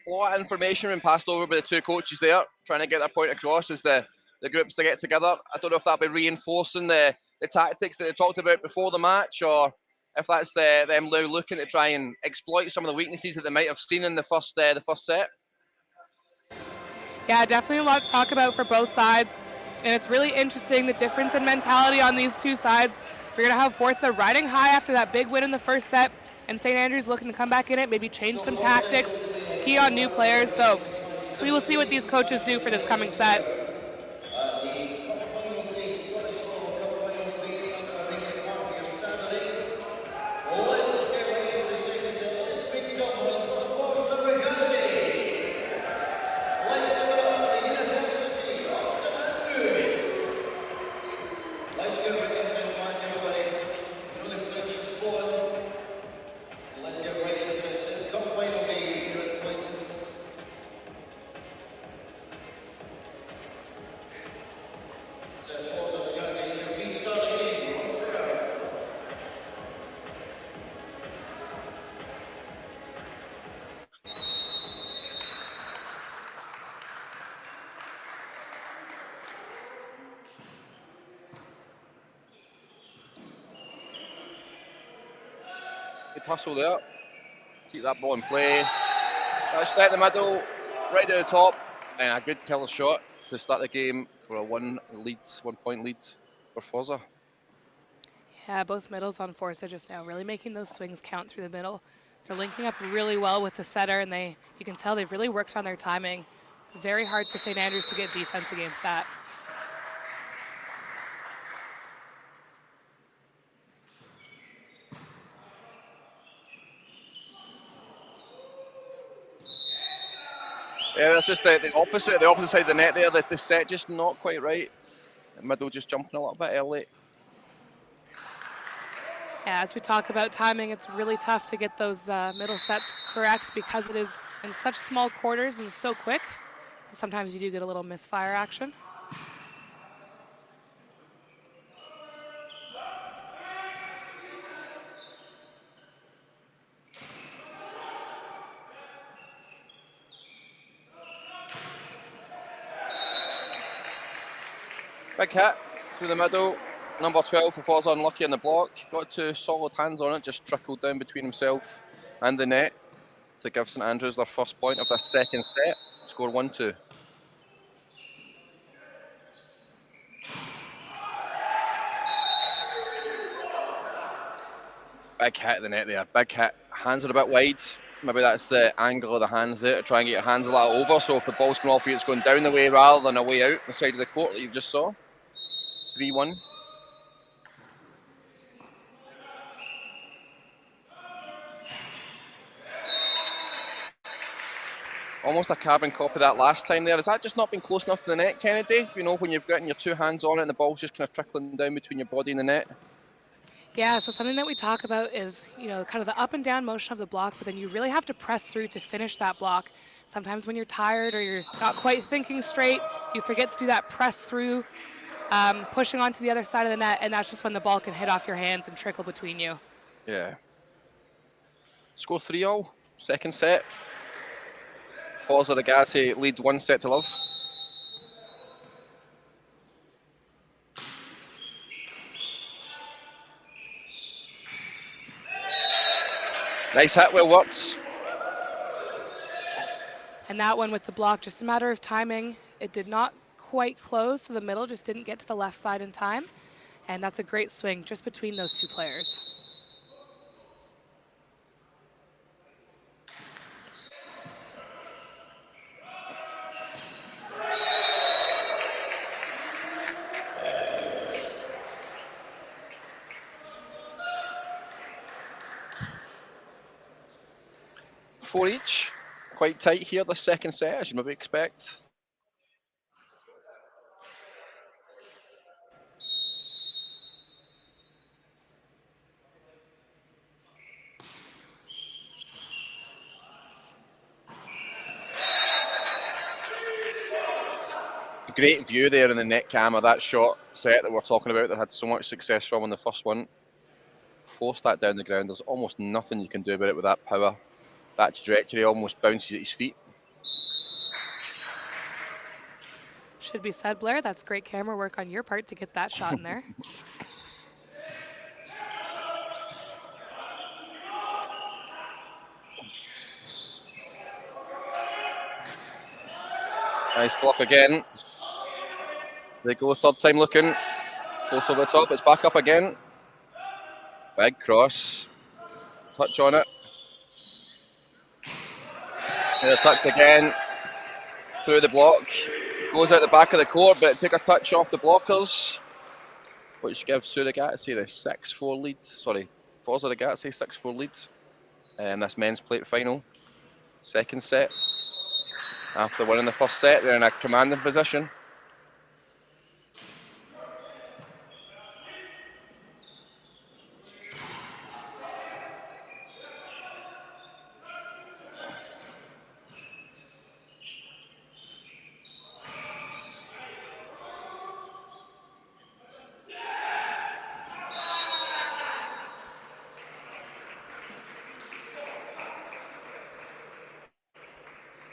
A lot of information being passed over by the two coaches there, trying to get their point across as the groups to get together. I don't know if that'll be reinforcing the tactics that they talked about before the match, or if that's them now looking to try and exploit some of the weaknesses that they might have seen in the first set. Yeah, definitely a lot to talk about for both sides. And it's really interesting the difference in mentality on these two sides. We're going to have Forza riding high after that big win in the first set, and St. Andrews looking to come back in it, maybe change some tactics, key on new players. So we will see what these coaches do for this coming set. Good hustle there. Keep that ball in play. Set the middle, right at the top, and a good killer shot to start the game for a 1 point lead for Forza. Yeah, both middles on Forza just now, really making those swings count through the middle. They're linking up really well with the setter, and you can tell they've really worked on their timing. Very hard for St. Andrews to get defense against that. Yeah, that's just the opposite side of the net there. The set just not quite right. The middle just jumping a little bit early. Yeah, as we talk about timing, it's really tough to get those middle sets correct because it is in such small quarters and so quick. Sometimes you do get a little misfire action. Big hit through the middle. Number 12 for Forza, unlucky on the block. Got two solid hands on it, just trickled down between himself and the net to give St. Andrews their first point of this second set. Score 1-2. Big hit at the net there. Big hit. Hands are a bit wide. Maybe that's the angle of the hands there to try and get your hands a little over. So if the ball's coming off you, it's going down the way rather than away out the side of the court that you just saw. 3-1. Almost a carbon copy of that last time there. Has that just not been close enough to the net, Kennedy? You know, when you've gotten your two hands on it and the ball's just kind of trickling down between your body and the net? Yeah, so something that we talk about is, kind of the up and down motion of the block, but then you really have to press through to finish that block. Sometimes when you're tired or you're not quite thinking straight, you forget to do that press through, pushing onto the other side of the net, and that's just when the ball can hit off your hands and trickle between you. Yeah. Score 3-all, second set. Forza Ragazzi lead 1-0. Nice hit, well worked. And that one with the block, just a matter of timing. It did not quite close to the middle, just didn't get to the left side in time. And that's a great swing just between those two players. Four each. Quite tight here, the second set, as you maybe expect. Great view there in the net cam of that shot set that we're talking about that had so much success from in the first one. Force that down the ground. There's almost nothing you can do about it with that power. That trajectory almost bounces at his feet. Should be said, Blair, that's great camera work on your part to get that shot in there. Nice block again. They go third time looking. Close over the top, it's back up again. Big cross. Touch on it. The touch again. Through the block. Goes out the back of the court, but take a touch off the blockers, which gives Surrogatsky the 6-4 lead. Sorry, Forza Ragazzi 6-4 lead in this men's plate final. Second set. After winning the first set, they're in a commanding position.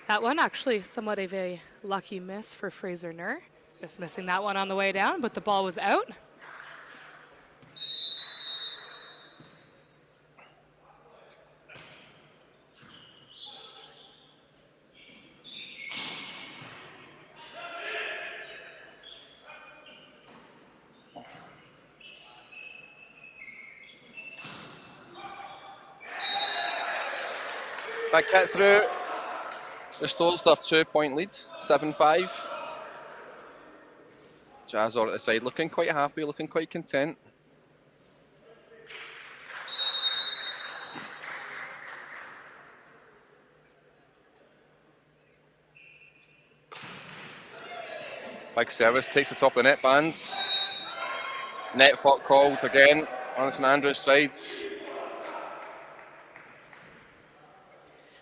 That one actually somewhat of a lucky miss for Fraser Nur. Just missing that one on the way down, but the ball was out. Back hit through. Restores their 2-point lead, 7-5. Jazz are at the side, looking quite happy, looking quite content. Big service, takes the top of the net bands. Net foot called again on St Andrews' sides.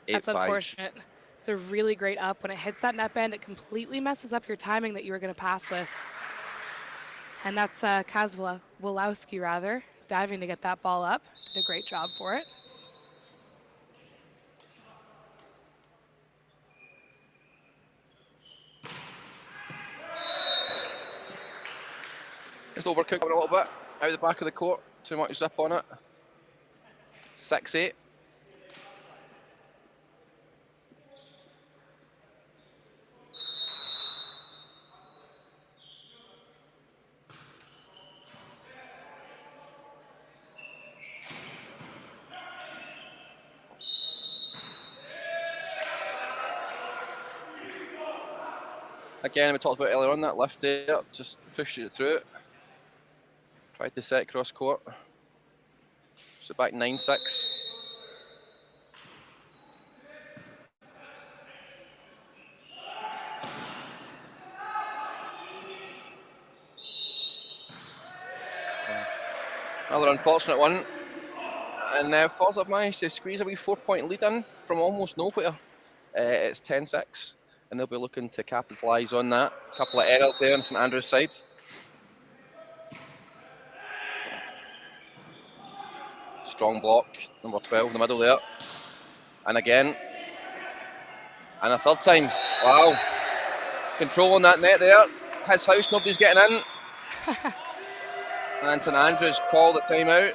That's unfortunate. It's a really great up. When it hits that net band, it completely messes up your timing that you were going to pass with. And that's Kaz Wolowski, rather, diving to get that ball up. Did a great job for it. Just overcooked a little bit out the back of the court. Too much zip on it. 6-8. Again, we talked about earlier on that lift there, just pushed it through it. Tried to set cross court. So back 9-6. Another unfortunate one. And now Forza have managed to squeeze a wee 4-point lead in from almost nowhere. It's 10-6. And they'll be looking to capitalise on that. A couple of errors there on St Andrews' side. Strong block, number 12 in the middle there. And again. And a third time. Wow. Controlling that net there. His house, nobody's getting in. And St Andrews called the timeout.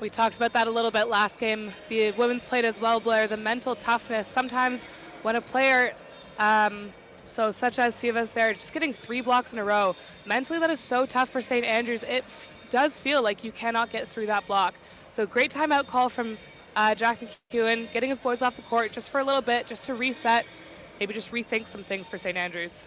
We talked about that a little bit last game. The women's played as well, Blair. The mental toughness. Sometimes when a player, so such as Siva's there, just getting 3 blocks in a row, mentally that is so tough for St. Andrews. It does feel like you cannot get through that block. So great timeout call from Jack McEwen, getting his boys off the court just for a little bit, just to reset, maybe just rethink some things for St. Andrews.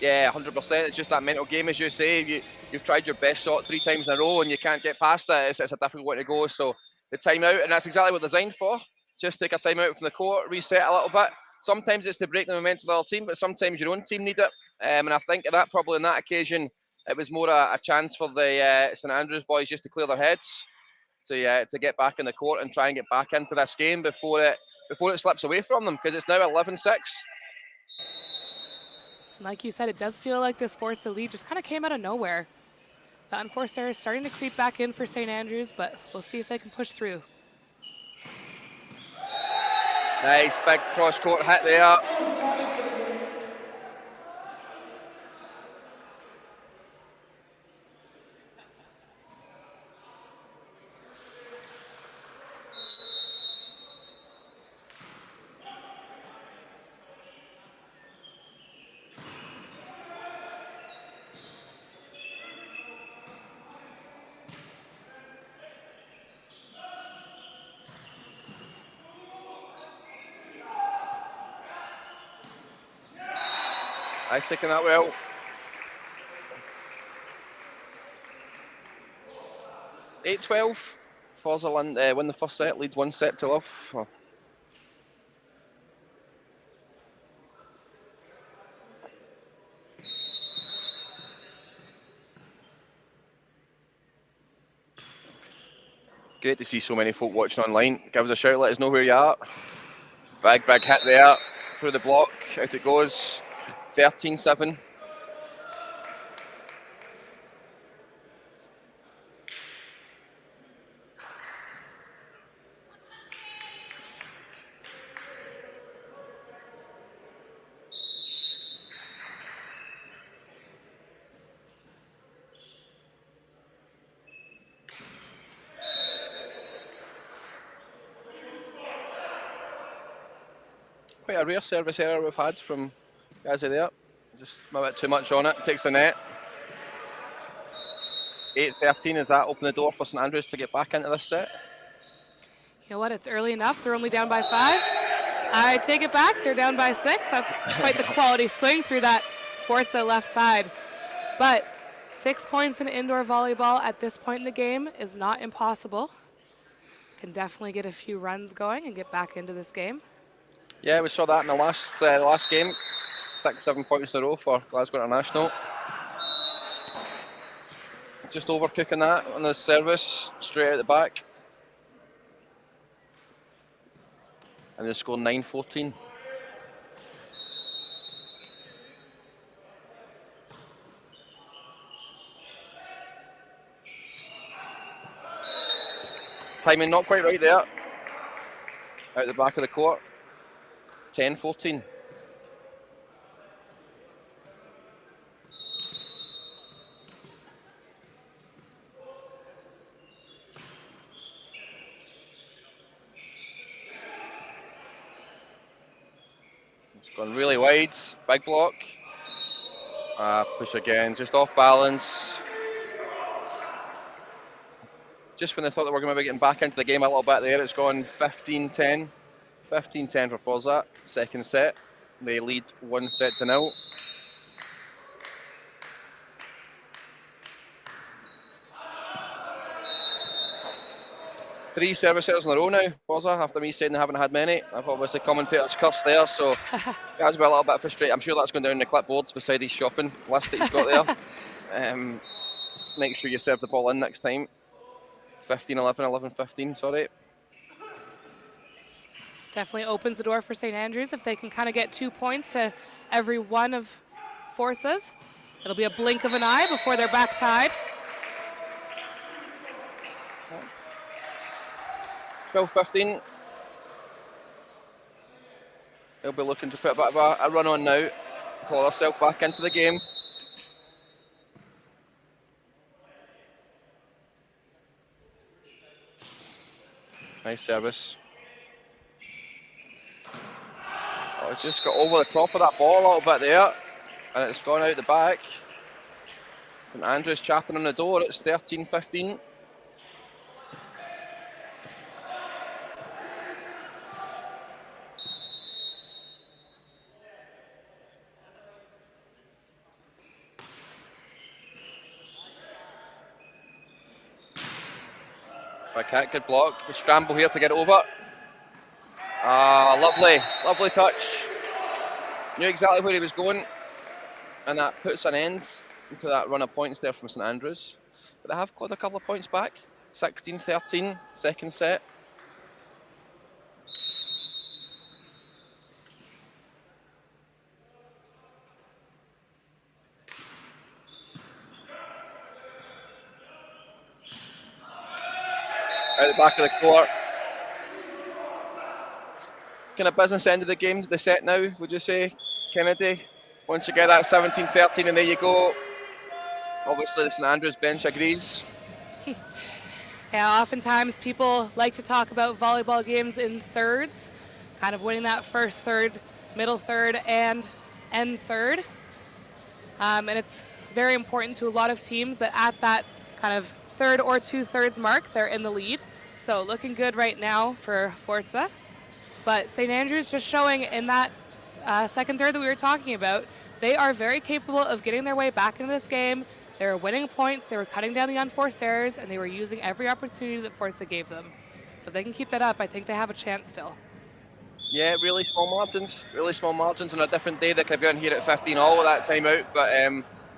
Yeah, 100%. It's just that mental game, as you say. You've tried your best shot 3 times in a row and you can't get past it. It's a difficult way to go. So the timeout, and that's exactly what it's designed for. Just take a timeout from the court, reset a little bit. Sometimes it's to break the momentum of the other team, but sometimes your own team need it. And I think that probably on that occasion, it was more a chance for the St. Andrews boys just to clear their heads, to get back in the court and try and get back into this game before it slips away from them, because it's now 11-6. Like you said, it does feel like this Forza lead just kind of came out of nowhere. The unforced error is starting to creep back in for St. Andrews, but we'll see if they can push through. Nice big cross-court hit there. Nice taking that well. (8-12). Forza win the first set, lead 1-0. Oh. Great to see so many folk watching online. Give us a shout, let us know where you are. Big hit there, through the block, out it goes. 13-7. Quite a rare service error we've had from guys there. Just a bit too much on it. Takes the net. 8-13. Does that open the door for St. Andrews to get back into this set? You know what? It's early enough. They're only down by 5. I take it back. They're down by 6. That's quite the quality swing through that Forza left side. But 6 points in indoor volleyball at this point in the game is not impossible. Can definitely get a few runs going and get back into this game. Yeah, we saw that in the last game. 6-7 points in a row for Glasgow International. Just overcooking that on the service, straight out the back. And they scored 9-14. Timing not quite right there. Out the back of the court. 10-14. It's gone really wide. Big block. Push again, just off balance. Just when they thought they were going to be getting back into the game a little bit there, it's gone 15-10. 15-10 for Forza, second set. They lead 1-0. Three service errors in a row now, Forza, after me saying they haven't had many. I've obviously commentators cursed there, so guys be a little bit frustrated. I'm sure that's going down the clipboards beside his shopping list that he's got there. Make sure you serve the ball in next time. 15-11, 11-15, sorry. Definitely opens the door for St. Andrews if they can kind of get 2 points to every one of Forza's. It'll be a blink of an eye before they're back tied. 12-15. They'll be looking to put a bit of a run on now. Call herself back into the game. Nice service. Oh, it's just got over the top of that ball a little bit there, and it's gone out the back. St Andrews chapping on the door. It's 13-15. Back good block. The scramble here to get over. Ah, lovely, lovely touch. Knew exactly where he was going, and that puts an end to that run of points there from St Andrews. But they have got a couple of points back. 16-13, second set. Out the back of the court. Kind of business end of the game, the set now, would you say, Kennedy? Once you get that 17-13 and there you go. Obviously the St Andrews bench agrees. Yeah, oftentimes people like to talk about volleyball games in thirds, kind of winning that first third, middle third, and end third. And it's very important to a lot of teams that at that kind of third or 2/3 mark, they're in the lead. So looking good right now for Forza. But St Andrews just showing in that second third that we were talking about, they are very capable of getting their way back into this game. They were winning points, they were cutting down the unforced errors, and they were using every opportunity that Forza gave them. So if they can keep that up, I think they have a chance still. Yeah, really small margins. On a different day, they could have gone here at 15 all with that timeout. But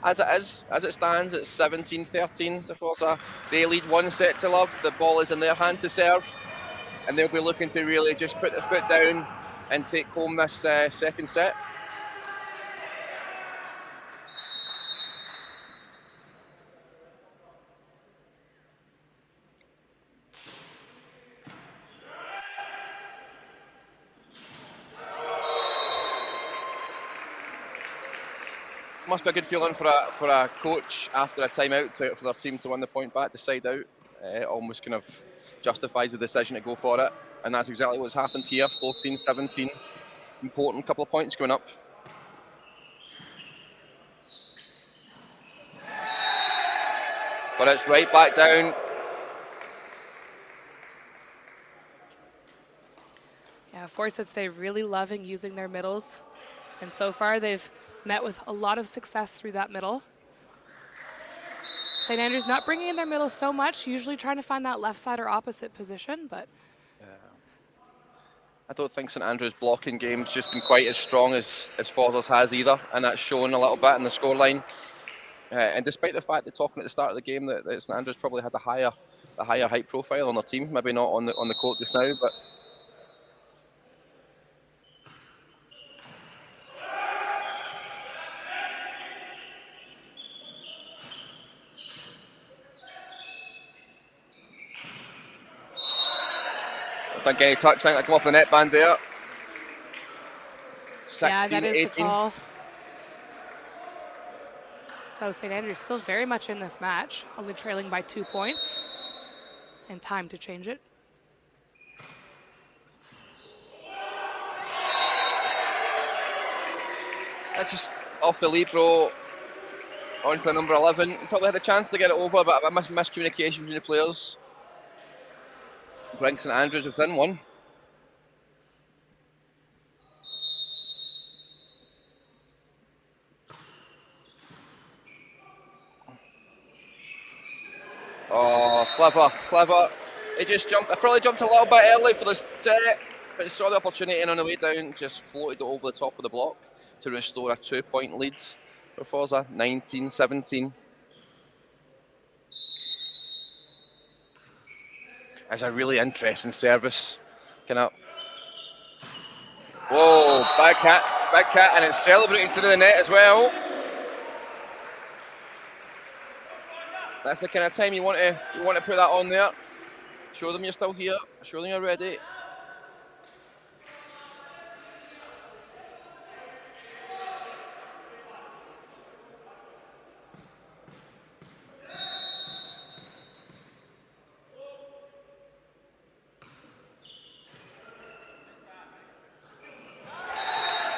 as it stands, it's 17-13 to Forza. They lead one set to love. The ball is in their hand to serve, and they'll be looking to really just put the foot down and take home this second set. Must be a good feeling for a coach after a timeout for their team to win the point back to side out. Almost kind of justifies the decision to go for it, and that's exactly what's happened here. 14-17, important couple of points coming up. But it's right back down. Yeah, Forza today really loving using their middles, and so far they've met with a lot of success through that middle. St Andrews not bringing in their middle so much, usually trying to find that left side or opposite position, but I don't think St Andrews' blocking game's just been quite as strong as Forza's has either, and that's shown a little bit in the scoreline. And despite the fact that talking at the start of the game that St Andrews probably had the higher height profile on their team, maybe not on the court just now, but I think any touch, I think that come off the net band there. 16, yeah, that is 18. the call. So St Andrews still very much in this match, only trailing by 2 points, and time to change it. That's just off the libero onto the number 11. Probably had a chance to get it over, but a miscommunication between the players. Brings St Andrews within one. Oh, clever. He just jumped. I probably jumped a little bit early for the set, but he saw the opportunity and on the way down just floated it over the top of the block to restore a 2-point lead for Forza, 19-17. That's a really interesting service. Whoa, big hit, and it's celebrating through the net as well. That's the kind of time you want to put that on there. Show them you're still here. Show them you're ready.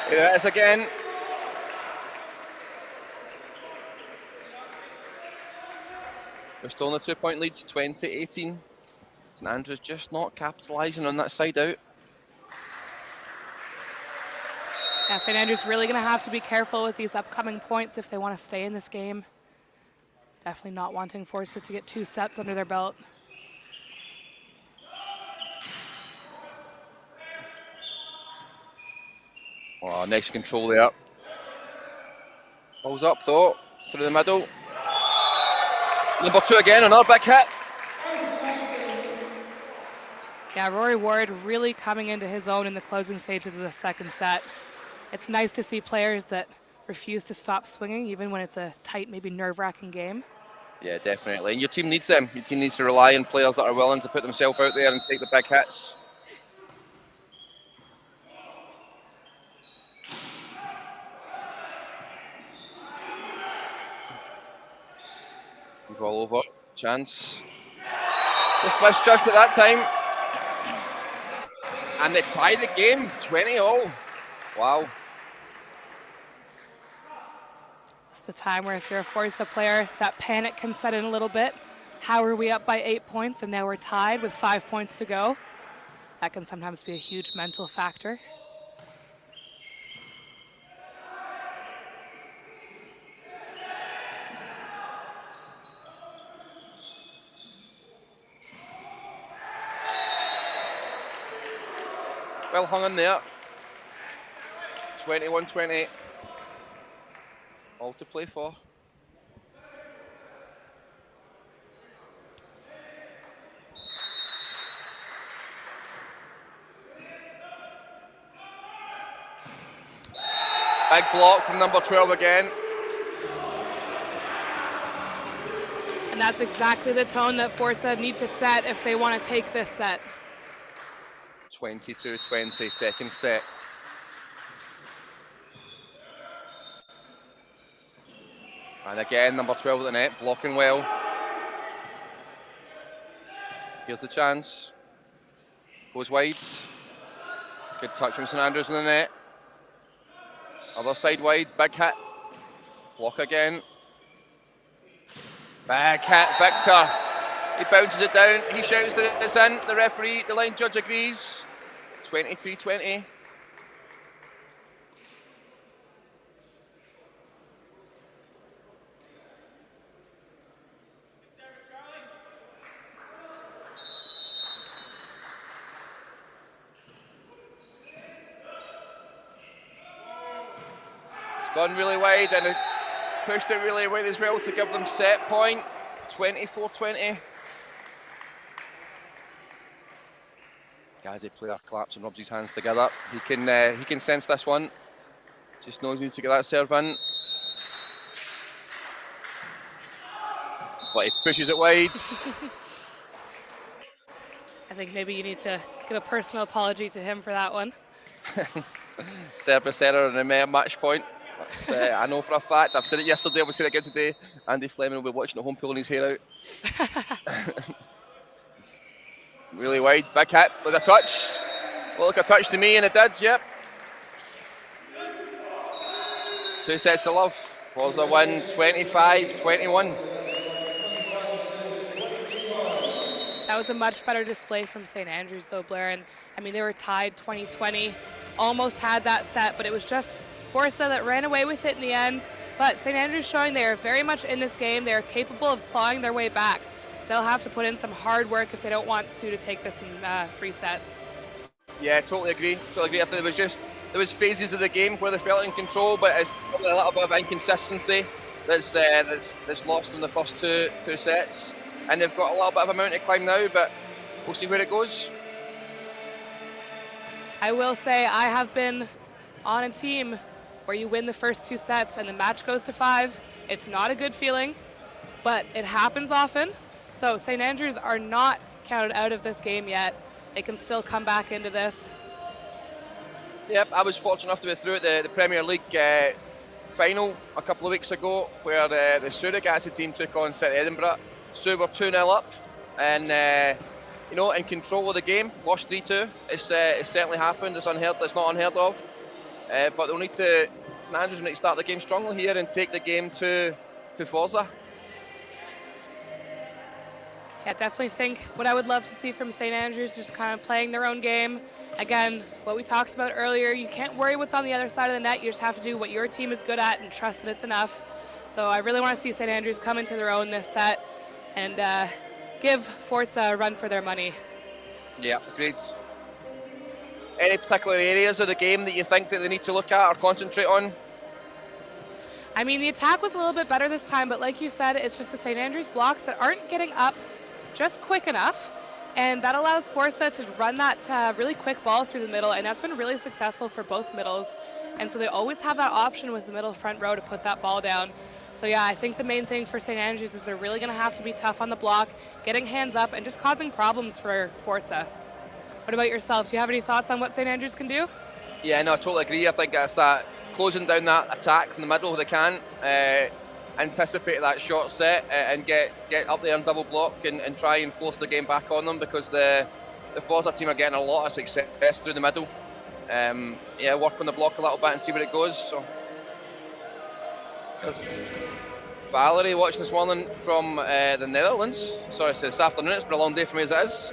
Here it is again. We're still in the 2-point leads, 20-18. St Andrews just not capitalising on that side out. Yeah, St Andrews really going to have to be careful with these upcoming points if they want to stay in this game. Definitely not wanting Forza to get 2 sets under their belt. Oh, nice control there. Balls up though, through the middle. Number 2 again, another big hit. Yeah, Rory Ward really coming into his own in the closing stages of the second set. It's nice to see players that refuse to stop swinging, even when it's a tight, maybe nerve-wracking game. Yeah, definitely. And your team needs them. Your team needs to rely on players that are willing to put themselves out there and take the big hits. All over, chance. Just misjudged at that time. And they tie the game, 20-all. Wow. It's the time where if you're a Forza player, that panic can set in a little bit. How are we up by 8 points and now we're tied with 5 points to go? That can sometimes be a huge mental factor. Well hung in there. 21-20. All to play for. Big block from number 12 again. And that's exactly the tone that Forza need to set if they want to take this set. 22-20, second set. And again, number 12 at the net, blocking well. Here's the chance. Goes wide. Good touch from St Andrews in the net. Other side wide, big hit. Block again. Big hit, Victor. He bounces it down, he shouts that it's in. The referee, the line judge agrees. 23-20. It's gone really wide and it pushed it really wide as well to give them set point. 24-20. Gazi player claps and rubs his hands together. He can sense this one. Just knows he needs to get that serve in. But he pushes it wide. I think maybe you need to give a personal apology to him for that one. Service error and a match point. That's, I know for a fact. I've said it yesterday, I'll say it again today. Andy Fleming will be watching at home pulling his hair out. Really wide, big hit, with a touch. Well, look, a touch to me, and it did, yep. 2 sets to love. Forza win, 25-21. That was a much better display from St Andrews, though, Blair. And I mean, they were tied 20-20, almost had that set, but it was just Forza that ran away with it in the end. But St Andrews showing they are very much in this game. They are capable of clawing their way back. They'll have to put in some hard work if they don't want to take this in 3 sets. Yeah, totally agree. Totally agree. I think there was phases of the game where they felt in control, but it's probably a little bit of inconsistency that's lost in the first two sets. And they've got a little bit of a mountain to climb now, but we'll see where it goes. I will say I have been on a team where you win the first 2 sets and the match goes to 5. It's not a good feeling, but it happens often. So St Andrews are not counted out of this game yet. They can still come back into this. Yep, I was fortunate enough to be through at the Premier League final a couple of weeks ago, where the Surigasi team took on City Edinburgh. Sue were 2-0 up, and in control of the game. Lost 3-2. It's certainly happened. It's not unheard of. but they'll need to, St Andrews will need to start the game strongly here and take the game to Forza. Yeah, definitely think what I would love to see from St. Andrews, just kind of playing their own game. Again, what we talked about earlier, you can't worry what's on the other side of the net. You just have to do what your team is good at and trust that it's enough. So I really want to see St. Andrews come into their own this set and give Forza a run for their money. Yeah, agreed. Any particular areas of the game that you think that they need to look at or concentrate on? I mean, the attack was a little bit better this time, but like you said, it's just the St. Andrews blocks that aren't getting up just quick enough, and that allows Forza to run that really quick ball through the middle, and that's been really successful for both middles. And so they always have that option with the middle front row to put that ball down. So yeah, I think the main thing for St. Andrews is they're really going to have to be tough on the block, getting hands up, and just causing problems for Forza. What about yourself? Do you have any thoughts on what St. Andrews can do? Yeah, no, I totally agree. I think it's that closing down that attack from the middle if they can, anticipate that short set and get up there and double block and try and force the game back on them, because the Forza team are getting a lot of success through the middle. Yeah, work on the block a little bit and see where it goes. So, Valerie watching this morning from the Netherlands. Sorry, it's this afternoon. It's been a long day for me as it is.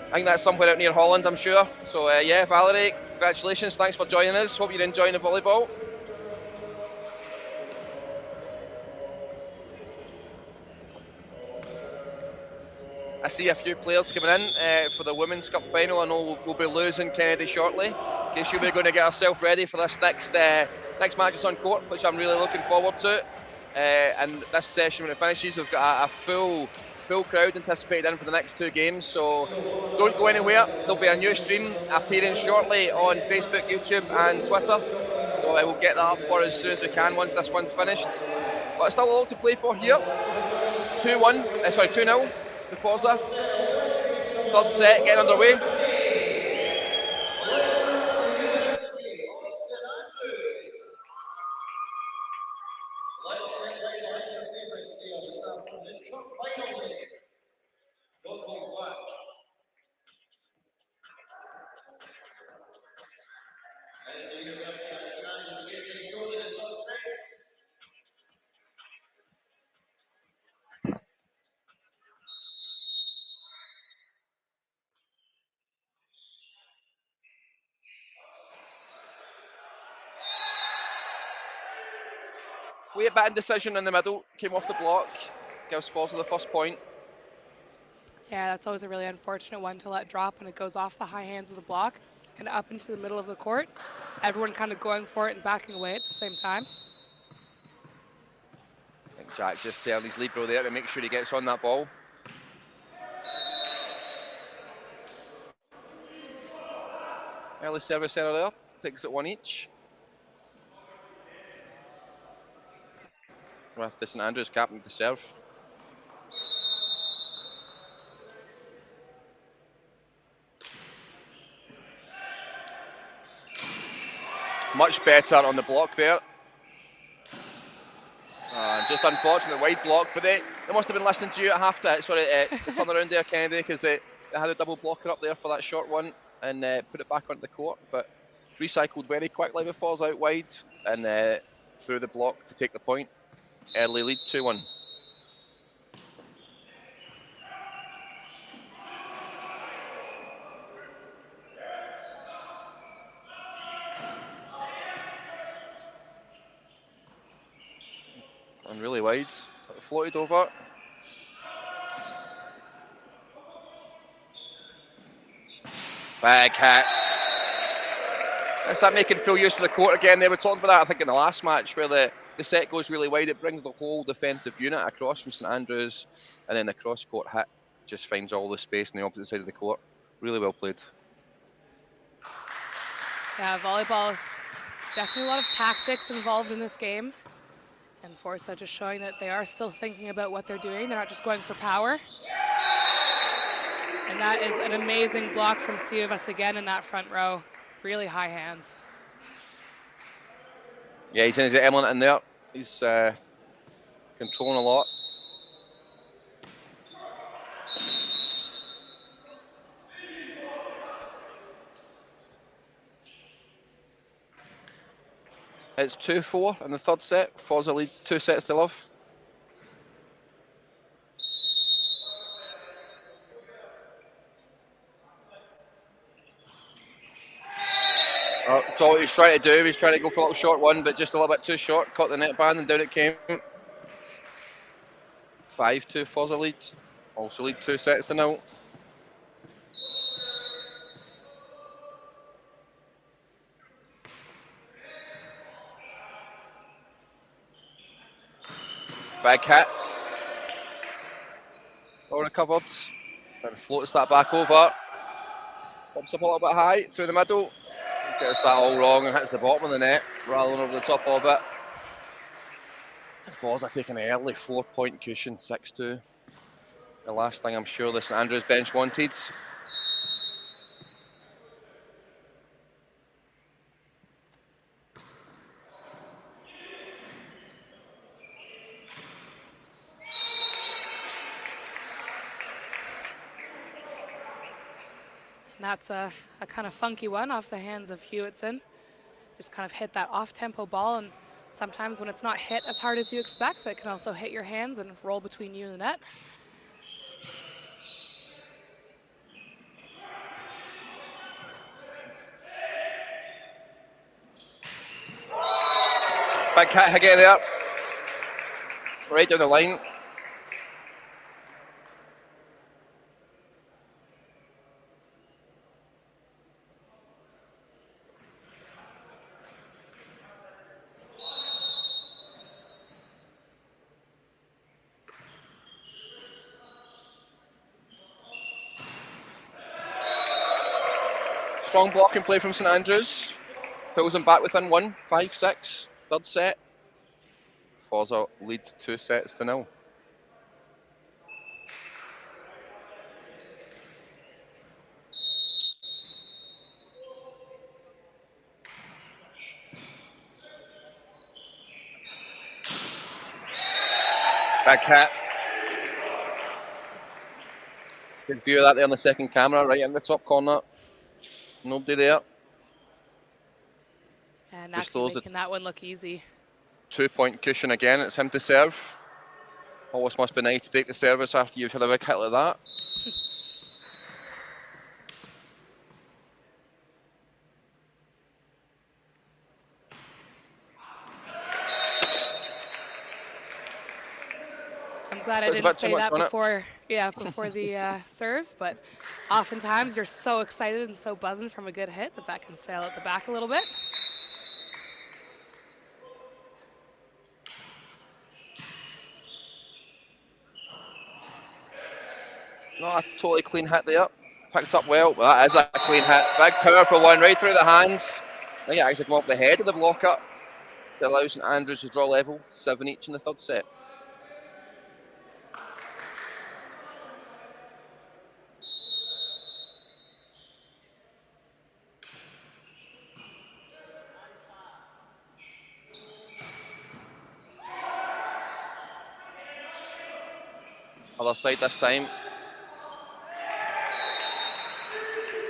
I think that's somewhere out near Holland, I'm sure. So yeah, Valerie, congratulations. Thanks for joining us. Hope you're enjoying the volleyball. I see a few players coming in for the Women's Cup final. I know we'll be losing Kennedy shortly. Okay, so we're going to get ourselves ready for this next match that's on court, which I'm really looking forward to. And this session, when it finishes, we've got a full crowd anticipated in for the next two games. So don't go anywhere. There'll be a new stream appearing shortly on Facebook, YouTube, and Twitter. So I will get that up for as soon as we can once this one's finished. But still a lot to play for here. 2-0 to Forza. Third set getting underway. Wee bit indecision in the middle, came off the block, gives Forza the first point. Yeah, that's always a really unfortunate one to let drop when it goes off the high hands of the block and up into the middle of the court. Everyone kind of going for it and backing away at the same time. I think Jack just telling his libero there to make sure he gets on that ball. Early service error there, takes it one each. With the St Andrews captain to serve. Much better on the block there. Just unfortunate wide block, but they must have been listening to you at half time. Sorry, to turn around there, Kennedy, because they had a double blocker up there for that short one and put it back onto the court, but recycled very quickly before it's out wide and through the block to take the point. Early lead 2-1. And really wide, floated over. Big hits. Is that making full use of the court again? They were talking about that, I think, in the last match, where the set goes really wide. It brings the whole defensive unit across from St Andrews, and then the cross-court hit just finds all the space on the opposite side of the court. Really well played. Yeah, volleyball, definitely a lot of tactics involved in this game. And Forza just showing that they are still thinking about what they're doing. They're not just going for power. And that is an amazing block from Sievas again in that front row. Really high hands. Yeah, he's in his element in there. He's controlling a lot. It's 2-4 in the third set. Forza lead 2 sets to love. So what he's trying to do, he's trying to go for a little short one, but just a little bit too short. Caught the net band and down it came. 5-2 Forza lead. Also lead 2 sets to 0. Big hit. Well recovered. And floats that back over. Pops up a little bit high through the middle. Gets that all wrong and hits the bottom of the net rather than over the top of it. Forza taking an early 4-point cushion, 6-2. The last thing I'm sure the St Andrews bench wanted. That's a kind of funky one off the hands of Hewitson. Just kind of hit that off-tempo ball, and sometimes when it's not hit as hard as you expect, that can also hit your hands and roll between you and the net. Big hit again there. Right down the line. Strong blocking play from St Andrews. Pulls them back within 1, 5-6. Third set. Forza lead 2 sets to 0. Big hit. Good view of that there on the second camera, right in the top corner. Nobody there. And Naki making that one look easy. 2-point cushion again. It's him to serve. Always must be nice to take the service after you've had a big hit like that. I'm glad I didn't say that before. Yeah, before the serve. But oftentimes you're so excited and so buzzing from a good hit that can sail at the back a little bit. Not a totally clean hit there. Picked up well, but that is a clean hit. Big powerful one right through the hands. I think it actually come up the head of the blocker to allow St Andrews to draw level. 7 each in the third set. Other side this time.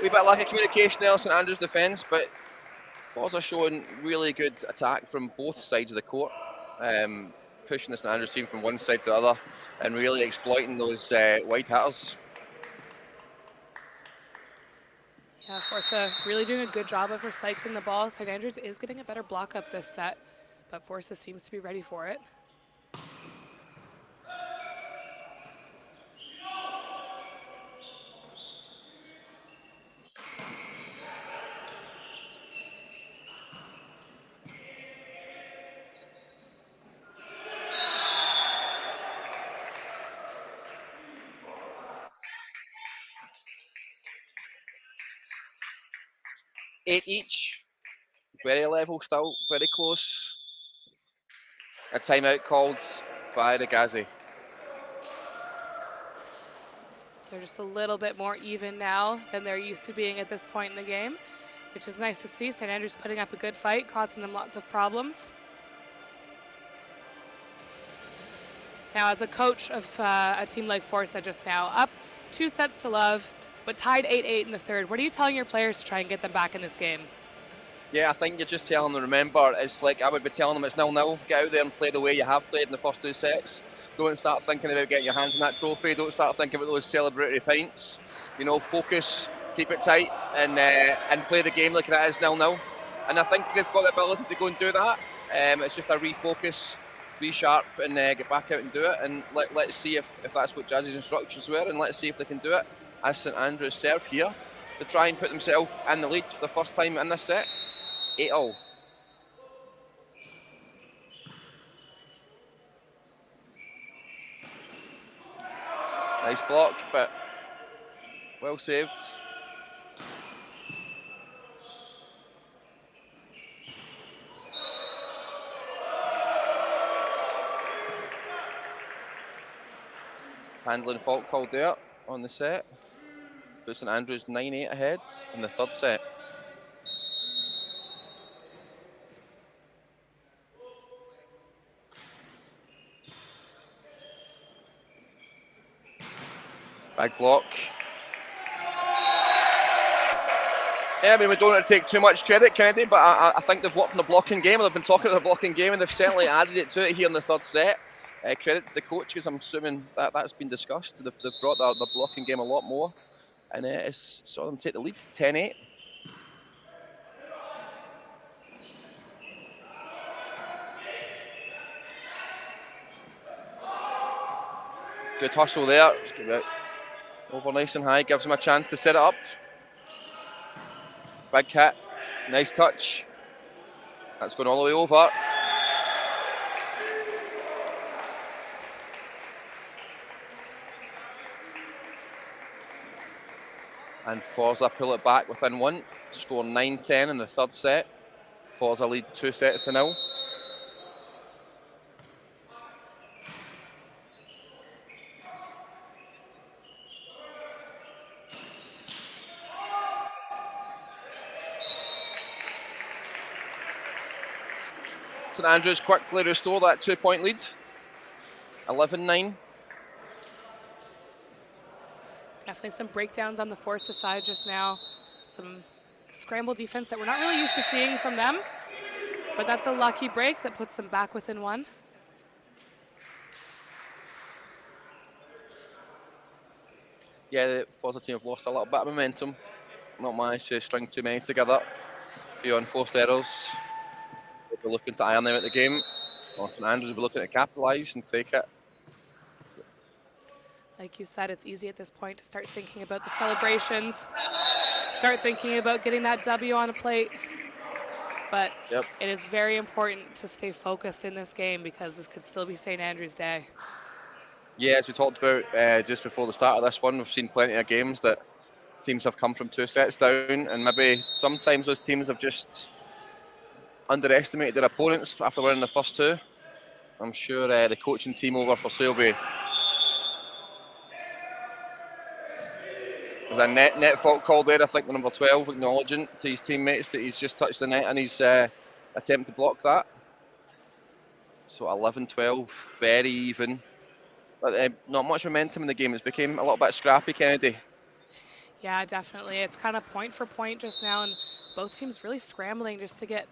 Wee bit lack of communication there, St Andrews defence, but Forza showing really good attack from both sides of the court, pushing the St Andrews team from one side to the other and really exploiting those wide hitters. Yeah, Forza really doing a good job of recycling the ball. St Andrews is getting a better block up this set, but Forza seems to be ready for it. Eight each, very level still, very close. A timeout called by the Gazi. They're just a little bit more even now than they're used to being at this point in the game, which is nice to see. St Andrews putting up a good fight, causing them lots of problems. Now, as a coach of a team like Forza just now, up 2 sets to love, but tied 8-8 in the third, what are you telling your players to try and get them back in this game? Yeah, I think you're just telling them, remember, it's like I would be telling them it's 0-0. Get out there and play the way you have played in the first 2 sets. Don't start thinking about getting your hands on that trophy. Don't start thinking about those celebratory pints. You know, focus, keep it tight, and play the game like it is 0-0. And I think they've got the ability to go and do that. It's just a refocus, resharp, and get back out and do it. And let's see if that's what Jazzy's instructions were, and let's see if they can do it as St Andrews serve here to try and put themselves in the lead for the first time in this set. 8-all. Nice block, but well saved. Handling fault called there on the set. Puts St Andrews 9-8 ahead in the third set. Big block. Yeah, I mean, we don't want to take too much credit, Kennedy, but I think they've worked on the blocking game. They've been talking about the blocking game, and they've certainly added it to it here in the third set. Credit to the coaches. I'm assuming that's been discussed. They've brought the blocking game a lot more, and it's saw them take the lead, 10-8. Good hustle there. Over nice and high, gives him a chance to set it up. Big hit, nice touch. That's going all the way over. And Forza pull it back within 1. Score 9-10 in the third set. Forza lead 2 sets to 0. St Andrews quickly restore that 2-point lead. 11-9. Definitely some breakdowns on the Forza side just now. Some scramble defense that we're not really used to seeing from them. But that's a lucky break that puts them back within 1. Yeah, the Forza team have lost a little bit of momentum. Not managed to string too many together. A few unforced errors. They'll be looking to iron them at the game. Well, St Andrews will be looking to capitalise and take it. Like you said, it's easy at this point to start thinking about the celebrations, start thinking about getting that W on a plate. But It is very important to stay focused in this game because this could still be St Andrews Day. Yeah, as we talked about just before the start of this one, we've seen plenty of games that teams have come from 2 sets down, and maybe sometimes those teams have just underestimated their opponents after winning the first 2. I'm sure the coaching team over for Selby. There's a net fault called there, I think the number 12, acknowledging to his teammates that he's just touched the net in his attempt to block that. So 11-12, very even. But not much momentum in the game. It's became a little bit scrappy, Kennedy. Yeah, definitely. It's kind of point for point just now, and both teams really scrambling just to get,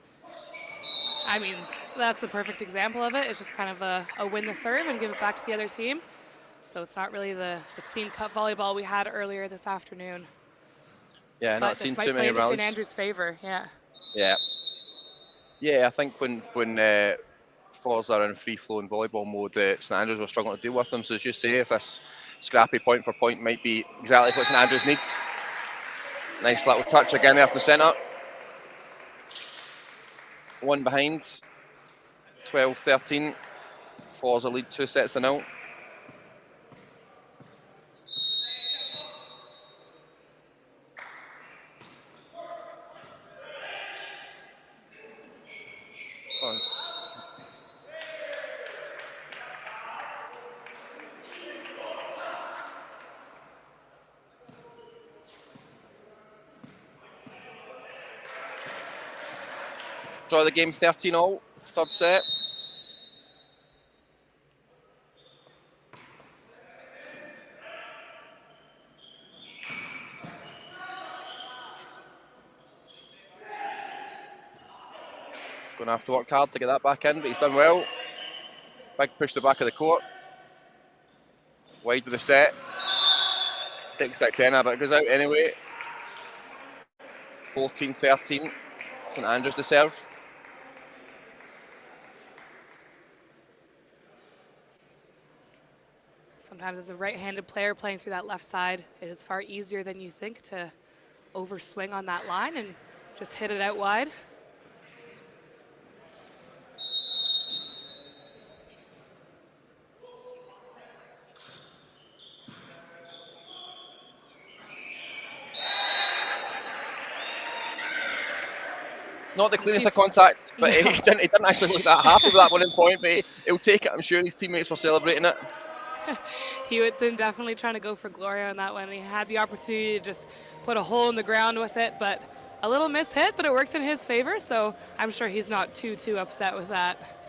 I mean, that's the perfect example of it. It's just kind of a win the serve and give it back to the other team. So it's not really the clean cut volleyball we had earlier this afternoon. Yeah, but not seen too many this might play into rallies. St Andrews' favor, yeah. Yeah, I think when Forza are in free-flowing volleyball mode, St Andrews were struggling to deal with them. So as you say, if this scrappy point for point might be exactly what St Andrews needs. Nice little touch again there from the centre. 1 behind, 12-13. Forza lead 2 sets to 0. Draw the game 13-all, third set. to have to work hard to get that back in, but he's done well. Big push to the back of the court. Wide with the set. Takes that 10, but it goes out anyway. 14-13. St Andrews to serve. Sometimes as a right-handed player playing through that left side, it is far easier than you think to overswing on that line and just hit it out wide. Not the cleanest of contact, but he didn't actually look that happy with that one point, but he'll take it. I'm sure his teammates were celebrating it. Hewitson definitely trying to go for glory on that one. He had the opportunity to just put a hole in the ground with it, but a little miss-hit, but it worked in his favor, so I'm sure he's not too upset with that.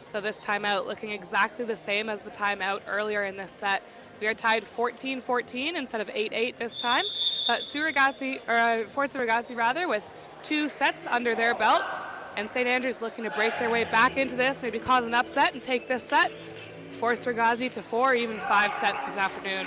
So this timeout looking exactly the same as the timeout earlier in this set. We are tied 14-14 instead of 8-8 this time. But Forza Ragazzi rather, with 2 sets under their belt. And St Andrews looking to break their way back into this, maybe cause an upset and take this set. Force Ragazzi to 4 or even 5 sets this afternoon.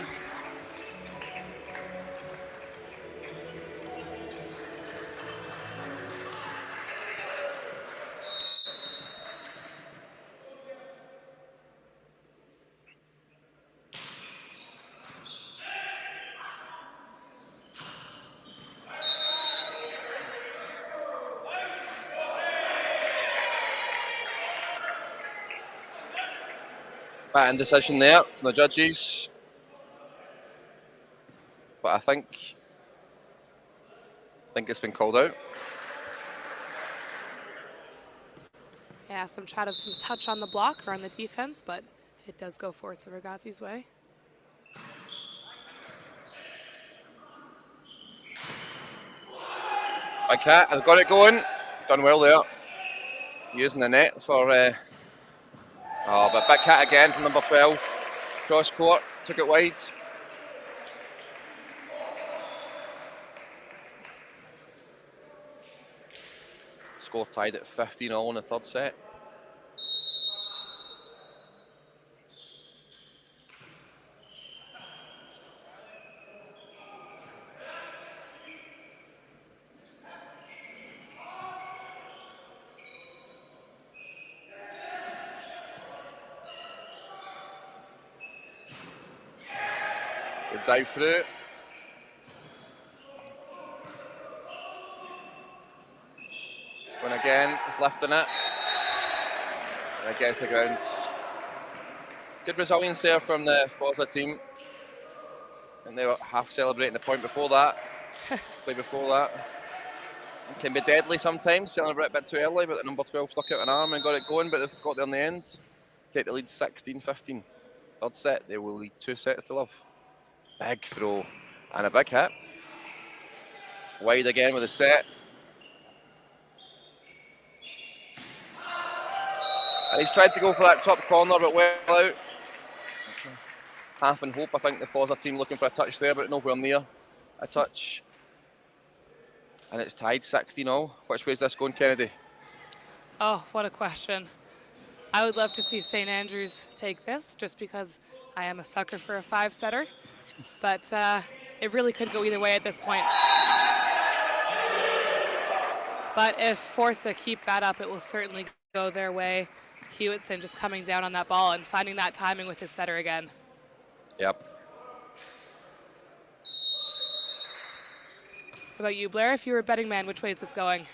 Batting decision there from the judges, but I think it's been called out. Yeah, some chat of some touch on the block or on the defense, but it does go Forza Ragazzi's way. Big Cat has got it going. Done well there. Using the net for. But Big Cat again from number 12. Cross court, took it wide. Score tied at 15-all in the third set. Good dive through. It's going again, it's lifting it. And it gets the ground. Good resilience there from the Forza team. And they were half celebrating the point before that. Play before that. It can be deadly sometimes, celebrate a bit too early, but the number 12 stuck out an arm and got it going, but they've got there in the end. Take the lead 16-15. Third set, they will lead 2 sets to love. Big throw and a big hit. Wide again with a set. And he's tried to go for that top corner, but well out. Half in hope, I think the Forza team looking for a touch there, but nowhere near a touch. And it's tied 16-all. Which way is this going, Kennedy? Oh, what a question. I would love to see St Andrews take this, just because I am a sucker for a 5-setter. But it really could go either way at this point. But if Forza keep that up, it will certainly go their way. Hewitson just coming down on that ball and finding that timing with his setter again. Yep. What about you, Blair? If you were a betting man, which way is this going?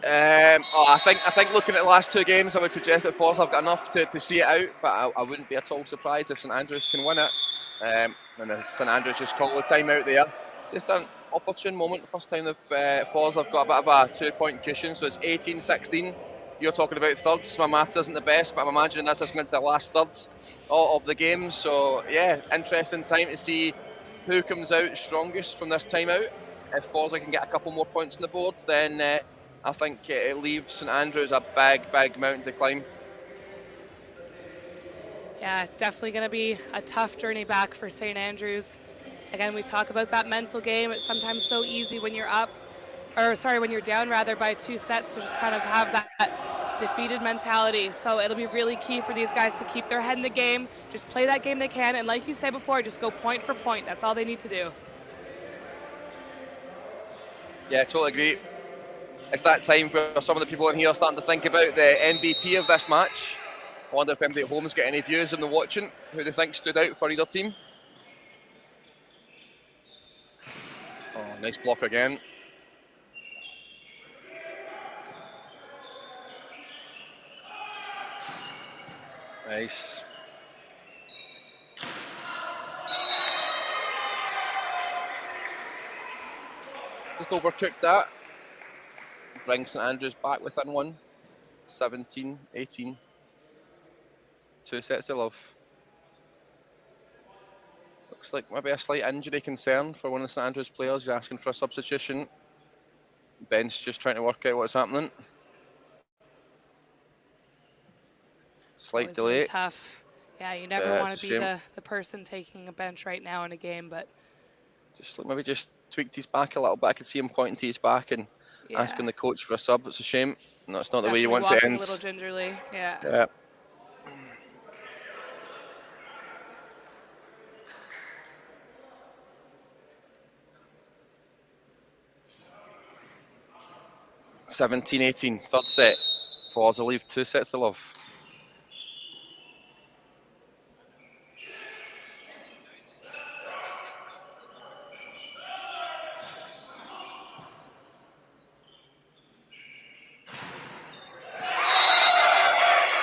I think looking at the last 2 games, I would suggest that Forza have got enough to see it out, but I wouldn't be at all surprised if St Andrews can win it. And St Andrews just call the time out there. Just an opportune moment, the first time that Forza have got a bit of a 2-point cushion, so it's 18-16. You're talking about thirds. My maths isn't the best, but I'm imagining this is going to the last thirds of the game. So yeah, interesting time to see who comes out strongest from this time out. If Forza can get a couple more points on the board, then I think it leaves St Andrews a big mountain to climb. Yeah, it's definitely going to be a tough journey back for St. Andrews. Again, we talk about that mental game. It's sometimes so easy when you're up, or sorry, when you're down rather by 2 sets to just kind of have that defeated mentality. So it'll be really key for these guys to keep their head in the game, just play that game they can, and like you said before, just go point for point. That's all they need to do. Yeah, totally agree. It's that time where some of the people in here are starting to think about the MVP of this match. I wonder if anybody at home's got any views on the watching, who they think stood out for either team. Oh, nice block again. Nice. Just overcooked that. Brings St Andrews back within one. 17-18. 2 sets to love. Looks like maybe a slight injury concern for one of the St Andrews players. He's asking for a substitution. Ben's just trying to work out what's happening. Slight delay. Really tough. Yeah, you never want to be shame. the person taking a bench right now in a game, but Maybe just tweaked his back a little bit. I could see him pointing to his back and asking the coach for a sub. It's a shame. No, it's not the way you want to end. A little gingerly, yeah. Yeah. (17-18), third set. Forza leave 2 sets to love.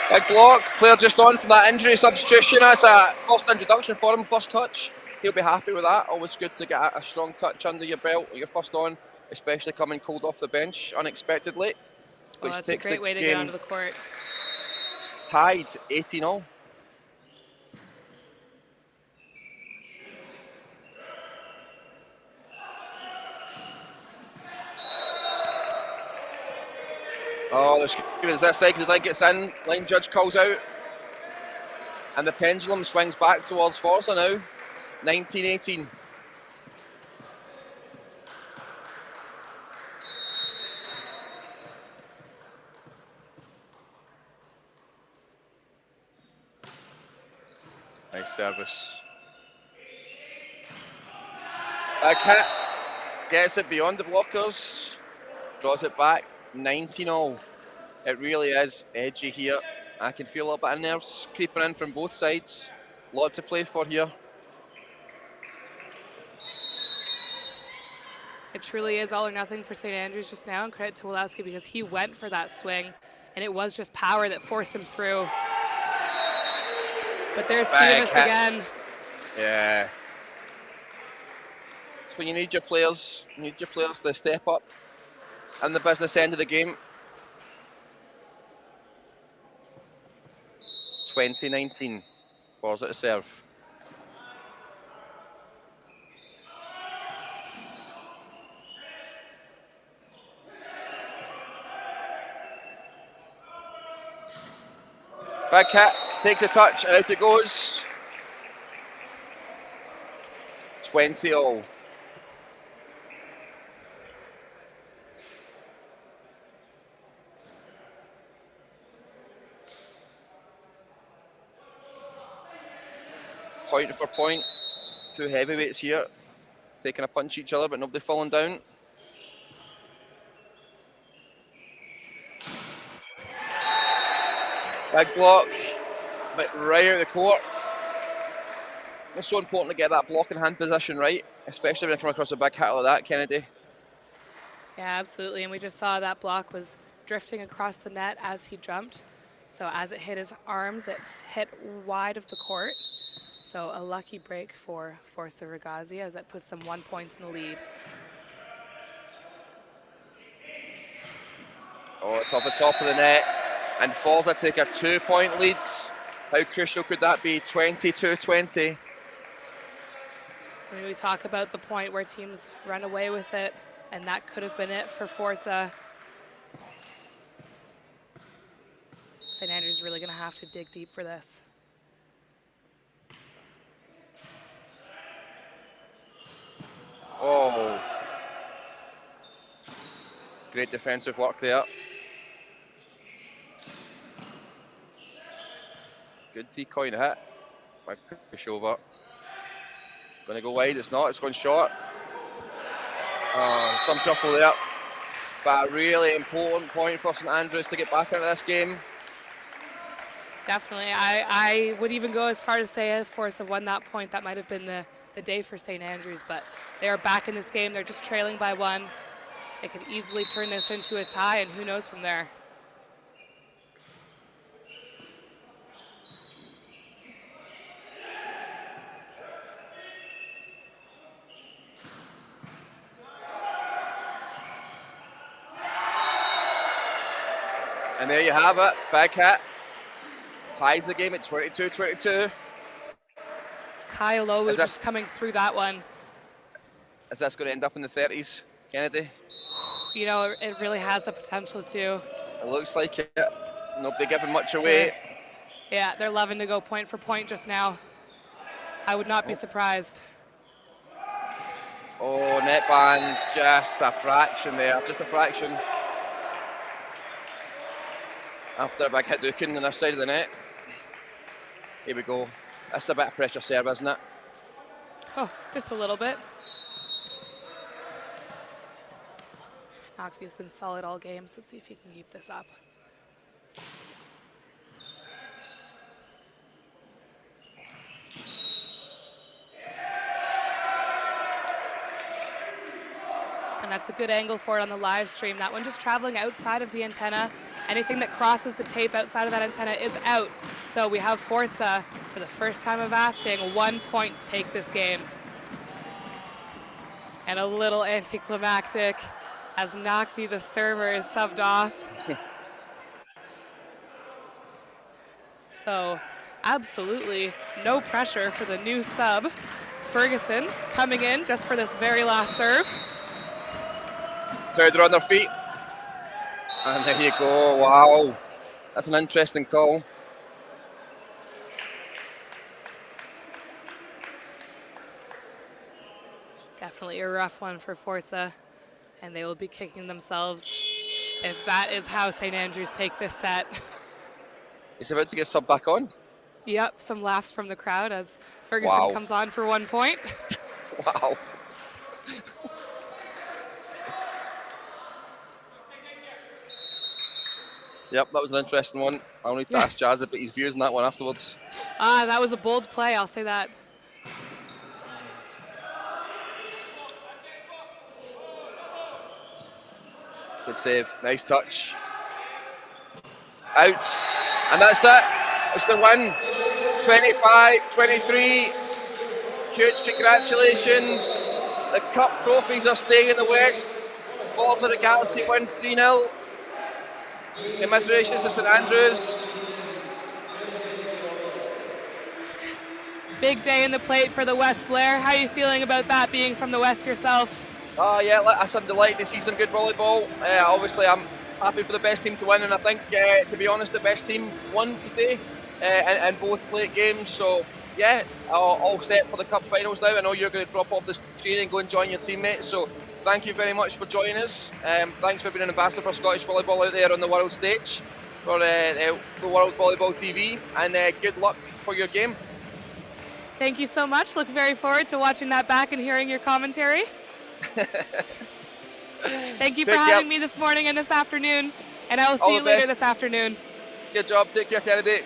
Big block, player just on for that injury substitution. That's a first introduction for him, first touch. He'll be happy with that. Always good to get a strong touch under your belt, your first on, especially coming cold off the bench unexpectedly. Well, that's a great way to get onto the court. Tied 18-all. Oh, there's this side because the leg gets in, line judge calls out. And the pendulum swings back towards Forza now. 19-18. Nice service. Back hit. Gets it beyond the blockers. Draws it back. 19-all. It really is edgy here. I can feel a little bit of nerves creeping in from both sides. A lot to play for here. It truly is all or nothing for St. Andrews just now, and credit to Wolowski because he went for that swing, and it was just power that forced him through. But there's Sievis again. Yeah. It's when you need your players. You need your players to step up in the business end of the game. 20-19. Forza to serve. Back hit, takes a touch, and out it goes. 20-all. Point for point. Two heavyweights here, taking a punch each other, but nobody falling down. Big block, but right out of the court. It's so important to get that blocking hand position right, especially when you come across a big hit like that, Kennedy. Yeah, absolutely. And we just saw that block was drifting across the net as he jumped. So as it hit his arms, it hit wide of the court. So a lucky break for Forza Regazzi as that puts them 1 point in the lead. Oh, it's off the top of the net. And Forza take a 2-point lead. How crucial could that be? 22-20. When we talk about the point where teams run away with it, and that could have been it for Forza. St. Andrews is really going to have to dig deep for this. Great defensive work there. Good decoy and hit by Pushover. Going to go wide, it's not, it's going short. Some shuffle there. But a really important point for St Andrews to get back into this game. Definitely. I would even go as far to say if Force have won that point, that might have been the day for St Andrews. But they are back in this game. They're just trailing by 1. They could easily turn this into a tie, and who knows from there. And there you have it, big hit. Ties the game at 22-22. Kyle Lowe was just coming through that one. Is this going to end up in the 30s, Kennedy? You know, it really has the potential to. It looks like it. Nobody giving much away. Yeah, they're loving to go point for point just now. I would not be surprised. Oh, netband, just a fraction there, just a fraction. After a big hit Dukin on this side of the net. Here we go. That's a bit of pressure serve, isn't it? Oh, just a little bit. Knoxville's been solid all game, so let's see if he can keep this up. And that's a good angle for it on the live stream. That one just traveling outside of the antenna. Anything that crosses the tape outside of that antenna is out. So we have Forza, for the first time of asking, 1 point to take this game. And a little anticlimactic as Nakvi, the server, is subbed off. So absolutely no pressure for the new sub. Ferguson coming in just for this very last serve. Crowd are on their feet. And there you go, wow. That's an interesting call. Definitely a rough one for Forza, and they will be kicking themselves if that is how St Andrews take this set. He's about to get subbed back on. Yep, some laughs from the crowd as Ferguson comes on for 1 point. Wow. Yep, that was an interesting one. I'll need to ask Jazz about his views on that one afterwards. That was a bold play, I'll say that. Good save, nice touch. Out, and that's it. It's the win. 25-23. Huge congratulations. The cup trophies are staying in the West. Forza the Galaxy win 3-0. Commiserations to St Andrews. Big day in the plate for the West, Blair. How are you feeling about that, being from the West yourself? Oh yeah, I'm delighted to see some good volleyball. Obviously, I'm happy for the best team to win, and I think, to be honest, the best team won today in both plate games. So yeah, all set for the cup finals now. I know you're going to drop off the screen and go and join your teammates. So thank you very much for joining us. Thanks for being an ambassador for Scottish volleyball out there on the world stage for the World Volleyball TV, and good luck for your game. Thank you so much. Look very forward to watching that back and hearing your commentary. Thank you for having me this morning and this afternoon, and I will see you later this afternoon. Good job. Take care, Kennedy.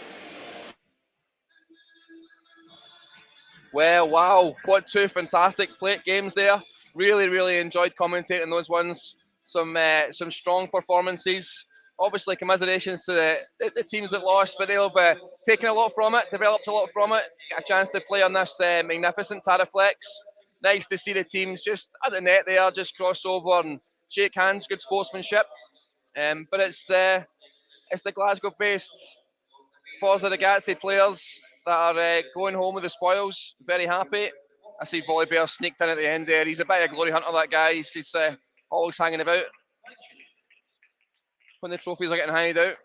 Well, wow, what two fantastic plate games there. Really enjoyed commentating those ones. Some strong performances. Obviously, commiserations to the teams that lost, but they'll be taking a lot from it, developed a lot from it, got a chance to play on this magnificent Taraflex. Nice to see the teams just at the net there, just cross over and shake hands, good sportsmanship. But it's the Glasgow-based Forza Ragazzi players that are going home with the spoils. Very happy. I see Volleybear sneaked in at the end there. He's a bit of a glory hunter, that guy. He's always hanging about when the trophies are getting handed out.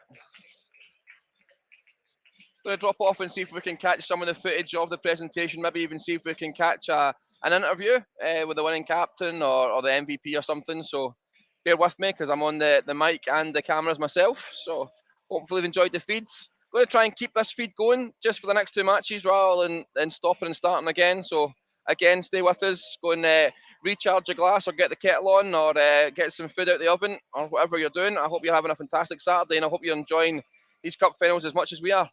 Going to drop off and see if we can catch some of the footage of the presentation, maybe even see if we can catch an interview with the winning captain or the MVP or something. So bear with me because I'm on the mic and the cameras myself. So hopefully you've enjoyed the feeds. Going to try and keep this feed going just for the next 2 matches rather than stopping and starting again. So again, stay with us. Go and recharge your glass or get the kettle on or get some food out the oven or whatever you're doing. I hope you're having a fantastic Saturday and I hope you're enjoying these cup finals as much as we are.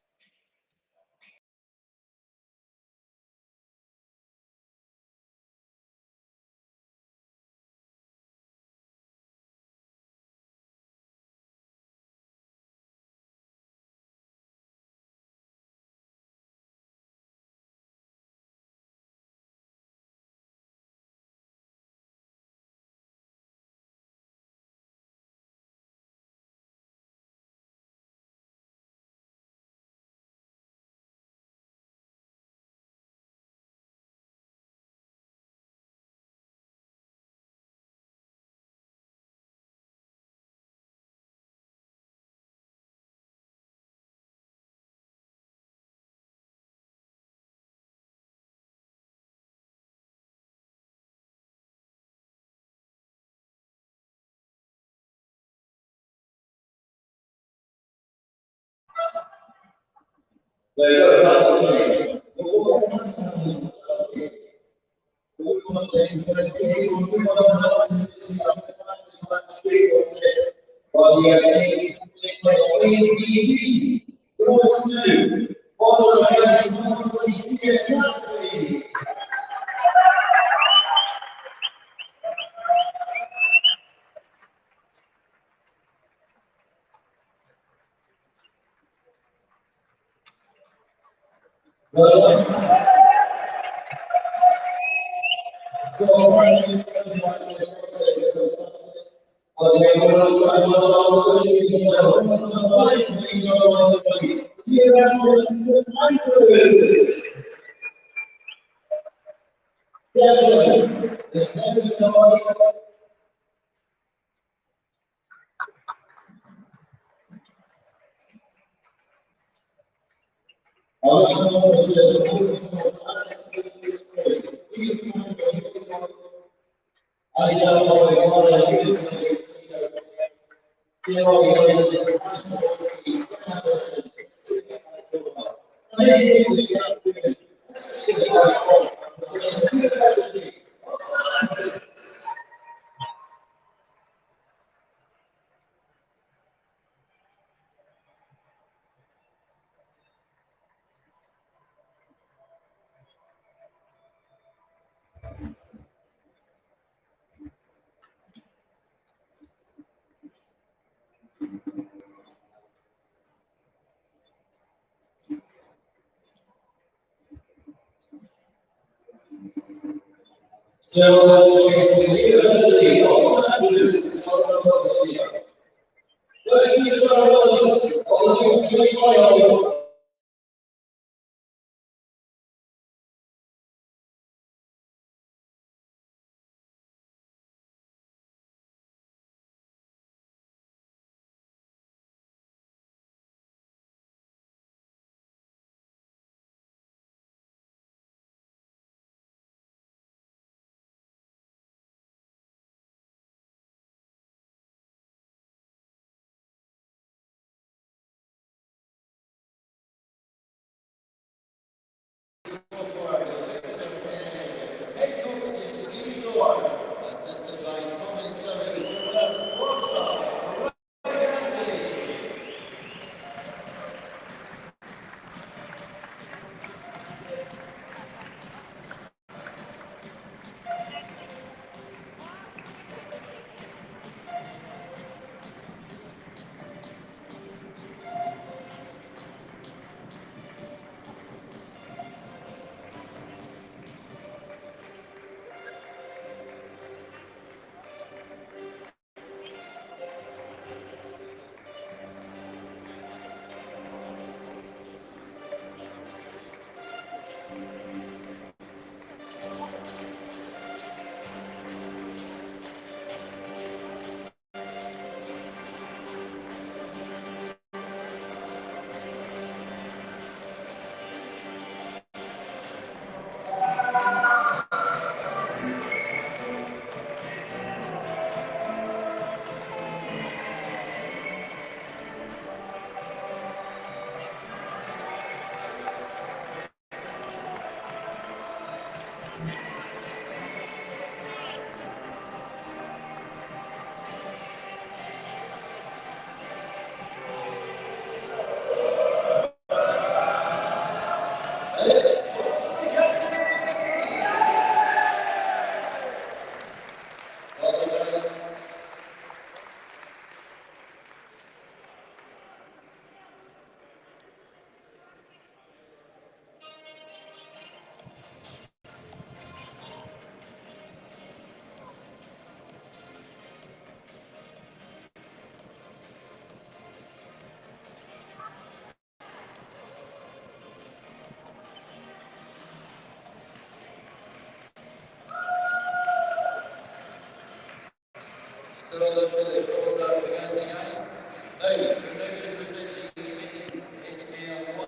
So look to the course out the guys. Now, we're now going to present the men's SPL 1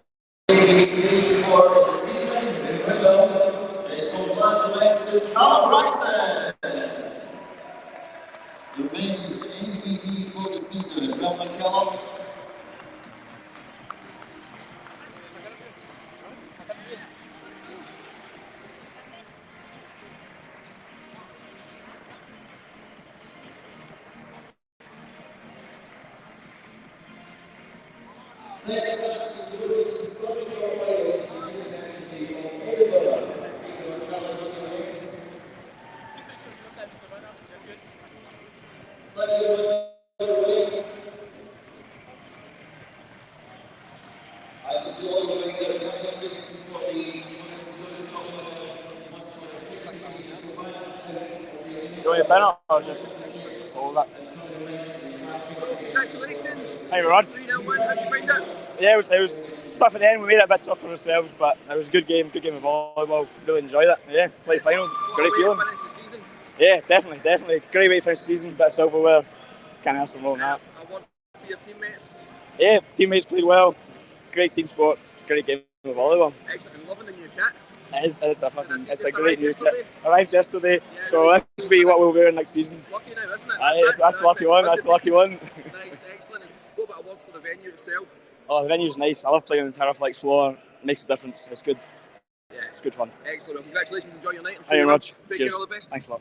for the season. In window, it's from last events is Callum Bryson. The men's MVP for the season. Well done, Callum. Next up is the women's Scottish Cup finals for the University of Edinburgh. You want a banner or just hold that? Congratulations. Hey, Rod. 3-0 win. How did you find it? Yeah, it was tough at the end. We made it a bit tough for ourselves, but it was a good game of volleyball. Really enjoyed it. Yeah, played final. It's a great feeling. What a way to finish the season. Yeah, definitely. Great way to finish the season. Bit of silverware. Can't ask for more than that. Award for your teammates. Yeah, teammates played well. Great team sport. Great game of volleyball. Excellent. And loving the new kit. It's a great new yesterday? kit. Arrived yesterday, Yeah, so really. this will be what we'll wear next season. It's lucky now, isn't it? That's the lucky one. That's the lucky one. Nice, excellent. And what about award for the venue itself? Oh, the venue's nice. I love playing on the Terraflex floor. It makes a difference. It's good. Yeah. It's good fun. Excellent. Well, congratulations. Enjoy your night. I'm sure Thank you you very will. much. Take Cheers. care. All the best. Thanks a lot.